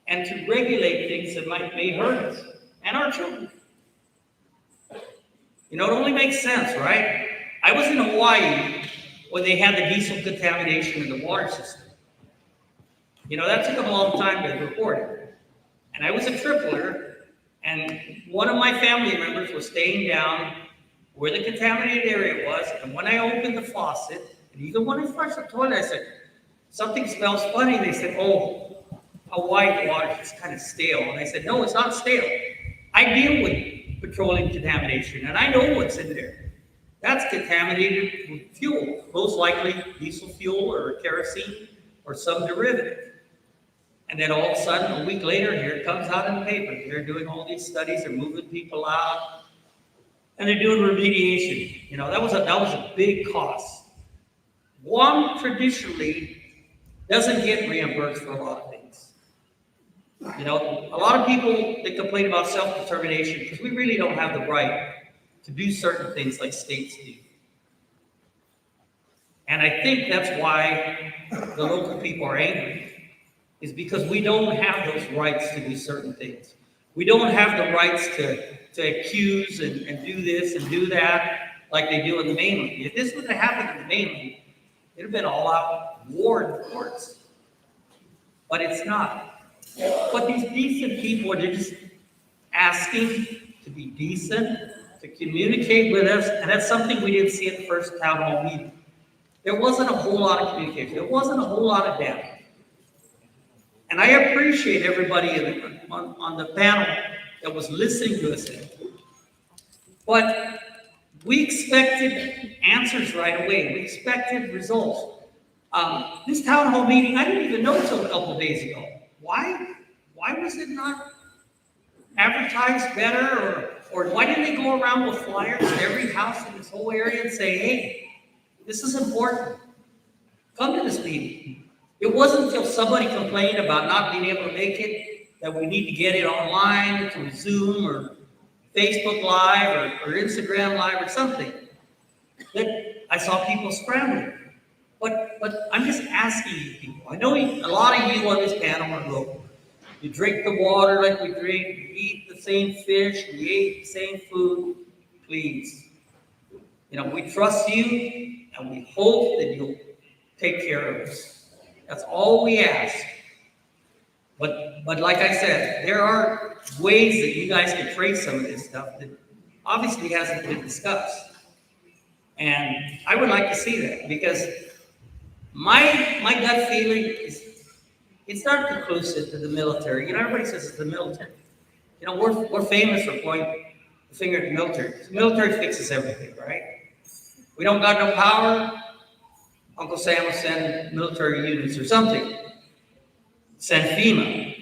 and to regulate things that may hurt us and our children. It only makes sense, right? I was in Hawaii when they had the diesel contamination in the water system. That took a long time to report it. And I was a tripler, and one of my family members was staying down where the contaminated area was, and when I opened the faucet, and even when I flushed the toilet, I said, something smells funny. They said, oh, Hawaii water is kind of stale. And I said, no, it's not stale. I deal with petroleum contamination, and I know what's in there. That's contaminated with fuel, most likely diesel fuel or kerosene or some derivative. And then all of a sudden, a week later, here it comes out in the paper. They're doing all these studies, they're moving people out, and they're doing remediation. That was a big cost. Guam traditionally doesn't get reimbursed for a lot of things. A lot of people, they complain about self-determination because we really don't have the right to do certain things like states do. And I think that's why the local people are angry, is because we don't have those rights to do certain things. We don't have the rights to accuse and do this and do that like they do in the mainland. If this would have happened in the mainland, it would have been all out war in the courts. But it's not. But these decent people, they're just asking to be decent, to communicate with us, and that's something we didn't see at the first town hall meeting. There wasn't a whole lot of communication. There wasn't a whole lot of data. And I appreciate everybody on the panel that was listening to us. But we expected answers right away. We expected results. This town hall meeting, I didn't even know until a couple of days ago. Why? Why was it not advertised better, or why didn't they go around with flyers to every house in this whole area and say, hey, this is important. Come to this meeting. It wasn't until somebody complained about not being able to make it that we need to get it online through Zoom or Facebook Live or Instagram Live or something that I saw people scrambling. But I'm just asking you people. I know a lot of you on this panel are local. You drink the water like we drink, you eat the same fish, we eat the same food. Please. We trust you and we hope that you'll take care of us. That's all we ask. But like I said, there are ways that you guys can trace some of this stuff that obviously hasn't been discussed. And I would like to see that, because my gut feeling is it's not conclusive to the military. Everybody says it's the military. We're famous for pointing the finger at the military. The military fixes everything, right? We don't got no power. Uncle Sam will send military units or something. Send FEMA.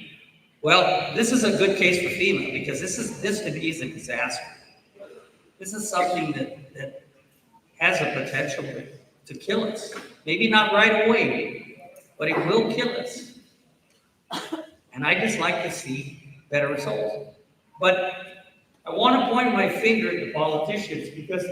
Well, this is a good case for FEMA, because this could be a disaster. This is something that has a potential to kill us. Maybe not right away, but it will kill us. And I just like to see better results. But I want to point my finger at the politicians, because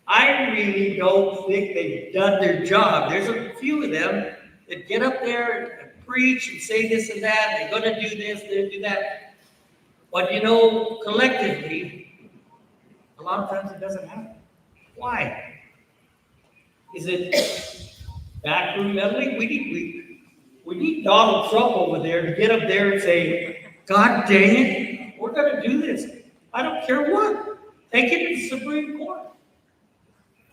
I really don't think they've done their job. There's a few of them that get up there and preach and say this and that. They're going to do this, they're going to do that. But collectively, a lot of times it doesn't happen. Why? Is it backroom meddling? We need Donald Trump over there to get up there and say, God dang it, we're going to do this. I don't care what. Take it to the Supreme Court.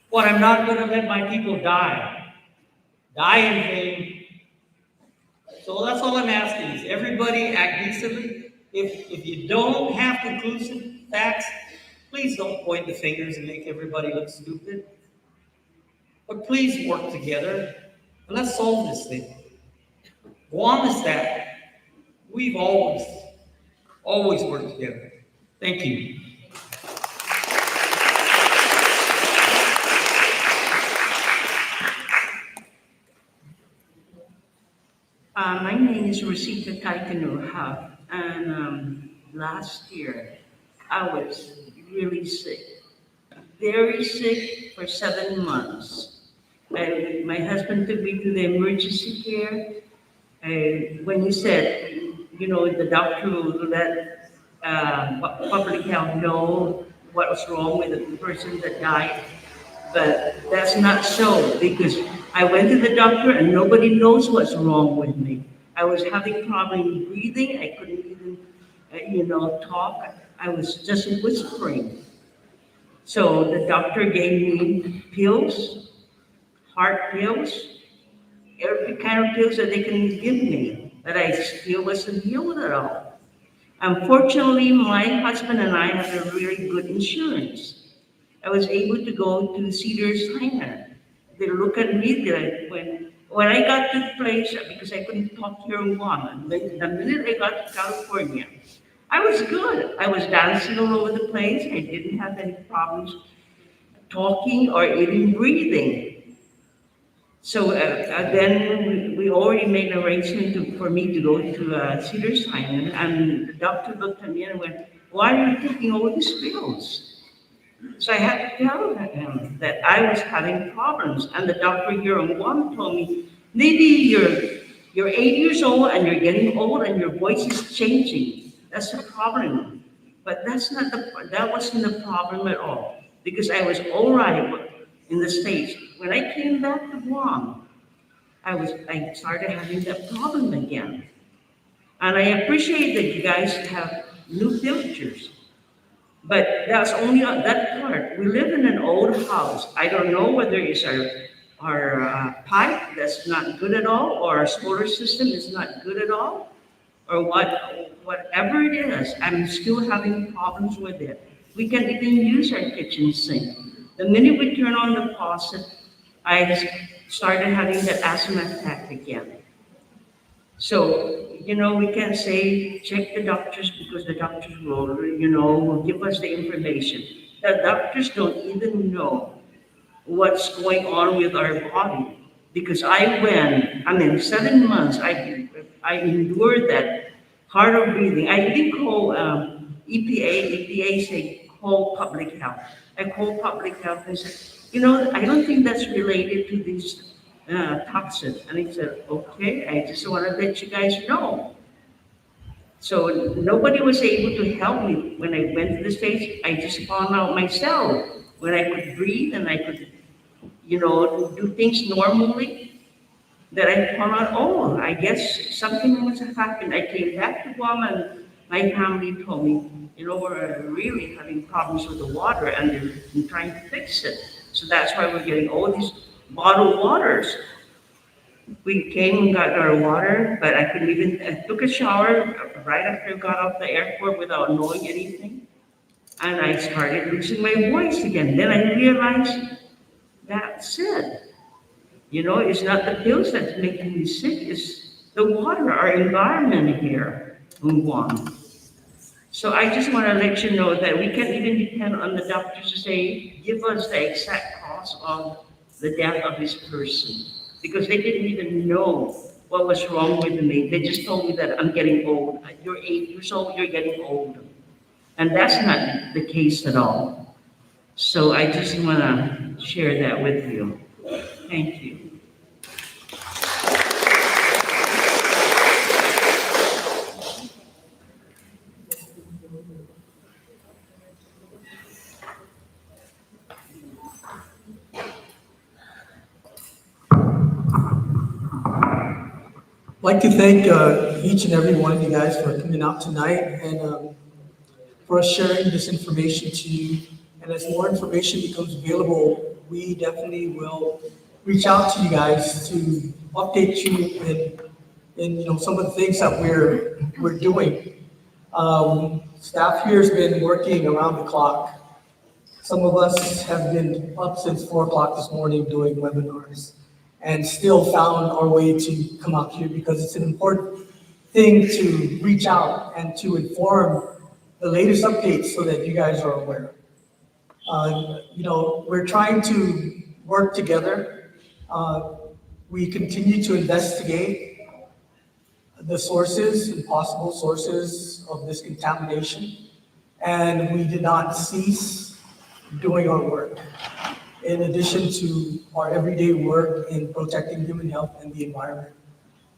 But I'm not going to let my people die in vain. So that's all I'm asking is everybody act decently. If you don't have conclusive facts, please don't point the fingers and make everybody look stupid. But please work together and let's solve this thing. Guam is that. We've always worked together. Thank you. My name is Rosita Kaikanuha, and last year I was really sick, very sick for 7 months. My husband took me to the emergency care. When he said, the doctor will let public health know what was wrong with the person that died. But that's not so, because I went to the doctor and nobody knows what's wrong with me. I was having problem breathing. I couldn't even, talk. I was just whispering. So the doctor gave me pills, heart pills, every kind of pills that they can give me, but I still wasn't healed at all. Unfortunately, my husband and I have a really good insurance. I was able to go to Cedars-Sinai. They look at me when I got to the place, because I couldn't talk here in Guam. The minute I got to California, I was good. I was dancing all over the place. I didn't have any problems talking or even breathing. So then we already made an arrangement for me to go to Cedars-Sinai, and the doctor looked at me and went, "Why are you taking all these pills?" So I had to tell him that I was having problems, and the doctor here in Guam told me, maybe you're 8 years old and you're getting old and your voice is changing. That's the problem. But that wasn't the problem at all, because I was all right in the States. When I came back to Guam, I started having that problem again. And I appreciate that you guys have new filters. But that's only on that part. We live in an old house. I don't know whether it's our pipe that's not good at all, or our solar system is not good at all. or whatever it is, I'm still having problems with it. We can't even use our kitchen sink. The minute we turn on the faucet, I started having that asthma attack again. So, we can't say, check the doctors because the doctors will give us the information. The doctors don't even know what's going on with our body. Because 7 months, I endured that hard breathing. I didn't call EPA say call public health. I called public health and said, I don't think that's related to these toxins. And he said, okay, I just want to let you guys know. So nobody was able to help me when I went to the States. I just found out myself when I could breathe and I could, do things normally. That I found out, oh, I guess something must have happened. I came back to Guam and my family told me, we're really having problems with the water and they're trying to fix it. So that's why we're getting all these bottled waters. We came and got our water, but I took a shower right after I got off the airport without knowing anything. And I started losing my voice again. Then I realized that's it. It's not the pills that's making me sick, it's the water, our environment here in Guam. So I just want to let you know that we can't even depend on the doctors to say, give us the exact cause of the death of this person. Because they didn't even know what was wrong with me. They just told me that I'm getting old. You're 8 years old, you're getting old. And that's not the case at all. So I just want to share that with you. Thank you. I'd like to thank each and every one of you guys for coming out tonight and for us sharing this information to you. And as more information becomes available, we definitely will reach out to you guys to update you in some of the things that we're doing. Staff here has been working around the clock. Some of us have been up since 4 o'clock this morning doing webinars and still found our way to come out here because it's an important thing to reach out and to inform the latest updates so that you guys are aware. We're trying to work together. We continue to investigate the sources and possible sources of this contamination, and we did not cease doing our work. In addition to our everyday work in protecting human health and the environment.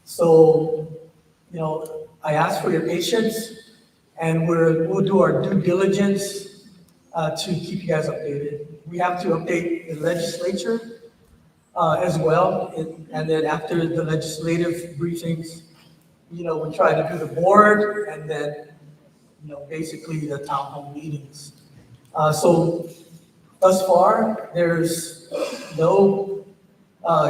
So, I ask for your patience and we'll do our due diligence to keep you guys updated. We have to update the legislature as well. And then after the legislative briefings, we try to do the board and then, basically the town hall meetings. So thus far, there's no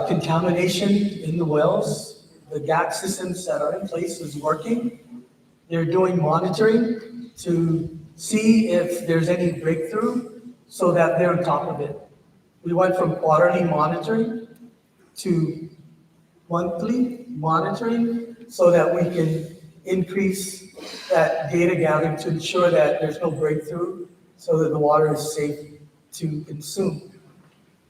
contamination in the wells. The GAC systems that are in place is working. They're doing monitoring to see if there's any breakthrough so that they're on top of it. We went from quarterly monitoring to monthly monitoring so that we can increase that data gathering to ensure that there's no breakthrough so that the water is safe to consume.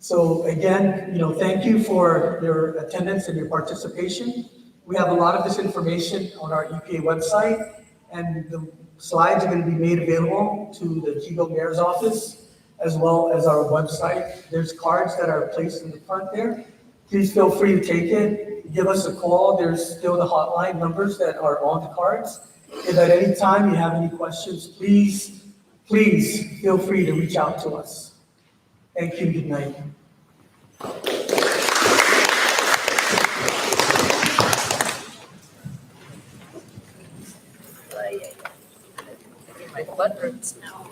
So again, thank you for your attendance and your participation. We have a lot of this information on our EPA website, and the slides are going to be made available to the Yigo Mayor's office, as well as our website. There's cards that are placed in the front there. Please feel free to take it. Give us a call. There's still the hotline numbers that are on the cards. If at any time you have any questions, please feel free to reach out to us. Thank you. Good night. My butt hurts now.